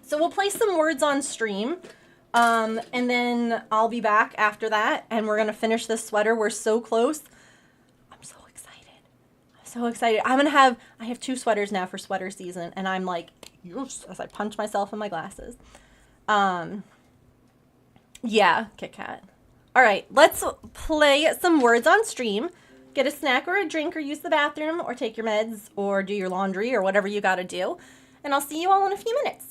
Speaker 1: So we'll play some words on stream. And then I'll be back after that and we're going to finish this sweater. We're so close. I'm so excited. I'm so excited. I have 2 sweaters now for sweater season and I'm like, yes, as I punch myself in my glasses. Yeah, Kit Kat. All right, let's play some words on stream. Get a snack or a drink or use the bathroom or take your meds or do your laundry or whatever you got to do. And I'll see you all in a few minutes.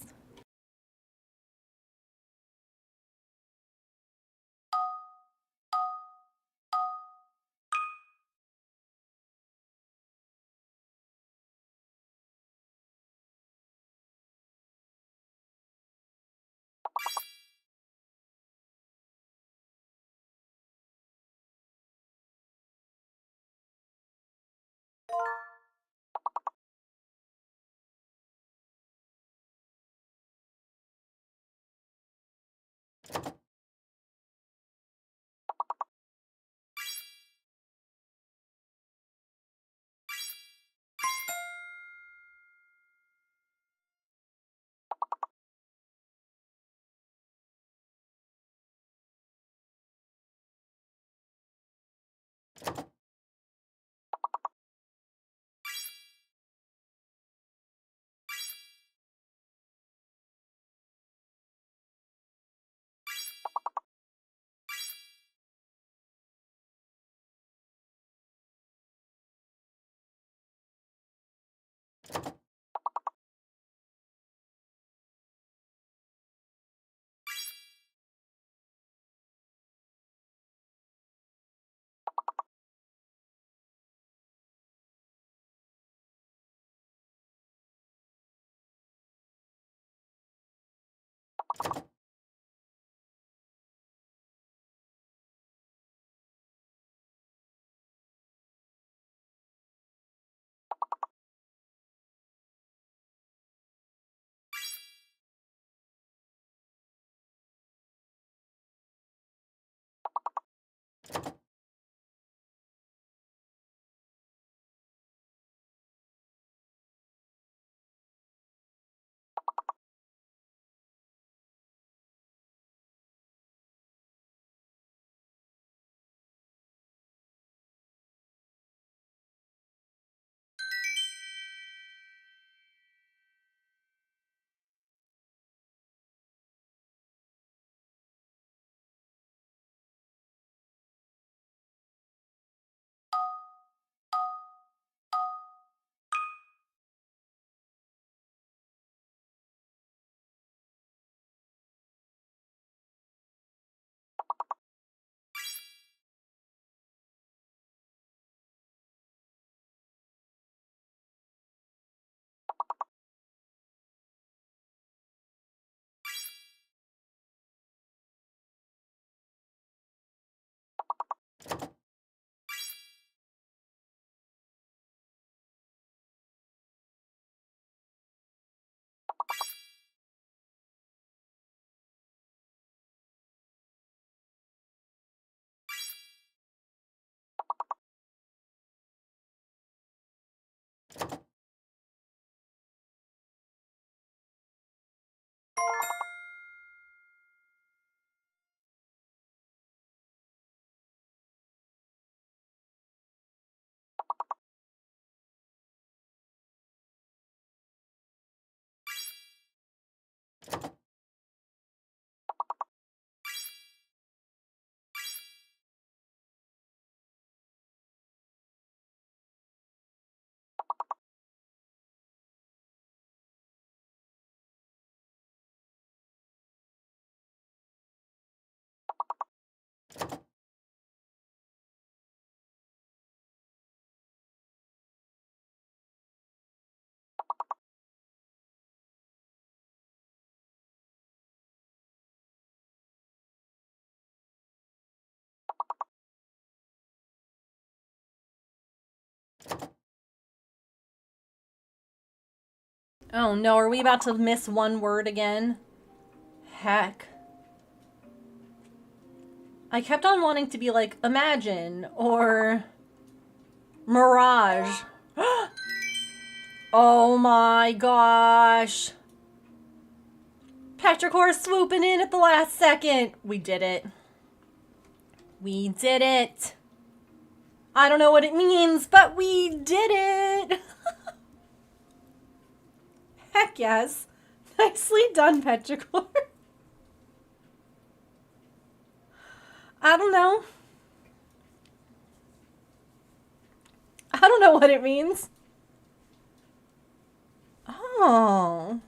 Speaker 1: Oh no, are we about to miss one word again? Heck. I kept on wanting to be like, imagine, or mirage. Oh my gosh. Petrichor swooping in at the last second. We did it. We did it. I don't know what it means, but we did it. Heck yes. Nicely done, Petrichor. I don't know. I don't know what it means. Oh.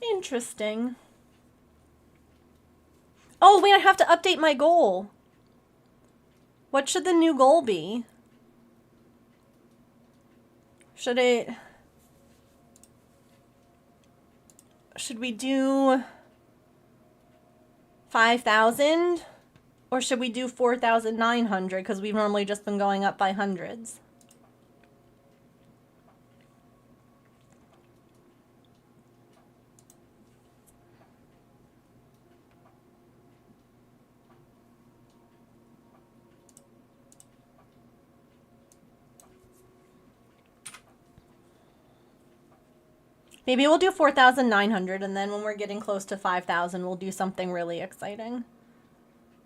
Speaker 1: Interesting. Oh, wait, I have to update my goal. What should the new goal be? Should we do 5,000? Or should we do 4,900? Because we've normally just been going up by hundreds. Maybe we'll do 4,900, and then when we're getting close to 5,000, we'll do something really exciting.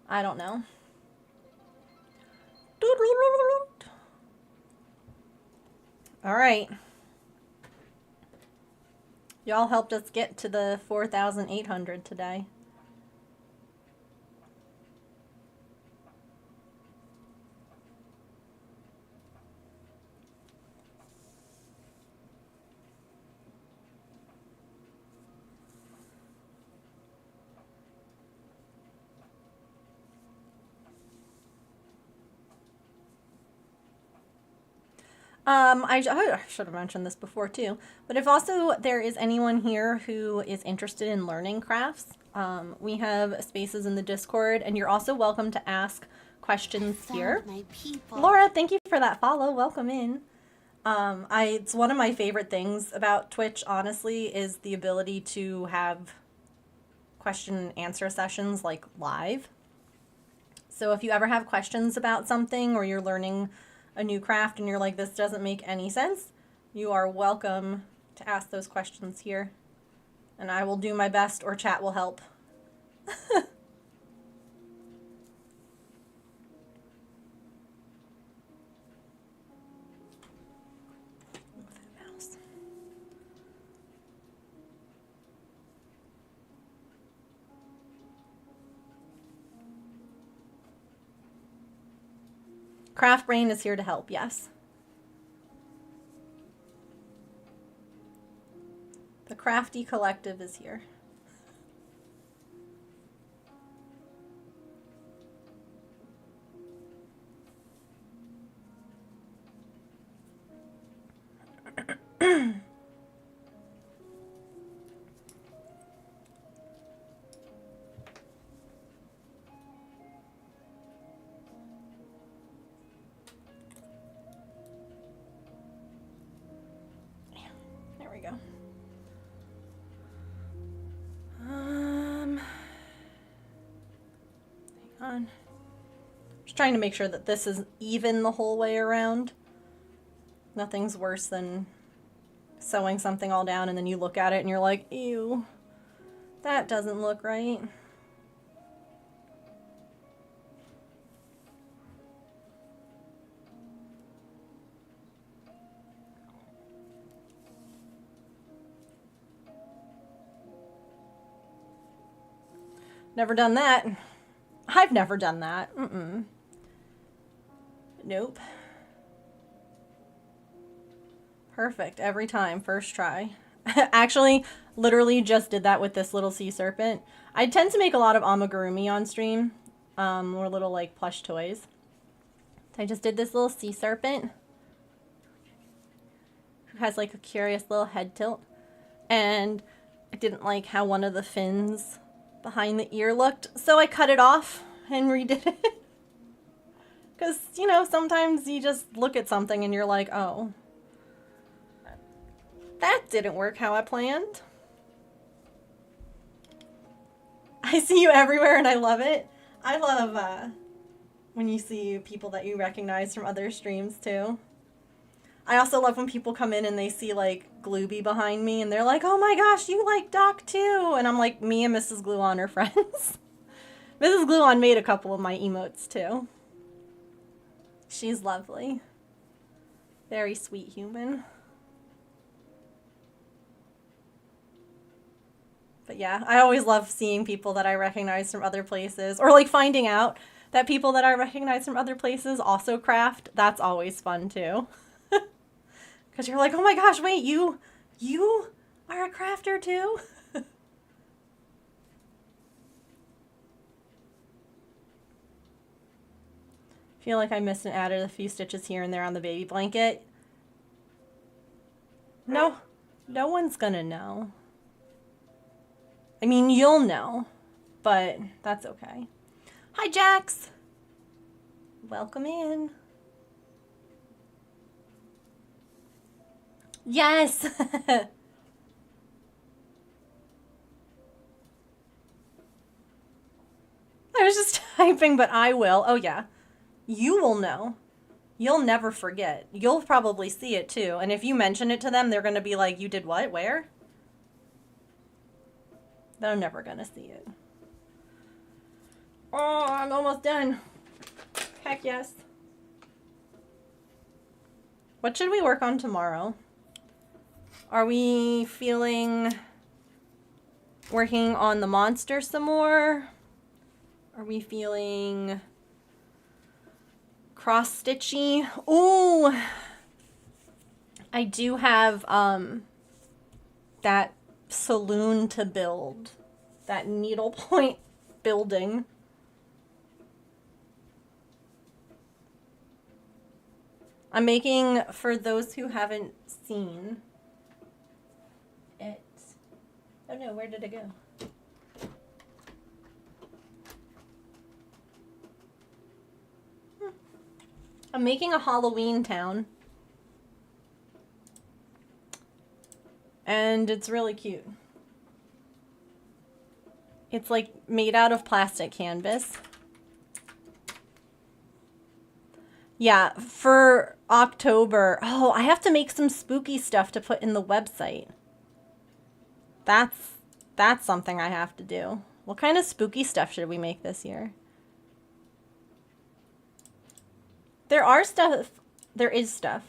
Speaker 1: I don't know. All right. Y'all helped us get to the 4,800 today. I should have mentioned this before too, but if also there is anyone here who is interested in learning crafts, we have spaces in the Discord, and you're also welcome to ask questions here.
Speaker 3: My people.
Speaker 1: Laura, thank you for that follow. Welcome in. It's one of my favorite things about Twitch, honestly, is the ability to have question and answer sessions like live. So if you ever have questions about something, or you're learning a new craft and you're like, this doesn't make any sense, you are welcome to ask those questions here. And I will do my best, or chat will help. Craft Brain is here to help, yes. The Crafty Collective is here. There we go. Hang on. Just trying to make sure that this is even the whole way around. Nothing's worse than sewing something all down and then you look at it and you're like, ew, that doesn't look right. Never done that. I've never done that. Nope. Perfect. Every time. First try. Actually, literally just did that with this little sea serpent. I tend to make a lot of amigurumi on stream. Or little, like, plush toys. So I just did this little sea serpent. Who has, like, a curious little head tilt. And I didn't like how one of the fins behind the ear looked, so I cut it off and redid it. Because, you know, sometimes you just look at something and you're like, oh, that didn't work how I planned. I see you everywhere and I love it. I love when you see people that you recognize from other streams too. I also love when people come in and they see like Glooby behind me and they're like, oh my gosh, you like Doc too. And I'm like, me and Mrs. Gluon are friends. Mrs. Gluon made a couple of my emotes too. She's lovely. Very sweet human. But yeah, I always love seeing people that I recognize from other places, or like finding out that people that I recognize from other places also craft. That's always fun too. Because you're like, oh my gosh, wait, you are a crafter too? Feel like I missed and added a few stitches here and there on the baby blanket. No one's gonna know. I mean, you'll know, but that's okay. Hi, Jax. Welcome in. Yes. I was just typing, but I will. Oh, yeah. You will know. You'll never forget. You'll probably see it too. And if you mention it to them, they're going to be like, you did what? Where? They're never going to see it. Oh, I'm almost done. Heck yes. What should we work on tomorrow? Are we feeling working on the monster some more? Are we feeling cross-stitchy? Ooh! I do have that saloon to build. That needlepoint building. I'm making, for those who haven't seen it. Oh no, where did it go? I'm making a Halloween town. And it's really cute. It's like made out of plastic canvas. Yeah, for October. Oh, I have to make some spooky stuff to put in the website. That's something I have to do. What kind of spooky stuff should we make this year? There is stuff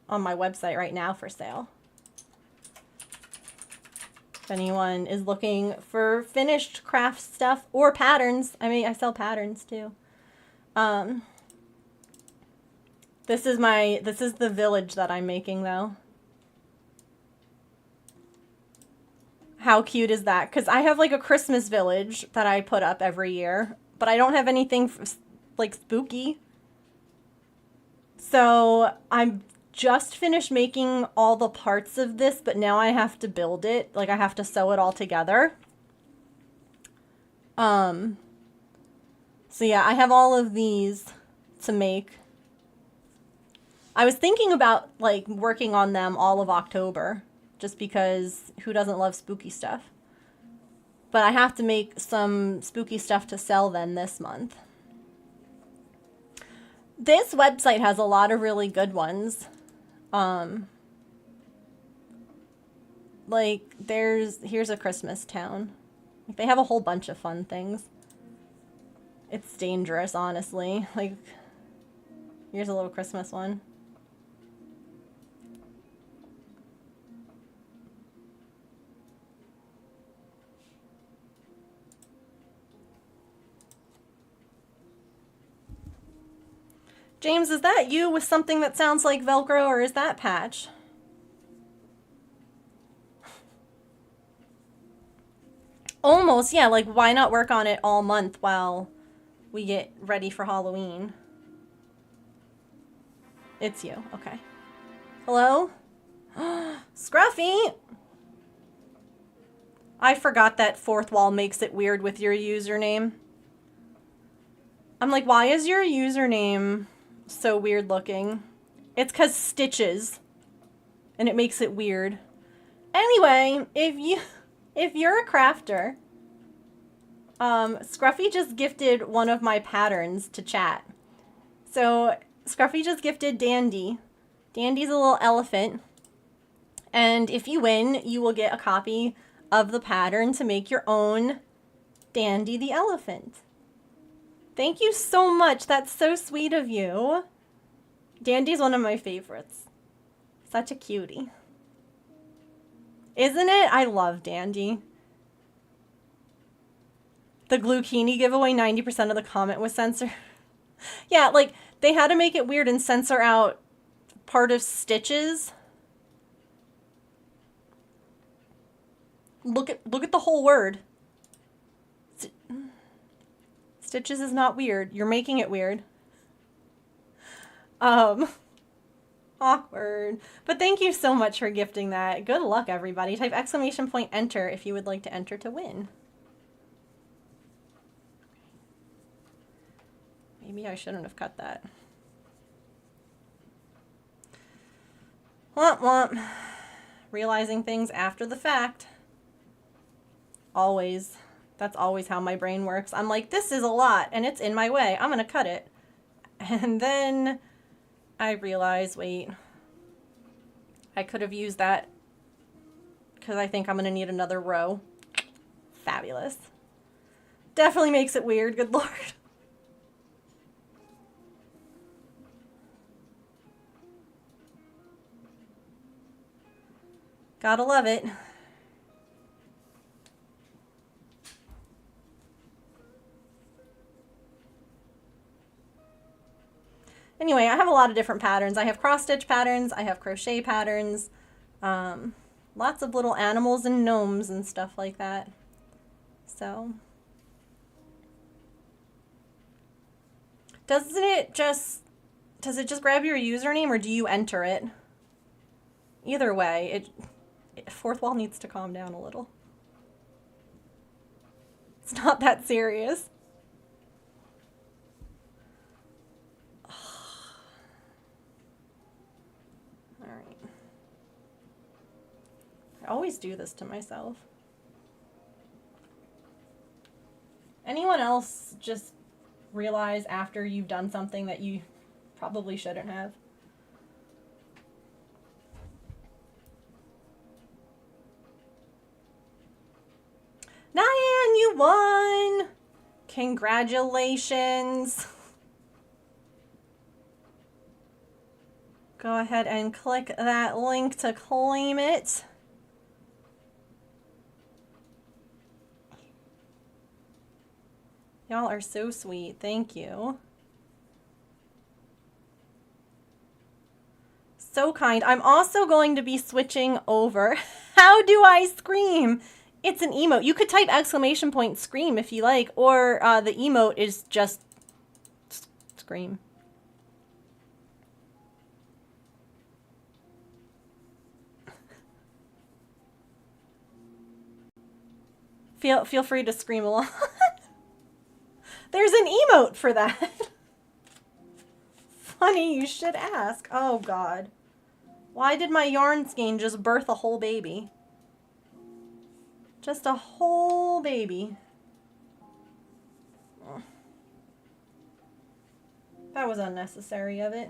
Speaker 1: on my website right now for sale. If anyone is looking for finished craft stuff or patterns, I mean, I sell patterns too. This is the village that I'm making though. How cute is that? Because I have like a Christmas village that I put up every year, but I don't have anything like spooky. So I'm just finished making all the parts of this, but now I have to build it. Like I have to sew it all together. So yeah, I have all of these to make. I was thinking about like working on them all of October, just because who doesn't love spooky stuff? But I have to make some spooky stuff to sell then this month. This website has a lot of really good ones. Like here's a Christmas town. Like, they have a whole bunch of fun things. It's dangerous, honestly. Like, here's a little Christmas one. James, is that you with something that sounds like Velcro, or is that Patch? Almost, yeah. Like, why not work on it all month while we get ready for Halloween? It's you. Okay. Hello? Scruffy! I forgot that fourth wall makes it weird with your username. I'm like, why is your username so weird looking? It's because stitches. And it makes it weird. Anyway, if you're a crafter, Scruffy just gifted one of my patterns to chat. So Scruffy just gifted Dandy. Dandy's a little elephant. And if you win, you will get a copy of the pattern to make your own Dandy the elephant. Thank you so much. That's so sweet of you. Dandy's one of my favorites. Such a cutie. Isn't it? I love Dandy. The Glucini giveaway, 90% of the comment was censored. Yeah, like, they had to make it weird and censor out part of Stitches. Look at the whole word. Stitches is not weird. You're making it weird. Awkward. But thank you so much for gifting that. Good luck, everybody. Type ! Enter if you would like to enter to win. Maybe I shouldn't have cut that. Womp womp. Realizing things after the fact. Always. That's always how my brain works. I'm like, this is a lot and it's in my way. I'm gonna cut it. And then I realize, wait, I could have used that because I think I'm going to need another row. Fabulous. Definitely makes it weird, good lord. Gotta love it. Anyway, I have a lot of different patterns. I have cross-stitch patterns, I have crochet patterns, lots of little animals and gnomes and stuff like that. So, does it just grab your username or do you enter it? Either way, Fourth Wall needs to calm down a little. It's not that serious. I always do this to myself. Anyone else just realize after you've done something that you probably shouldn't have? Nyan, you won! Congratulations! Go ahead and click that link to claim it. Y'all are so sweet. Thank you. So kind. I'm also going to be switching over. How do I scream? It's an emote. You could type ! Scream if you like, or the emote is just scream. Feel free to scream along. There's an emote for that. Funny, you should ask. Oh, God. Why did my yarn skein just birth a whole baby? Just a whole baby. That was unnecessary of it.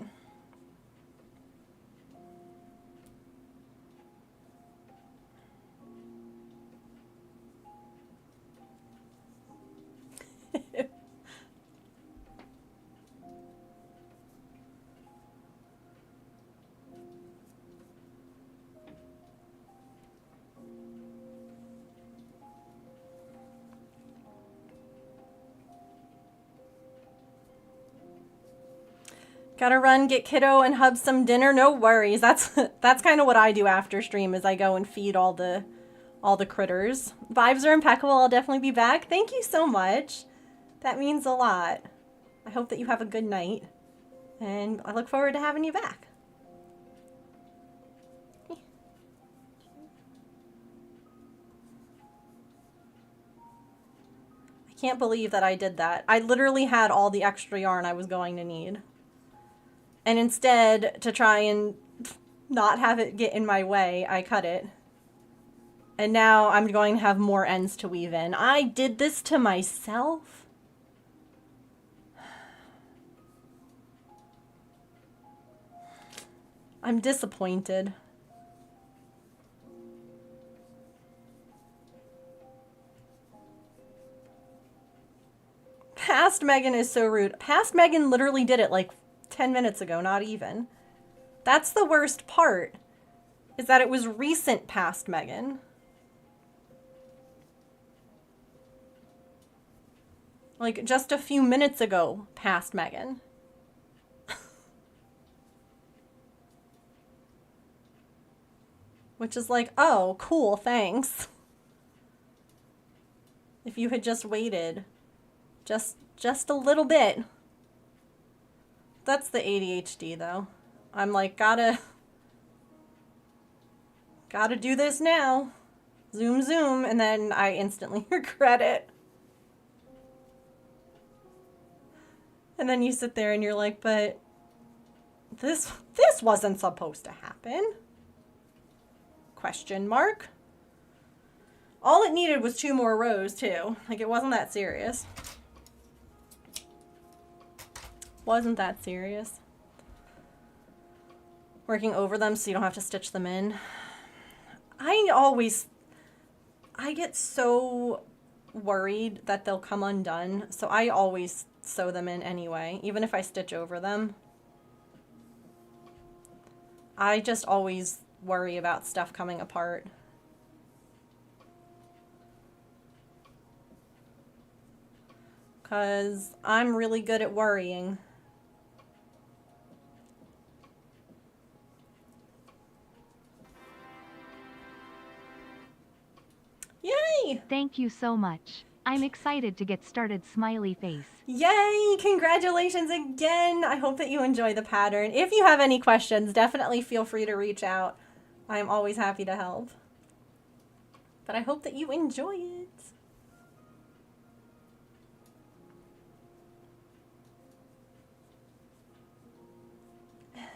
Speaker 1: Gotta run, get kiddo, and hub some dinner. No worries. That's kind of what I do after stream. Is I go and feed all the critters. Vibes are impeccable. I'll definitely be back. Thank you so much. That means a lot. I hope that you have a good night, and I look forward to having you back. I Can't believe that I did that. I literally had all the extra yarn I was going to need. And instead, to try and not have it get in my way, I cut it. And now I'm going to have more ends to weave in. I did this to myself? I'm disappointed. Past Megan is so rude. Past Megan literally did it like 10 minutes ago, not even. That's the worst part, is that it was recent past Megan. Like just a few minutes ago past Megan. Which is like, oh, cool, thanks. If you had just waited just a little bit. That's the ADHD though. I'm like, gotta do this now. Zoom, zoom, and then I instantly regret it. And then you sit there and you're like, but this wasn't supposed to happen. Question mark. All it needed was 2 more rows too. Like, it wasn't that serious. Wasn't that serious. Working over them so you don't have to stitch them in. I get so worried that they'll come undone, so I always sew them in anyway, even if I stitch over them. I just always worry about stuff coming apart. Because I'm really good at worrying. Yay!
Speaker 2: Thank you so much. I'm excited to get started, smiley face.
Speaker 1: Yay! Congratulations again! I hope that you enjoy the pattern. If you have any questions, definitely feel free to reach out. I'm always happy to help. But I hope that you enjoy it.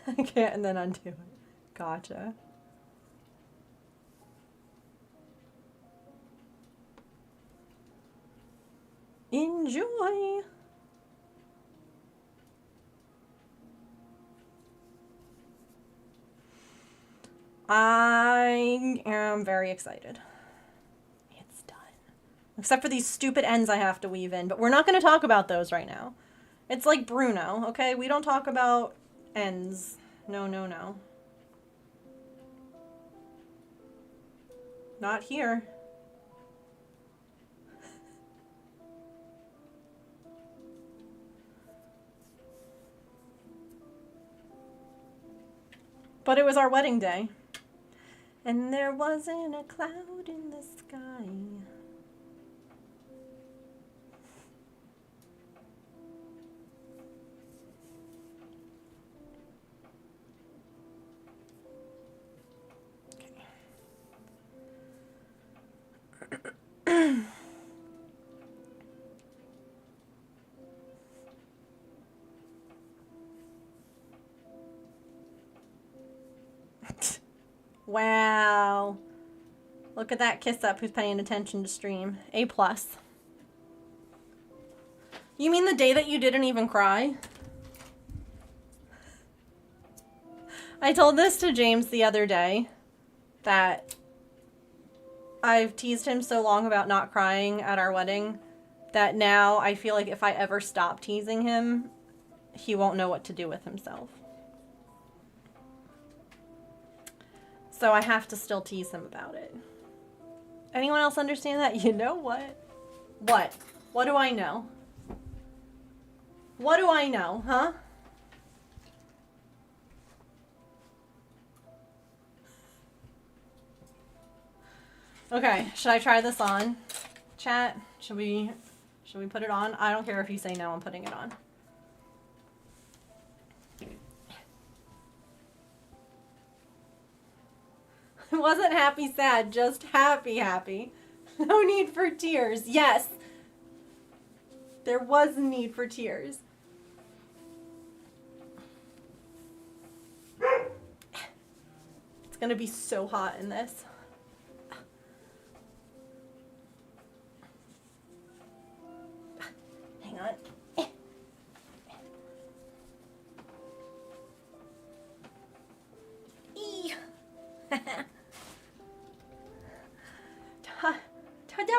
Speaker 1: I can't and then undo it. Gotcha. Enjoy! I am very excited. It's done. Except for these stupid ends I have to weave in, but we're not going to talk about those right now. It's like Bruno, okay? We don't talk about ends. No, no, no. Not here. But it was our wedding day. And there wasn't a cloud in the sky. Okay. Wow. Look at that kiss up who's paying attention to stream. A+. You mean the day that you didn't even cry? I told this to James the other day, that I've teased him so long about not crying at our wedding that now I feel like if I ever stop teasing him, he won't know what to do with himself. So I have to still tease him about it. Anyone else understand that? You know what? What? What do I know? What do I know, huh? Okay, should I try this on? Chat, should we put it on? I don't care if you say no, I'm putting it on. It wasn't happy, sad, just happy, happy. No need for tears. Yes. There was a need for tears. It's gonna be so hot in this. Hang on. Ta-da! Ta-da!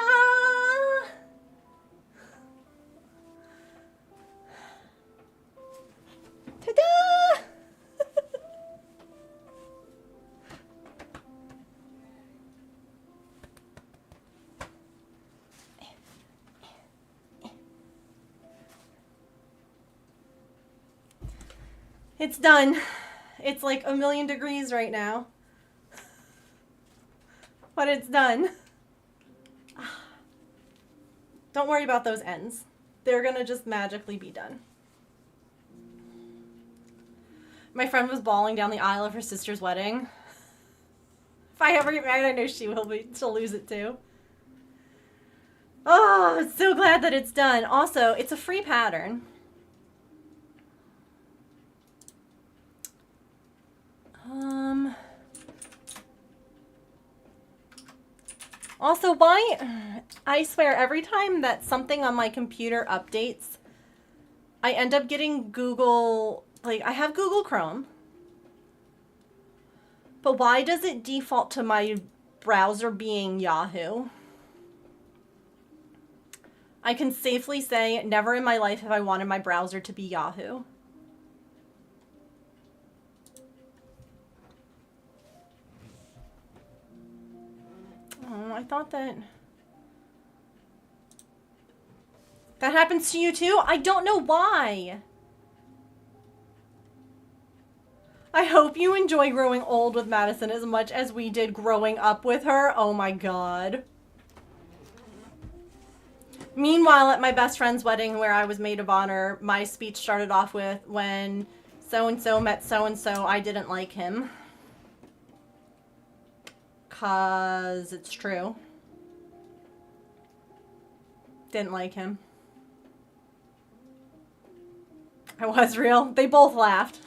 Speaker 1: It's done. It's like 1,000,000 degrees right now. But it's done. Don't worry about those ends. They're gonna just magically be done. My friend was bawling down the aisle of her sister's wedding. If I ever get married, I know she will be. She'll lose it too. Oh, I'm so glad that it's done. Also, it's a free pattern. Also, why? I swear, every time that something on my computer updates, I end up getting Google, like, I have Google Chrome. But why does it default to my browser being Yahoo? I can safely say, never in my life have I wanted my browser to be Yahoo. Oh, I thought that happens to you too? I don't know why. I hope you enjoy growing old with Madison as much as we did growing up with her. Oh my god. Meanwhile, at my best friend's wedding where I was maid of honor, my speech started off with, when so-and-so met so-and-so, I didn't like him. 'Cause it's true. Didn't like him. I was real. They both laughed.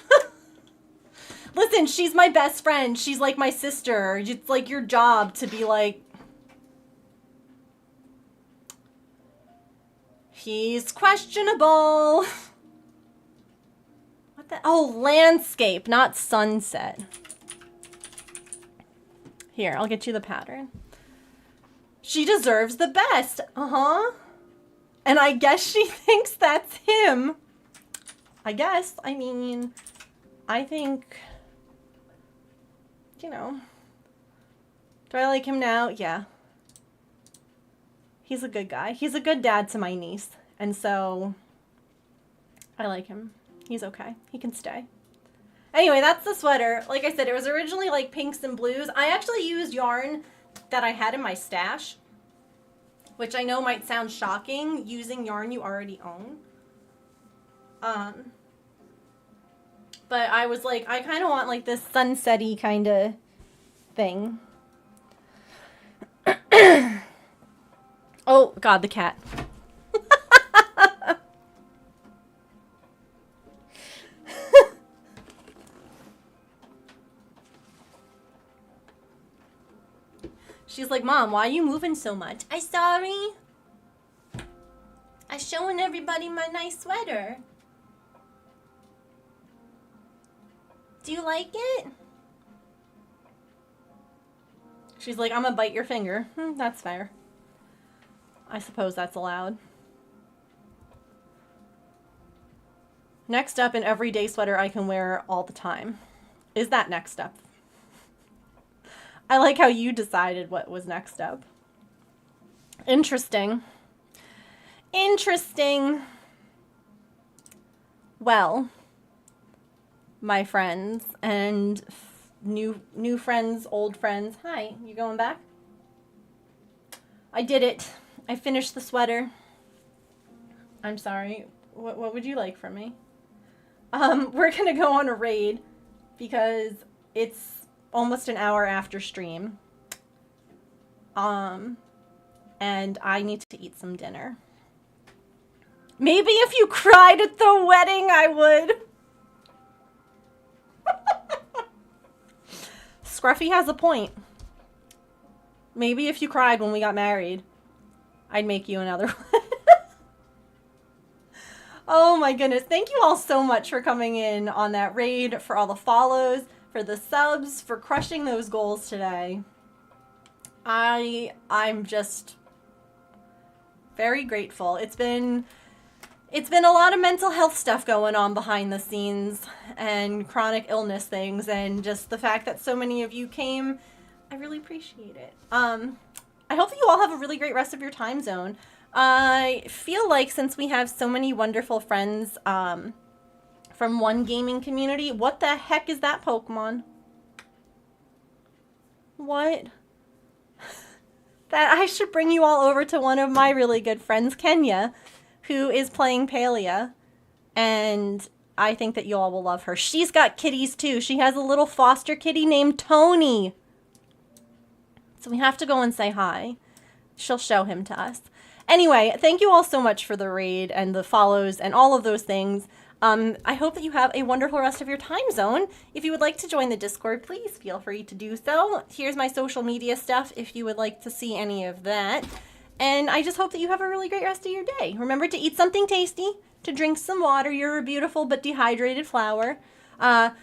Speaker 1: Listen, she's my best friend. She's like my sister. It's like your job to be like, he's questionable. What the? Oh, landscape, not sunset. Here, I'll get you the pattern. She deserves the best. Uh-huh. And I guess she thinks that's him. I guess. I mean, I think, you know. Do I like him now? Yeah. He's a good guy. He's a good dad to my niece. And so, I like him. He's okay. He can stay. Anyway, that's the sweater. Like I said, it was originally like pinks and blues. I actually used yarn that I had in my stash, which I know might sound shocking, using yarn you already own. But I was like, I kind of want like this sunset-y kind of thing. Oh, God, the cat. She's like, Mom, why are you moving so much? I'm sorry. I'm showing everybody my nice sweater. Do you like it? She's like, I'm gonna bite your finger. That's fair. I suppose that's allowed. Next up, an everyday sweater I can wear all the time. Is that next up? I like how you decided what was next up. Interesting. Interesting. Well, my friends and new friends, old friends. Hi, you going back? I did it. I finished the sweater. I'm sorry. What would you like from me? We're gonna go on a raid because it's almost an hour after stream. And I need to eat some dinner. Maybe if you cried at the wedding, I would. Scruffy has a point. Maybe if you cried when we got married, I'd make you another one. Oh my goodness. Thank you all so much for coming in on that raid, for all the follows, for the subs, for crushing those goals today. I'm just very grateful. It's been a lot of mental health stuff going on behind the scenes and chronic illness things, and just the fact that so many of you came, I really appreciate it. I hope that you all have a really great rest of your time zone. I feel like since we have so many wonderful friends from one gaming community, what the heck is that Pokemon? What? That I should bring you all over to one of my really good friends, Kenya, who is playing Palia, and I think that you all will love her. She's got kitties too. She has a little foster kitty named Tony. So we have to go and say hi. She'll show him to us. Anyway, thank you all so much for the raid and the follows and all of those things. I hope that you have a wonderful rest of your time zone. If you would like to join the Discord, please feel free to do so. Here's my social media stuff if you would like to see any of that. And I just hope that you have a really great rest of your day. Remember to eat something tasty, to drink some water. You're a beautiful but dehydrated flower.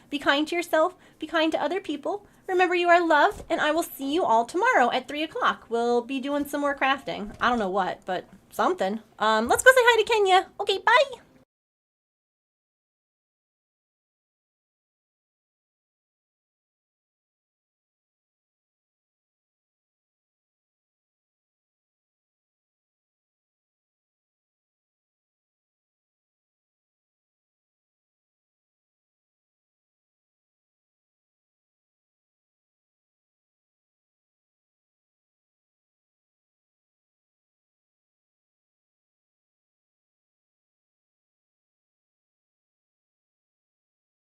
Speaker 1: Be kind to yourself. Be kind to other people. Remember you are loved, and I will see you all tomorrow at 3 o'clock. We'll be doing some more crafting. I don't know what, but something. Let's go say hi to Kenya. Okay, bye.